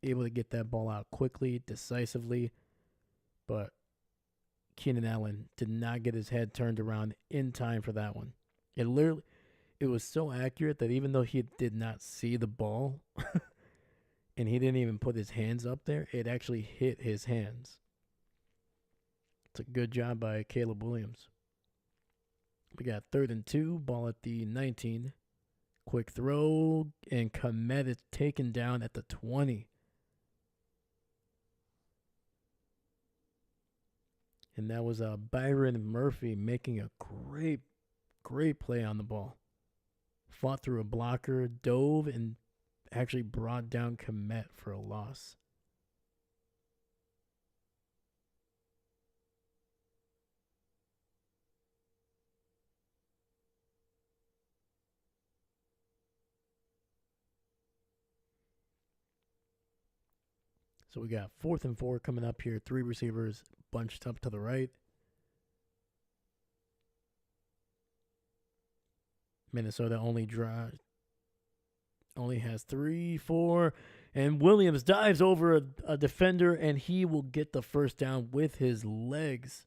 able to get that ball out quickly, decisively, but Keenan Allen did not get his head turned around in time for that one. It was so accurate that even though he did not see the ball and he didn't even put his hands up there, it actually hit his hands. It's a good job by Caleb Williams. We got 3rd and 2, ball at the 19. Quick throw, and Kmet is taken down at the 20. And that was Byron Murphy making a great play on the ball. Fought through a blocker, dove, and actually brought down Kmet for a loss. So we got 4th and 4 coming up here. 3 receivers bunched up to the right. Minnesota only has 3, 4, and Williams dives over a defender, and he will get the first down with his legs.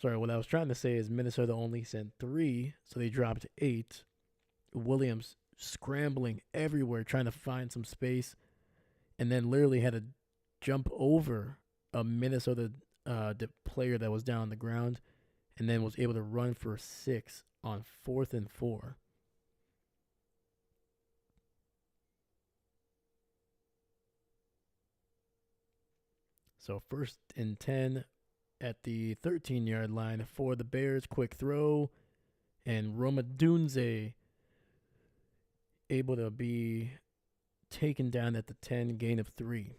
Sorry, what I was trying to say is Minnesota only sent 3, so they dropped 8. Williams scrambling everywhere, trying to find some space, and then literally had to jump over a Minnesota player that was down on the ground, and then was able to run for 6 on 4th and 4. So 1st and 10, at the 13-yard line for the Bears. Quick throw, and Roma Dunze able to be taken down at the 10, gain of 3.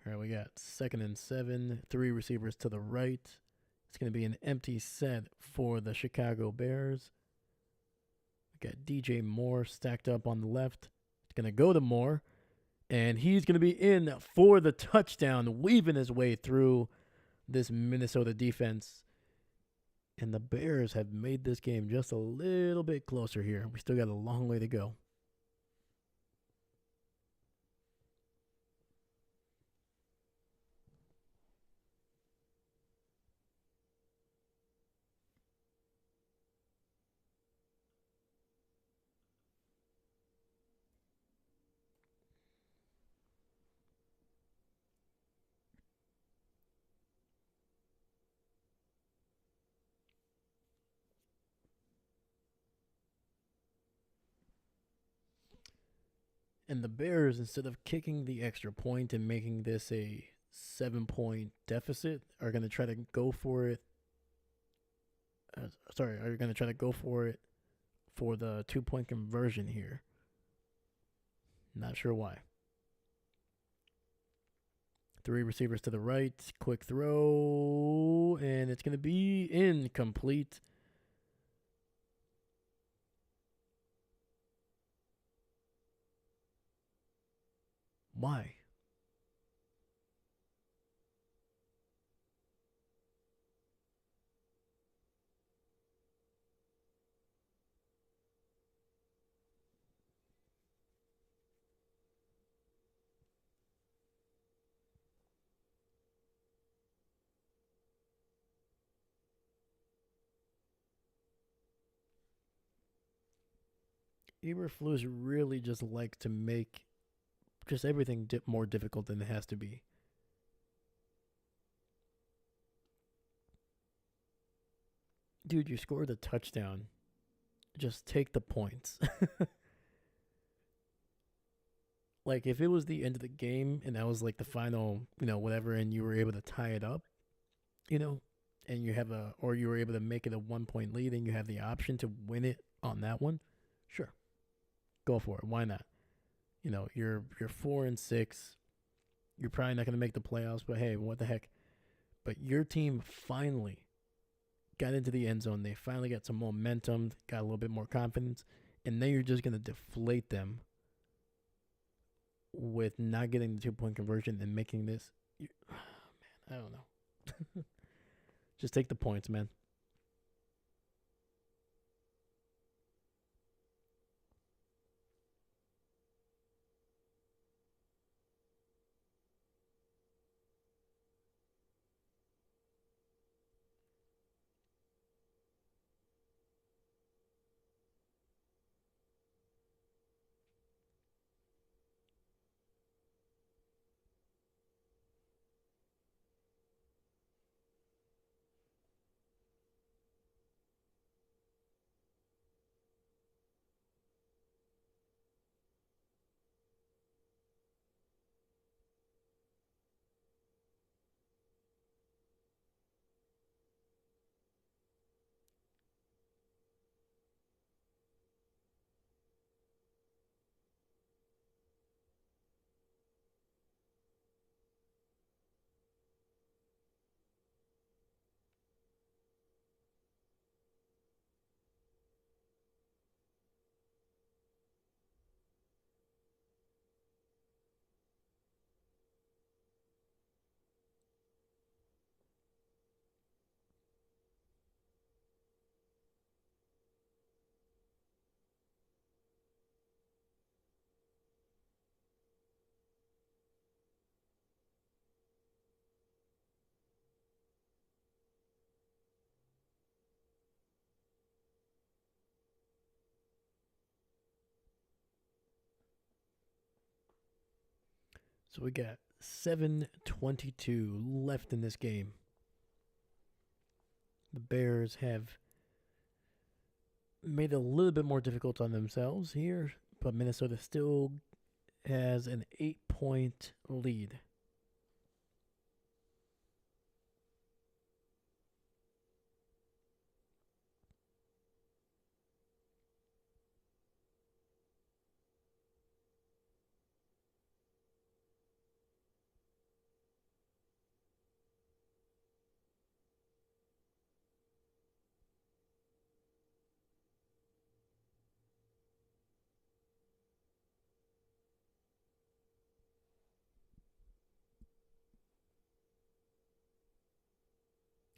All right, we got 2nd and 7, 3 receivers to the right. It's going to be an empty set for the Chicago Bears. We got DJ Moore stacked up on the left. It's going to go to Moore, and he's going to be in for the touchdown, weaving his way through this Minnesota defense. And the Bears have made this game just a little bit closer here. We still got a long way to go. And the Bears, instead of kicking the extra point and making this a 7-point deficit, are going to try to go for it. Are going to try to go for it for the 2-point conversion here. Not sure why. 3 receivers to the right. Quick throw, and it's going to be incomplete. Why? Eberflus really just like to make just everything more difficult than it has to be. Dude, you scored a touchdown. Just take the points. Like, if it was the end of the game and that was like the final, whatever, and you were able to tie it up, and you were able to make it a 1-point lead and you have the option to win it on that one, sure. Go for it. Why not? You're 4-6. You're probably not going to make the playoffs, but hey, what the heck? But your team finally got into the end zone. They finally got some momentum, got a little bit more confidence, and then you're just going to deflate them with not getting the 2-point conversion and making this. Man, I don't know. Just take the points, man. So we got 7:22 left in this game. The Bears have made it a little bit more difficult on themselves here, but Minnesota still has an 8-point lead.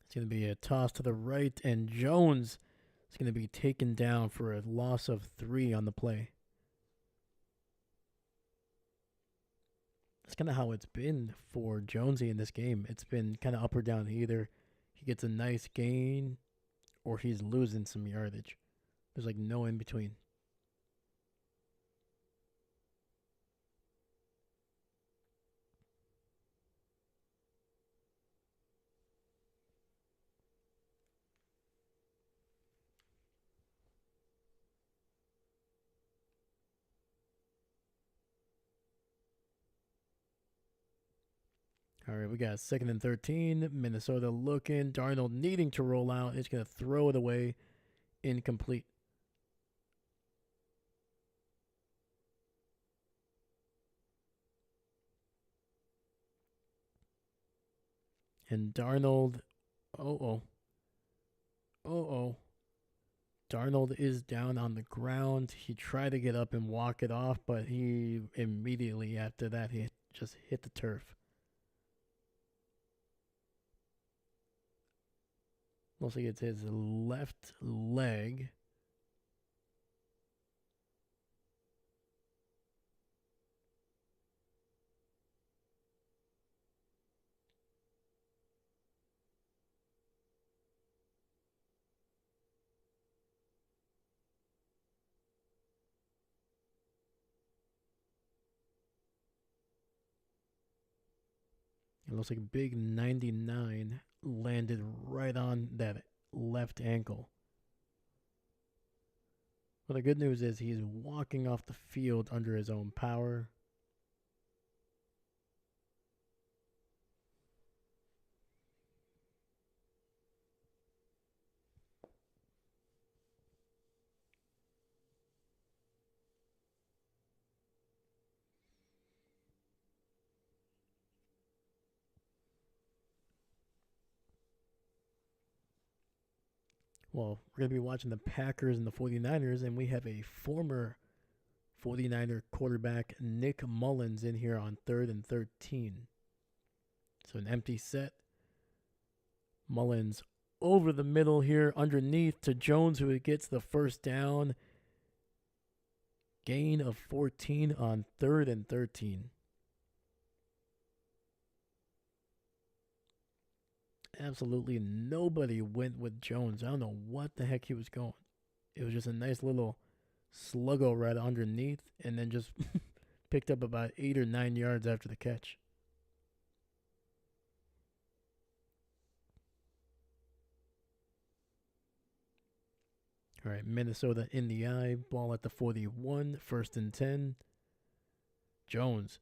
It's going to be a toss to the right, and Jones is going to be taken down for a loss of 3 on the play. That's kind of how it's been for Jonesy in this game. It's been kind of up or down. Either he gets a nice gain or he's losing some yardage. There's like no in between. All right, we got 2nd and 13. Minnesota looking. Darnold needing to roll out. He's going to throw it away. Incomplete. And Darnold. Oh. Darnold is down on the ground. He tried to get up and walk it off, but he immediately after that, he just hit the turf. Looks like it's his left leg. It looks like a big 99 landed right on that left ankle. Well, the good news is he's walking off the field under his own power. Well, we're going to be watching the Packers and the 49ers, and we have a former 49er quarterback, Nick Mullins, in here on 3rd and 13. So an empty set. Mullins over the middle here, underneath to Jones, who gets the first down. Gain of 14 on 3rd and 13. Absolutely nobody went with Jones. I don't know what the heck he was going. It was just a nice little sluggo right underneath, and then just picked up about 8 or 9 yards after the catch. All right, Minnesota in the eye. Ball at the 41. 1st and 10. Jones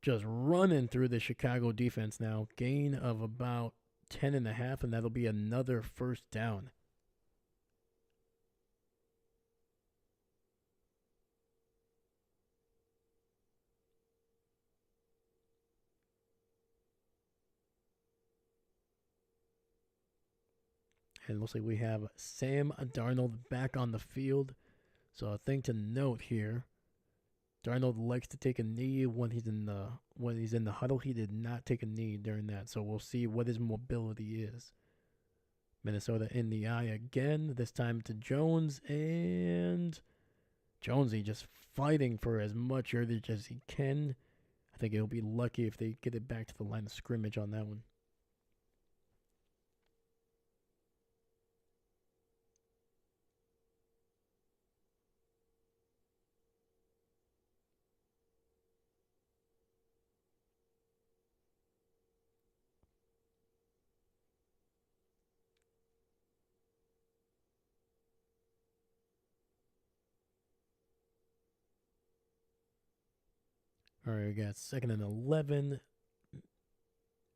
just running through the Chicago defense now. Gain of about 10.5, and that'll be another first down. And it looks like we have Sam Darnold back on the field. So a thing to note here: Darnold likes to take a knee when he's in the huddle. He did not take a knee during that, so we'll see what his mobility is. Minnesota in the eye again, this time to Jones, and Jonesy just fighting for as much yardage as he can. I think he'll be lucky if they get it back to the line of scrimmage on that one. All right, we got 2nd and 11.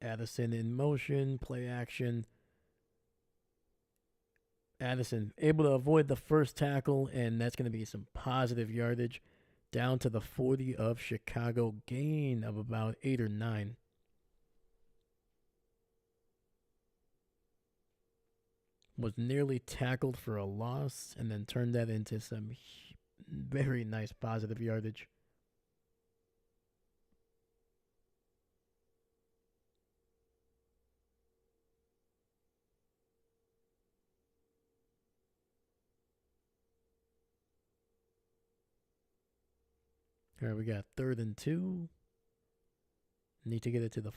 Addison in motion, play action. Addison able to avoid the first tackle, and that's going to be some positive yardage down to the 40 of Chicago, gain of about 8 or 9. Was nearly tackled for a loss and then turned that into some very nice positive yardage. All right, we got 3rd and 2. Need to get it to the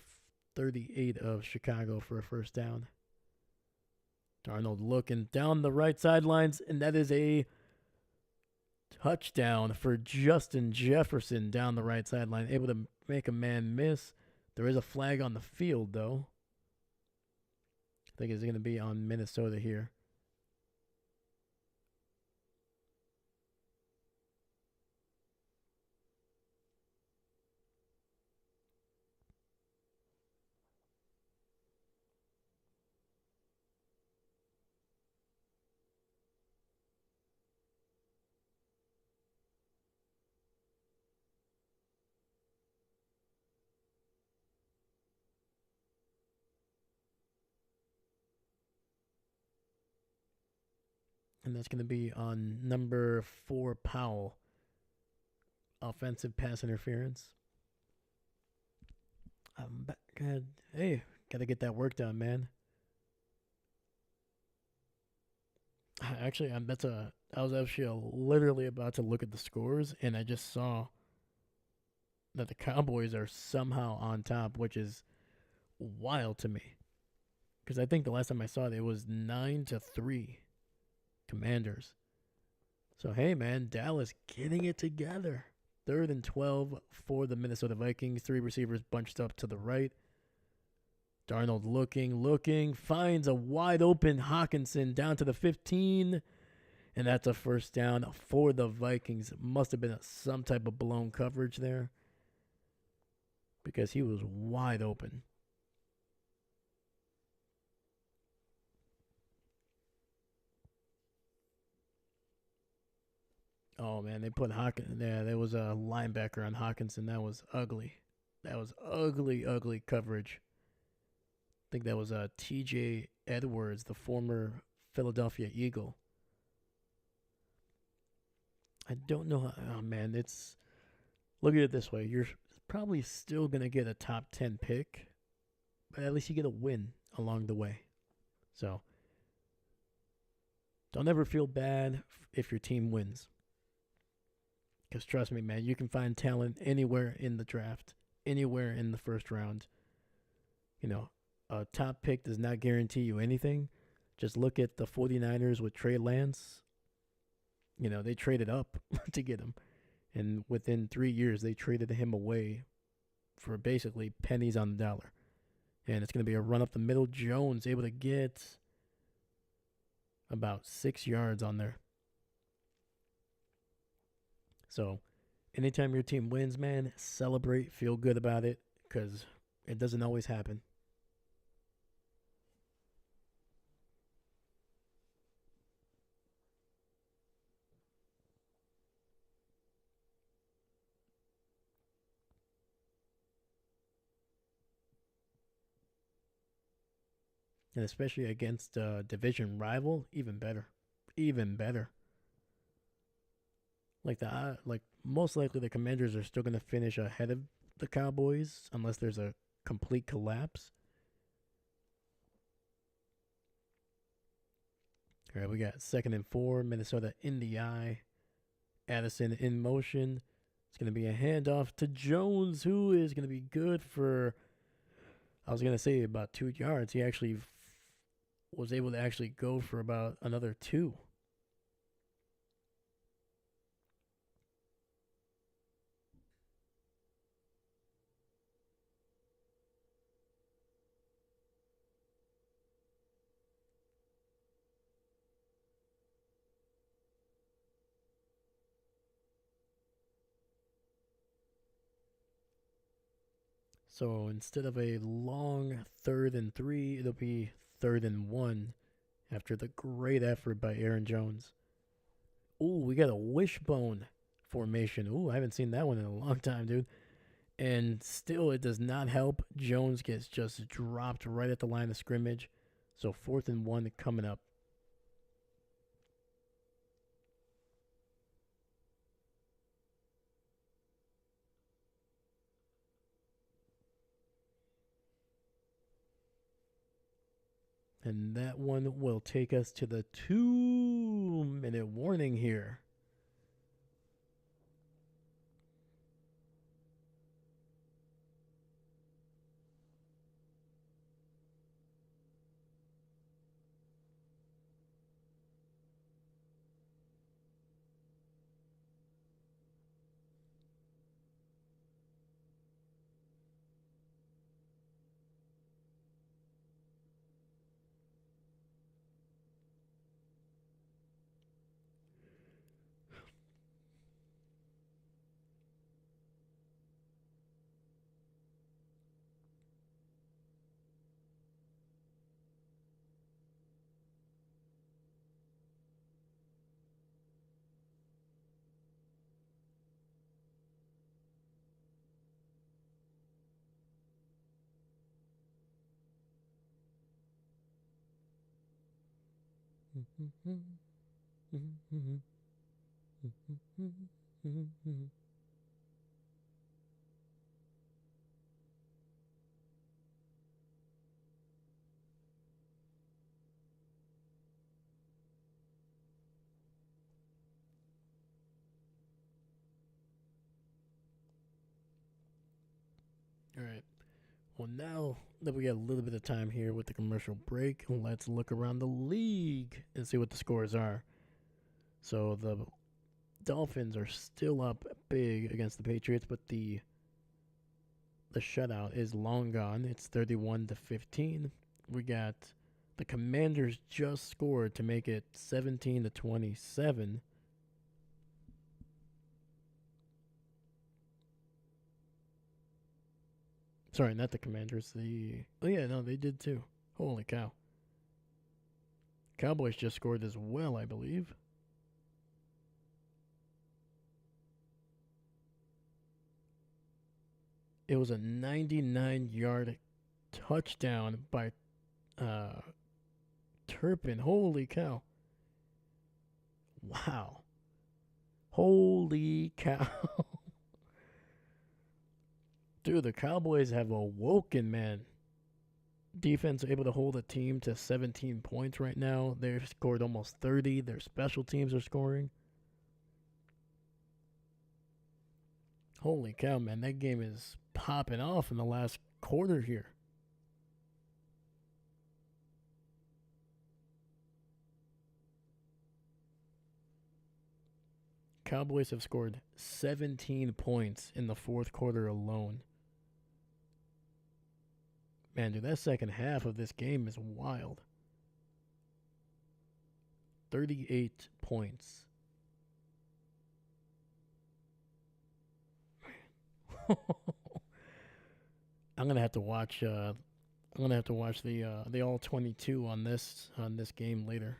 38 of Chicago for a first down. Darnold looking down the right sidelines, and that is a touchdown for Justin Jefferson down the right sideline, able to make a man miss. There is a flag on the field, though. I think it's going to be on Minnesota here. And that's going to be on number 4, Powell. Offensive pass interference. Hey, got to get that work done, man. Actually, I was actually literally about to look at the scores, and I just saw that the Cowboys are somehow on top, which is wild to me. Because I think the last time I saw it was 9-3 Commanders. So, hey, man, Dallas getting it together. 3rd and 12 for the Minnesota Vikings. 3 receivers bunched up to the right. Darnold looking, finds a wide open Hawkinson down to the 15. And that's a first down for the Vikings. Must have been some type of blown coverage there, because he was wide open. Oh, man, they put Hawkinson. Yeah, there was a linebacker on Hawkinson. That was ugly. That was ugly coverage. I think that was T.J. Edwards, the former Philadelphia Eagle. I don't know how. Oh, man, it's. Look at it this way. You're probably still going to get a top 10 pick, but at least you get a win along the way. So, don't ever feel bad if your team wins. Because trust me, man, you can find talent anywhere in the draft, anywhere in the first round. You know, a top pick does not guarantee you anything. Just look at the 49ers with Trey Lance. You know, they traded up to get him. And within 3 years, they traded him away for basically pennies on the dollar. And it's going to be a run up the middle. Jones able to get about 6 yards on there. So, anytime your team wins, man, celebrate, feel good about it, because it doesn't always happen. And especially against a division rival, even better. Even better. Like most likely the Commanders are still going to finish ahead of the Cowboys unless there's a complete collapse. All right, we got 2nd and 4, Minnesota in the eye. Addison in motion. It's going to be a handoff to Jones, who is going to be good for, I was going to say about 2 yards. He actually was able to actually go for about another 2. So instead of a long 3rd and 3, it'll be 3rd and 1 after the great effort by Aaron Jones. Ooh, we got a wishbone formation. Ooh, I haven't seen that one in a long time, dude. And still, it does not help. Jones gets just dropped right at the line of scrimmage. So 4th and 1 coming up. And that one will take us to the 2-minute warning here. All right. Well, now that we got a little bit of time here with the commercial break, let's look around the league and see what the scores are. So the Dolphins are still up big against the Patriots, but the shutout is long gone. It's 31-15. We got the Commanders just scored to make it 17-27. Sorry, not the Commanders. They did too. Holy cow. Cowboys just scored as well, I believe. It was a 99-yard touchdown by Turpin. Holy cow. Wow. Holy cow. Dude, the Cowboys have awoken, man. Defense able to hold a team to 17 points right now. They've scored almost 30. Their special teams are scoring. Holy cow, man. That game is popping off in the last quarter here. Cowboys have scored 17 points in the fourth quarter alone. Man, dude, that second half of this game is wild. 38 points. I'm gonna have to watch. I'm gonna have to watch the all 22 on this game later.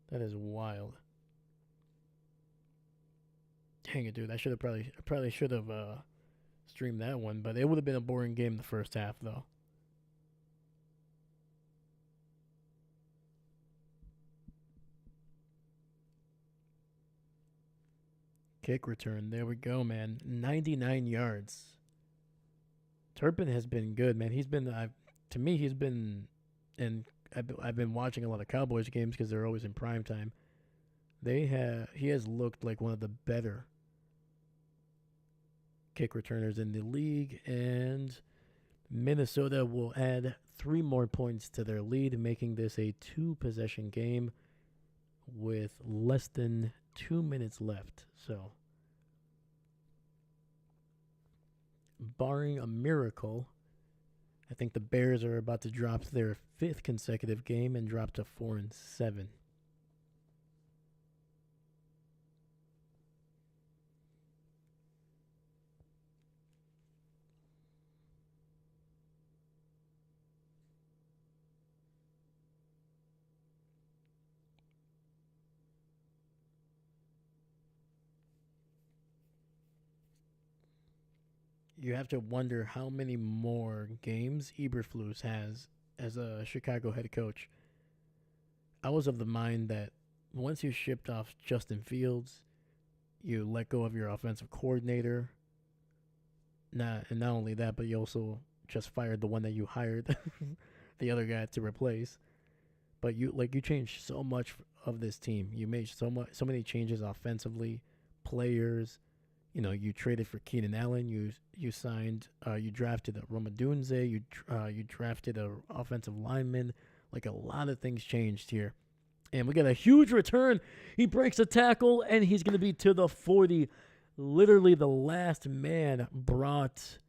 That is wild. Dang it, dude! I probably should have streamed that one, but it would have been a boring game the first half though. Kick return. There we go, man. 99 yards. Turpin has been good, man. To me, he's been, and I've been watching a lot of Cowboys games because they're always in prime time. He has looked like one of the better kick returners in the league, and Minnesota will add 3 more points to their lead, making this a 2-possession game with less than 2 minutes left. So, barring a miracle, I think the Bears are about to drop their 5th consecutive game and drop to 4-7. you have to wonder how many more games Eberflus has as a Chicago head coach. I was of the mind that once you shipped off Justin Fields, you let go of your offensive coordinator. Not only that, but you also just fired the one that you hired, the other guy to replace. But you changed so much of this team. You made so many changes offensively, players. You traded for Keenan Allen. You drafted a Romadunze. You drafted a offensive lineman. Like a lot of things changed here. And we got a huge return. He breaks a tackle, and he's going to be to the 40. Literally the last man brought,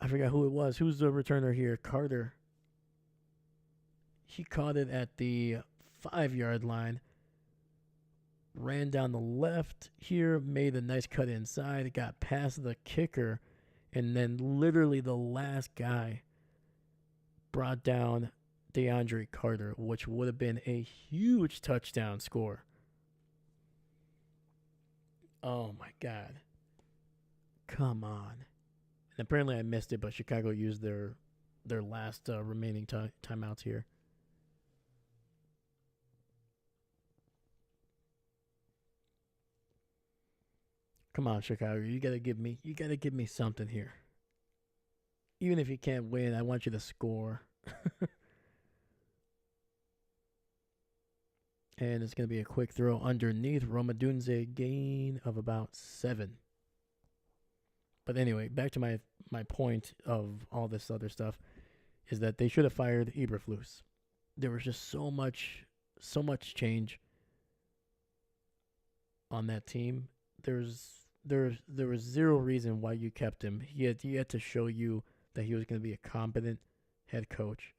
I forgot who it was. Who's the returner here? Carter. He caught it at the 5-yard line. Ran down the left here, made a nice cut inside, got past the kicker, and then literally the last guy brought down DeAndre Carter, which would have been a huge touchdown score. Oh my God. Come on. And apparently I missed it, but Chicago used their last remaining timeouts here. Come on, Chicago. You gotta give me something here. Even if you can't win, I want you to score. And it's gonna be a quick throw underneath. Romadunze, gain of about 7. But anyway, back to my point of all this other stuff is that they should have fired Eberflus. There was just so much change on that team. There was zero reason why you kept him. He had to show you that he was going to be a competent head coach.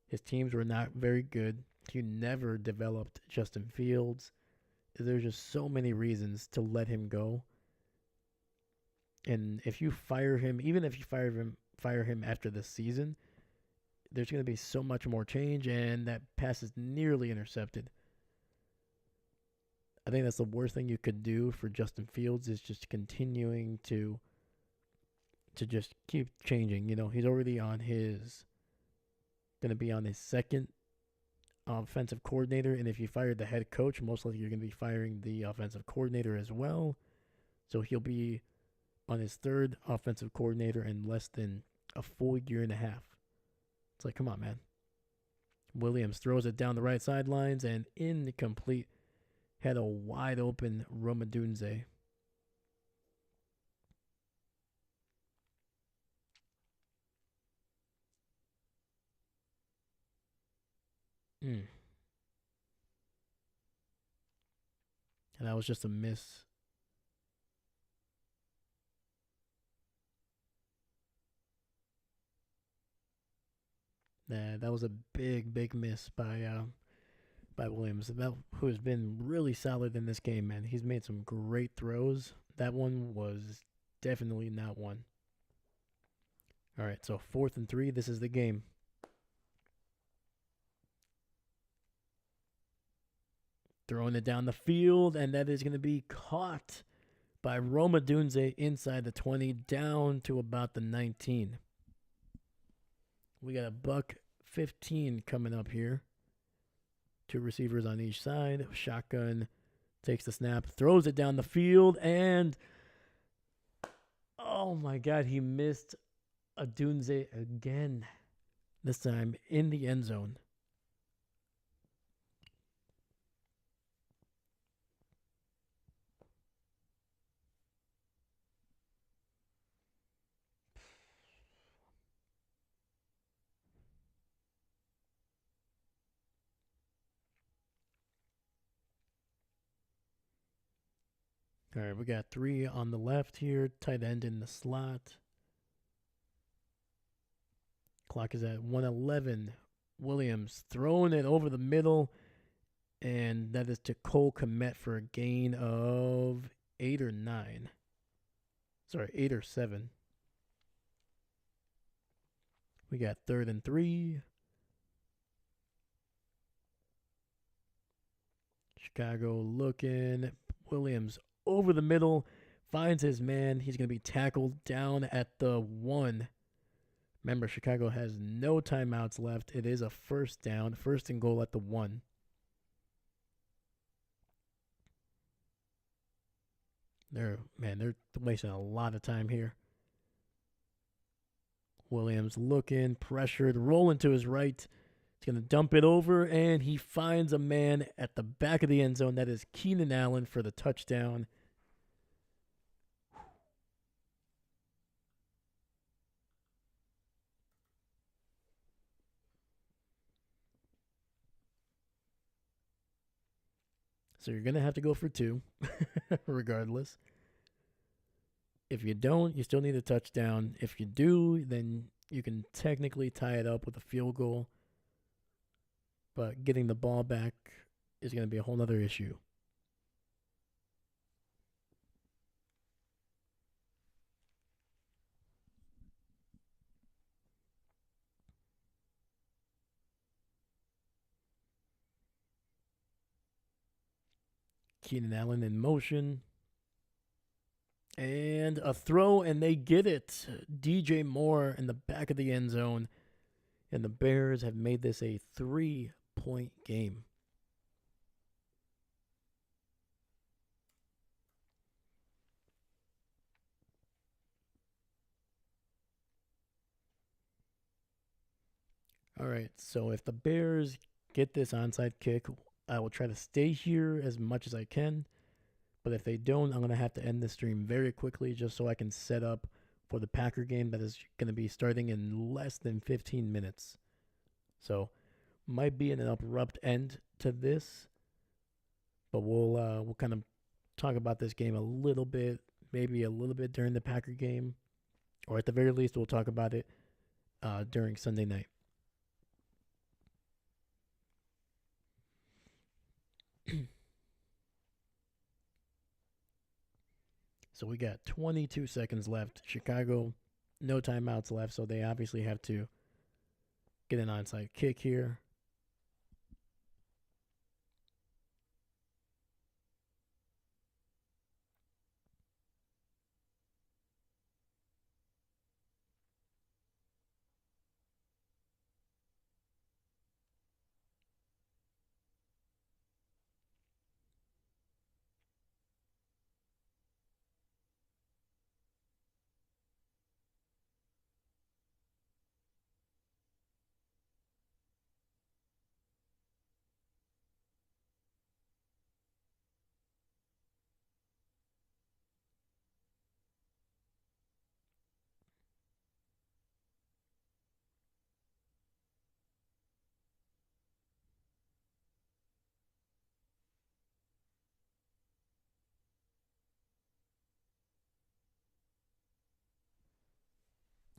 His teams were not very good. He never developed Justin Fields. There's just so many reasons to let him go. And if you fire him, even if you fire him after the season, there's going to be so much more change, and that pass is nearly intercepted. I think that's the worst thing you could do for Justin Fields is just continuing to just keep changing. He's already going to be on his second offensive coordinator, and if you fired the head coach, most likely you're going to be firing the offensive coordinator as well. So he'll be on his third offensive coordinator in less than a full year and a half. It's like, come on, man. Williams throws it down the right sidelines and incomplete. Had a wide open Romadunze. And that was just a miss. That was a big miss by Williams, who has been really solid in this game, man. He's made some great throws. That one was definitely not one. All right, so 4th and 3. This is the game. Throwing it down the field, and that is going to be caught by Romadunze inside the 20, down to about the 19. We got a $1.15 coming up here. 2 receivers on each side. Shotgun takes the snap, throws it down the field, and oh my God, he missed a Dunze again. This time in the end zone. All right, we got 3 on the left here. Tight end in the slot. Clock is at 1:11. Williams throwing it over the middle. And that is to Cole Kmet for a gain of 8 or 9. Sorry, 8 or 7. We got 3rd and 3. Chicago looking. Williams over the middle. finds his man. He's going to be tackled down at the 1. Remember, Chicago has no timeouts left. It is a first down, first and goal at the 1. They're wasting a lot of time here. Williams looking, pressured, rolling to his right. He's going to dump it over, and he finds a man at the back of the end zone. That is Keenan Allen for the touchdown. So you're going to have to go for 2, regardless. If you don't, you still need a touchdown. If you do, then you can technically tie it up with a field goal. But getting the ball back is going to be a whole nother issue. Keenan Allen in motion. And a throw, and they get it. DJ Moore in the back of the end zone. And the Bears have made this a 3-point game. All right, so if the Bears get this onside kick, I will try to stay here as much as I can. But if they don't, I'm going to have to end the stream very quickly just so I can set up for the Packer game that is going to be starting in less than 15 minutes. So, might be an abrupt end to this, but we'll kind of talk about this game a little bit, maybe a little bit during the Packer game, or at the very least, we'll talk about it during Sunday night. So we got 22 seconds left. Chicago, no timeouts left, so they obviously have to get an onside kick here.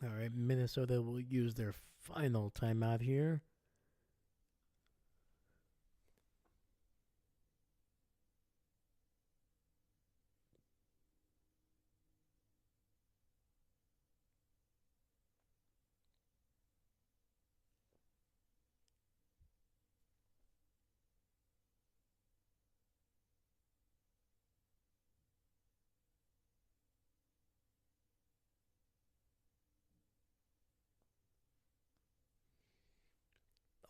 All right, Minnesota will use their final timeout here.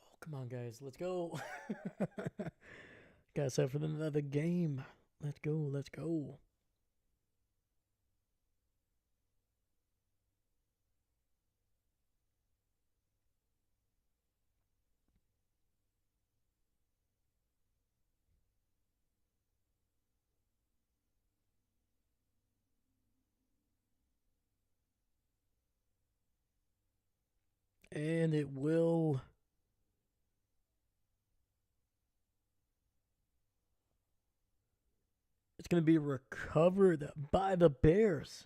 Oh, come on, guys. Let's go. Got set for another game. Let's go. Let's go. And it will. It's going to be recovered by the Bears.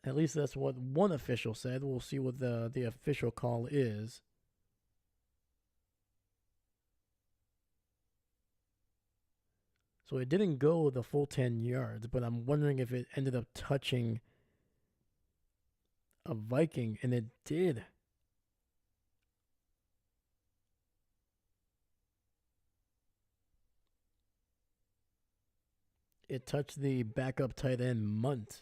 At least that's what one official said. We'll see what the official call is. So it didn't go the full 10 yards, but I'm wondering if it ended up touching a Viking, and it did. It touched the backup tight end Munt.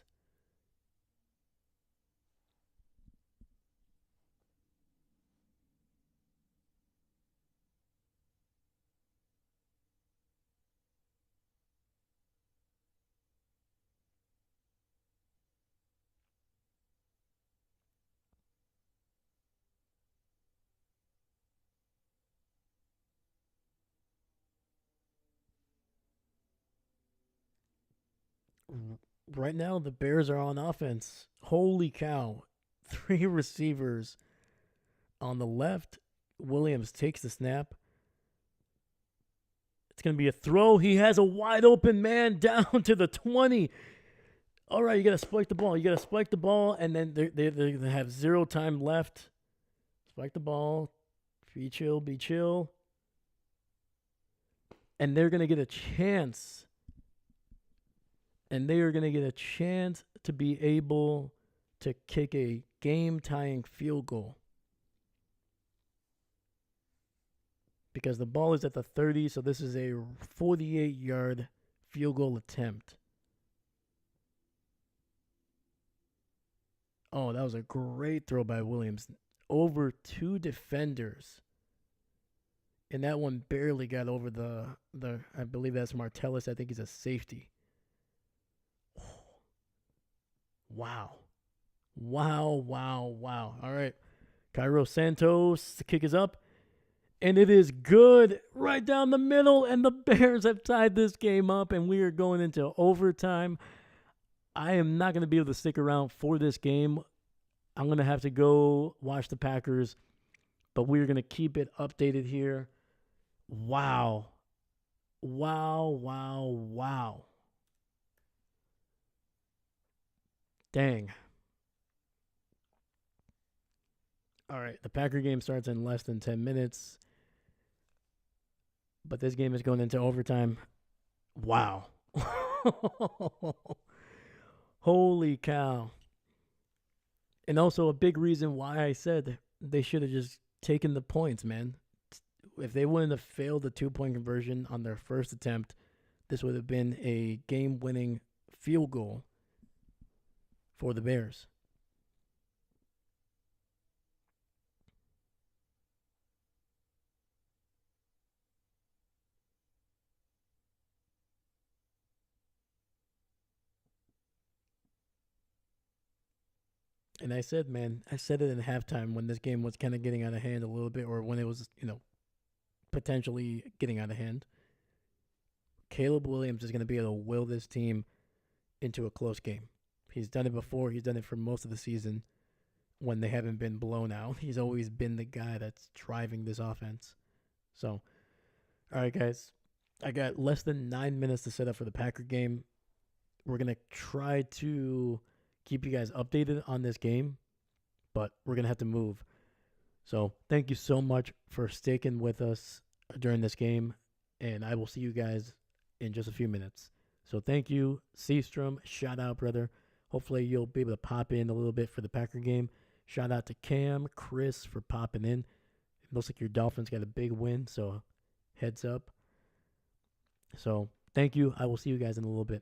Right now, the Bears are on offense. Holy cow. 3 receivers on the left. Williams takes the snap. It's going to be a throw. He has a wide open man down to the 20. All right, you got to spike the ball. You got to spike the ball, and then they have 0 time left. Spike the ball. Be chill, be chill. And they're going to get a chance. And they are going to get a chance to be able to kick a game-tying field goal. Because the ball is at the 30, so this is a 48-yard field goal attempt. Oh, that was a great throw by Williams. Over 2 defenders. And that one barely got over the I believe that's Martellus. I think he's a safety. Wow. Wow. All right. Cairo Santos, the kick is up. And it is good right down the middle. And the Bears have tied this game up. And we are going into overtime. I am not going to be able to stick around for this game. I'm going to have to go watch the Packers. But we're going to keep it updated here. Wow. Dang. All right, the Packer game starts in less than 10 minutes. But this game is going into overtime. Wow. Holy cow. And also a big reason why I said they should have just taken the points, man. If they wouldn't have failed the 2-point conversion on their first attempt, this would have been a game-winning field goal for the Bears. And I said it in halftime when this game was kind of getting out of hand a little bit, or when it was, potentially getting out of hand. Caleb Williams is going to be able to will this team into a close game. He's done it before. He's done it for most of the season when they haven't been blown out. He's always been the guy that's driving this offense. So, all right, guys. I got less than 9 minutes to set up for the Packer game. We're going to try to keep you guys updated on this game, but we're going to have to move. So thank you so much for sticking with us during this game, and I will see you guys in just a few minutes. So thank you, Seastrom. Shout out, brother. Hopefully you'll be able to pop in a little bit for the Packer game. Shout out to Cam, Chris for popping in. It looks like your Dolphins got a big win, so heads up. So thank you. I will see you guys in a little bit.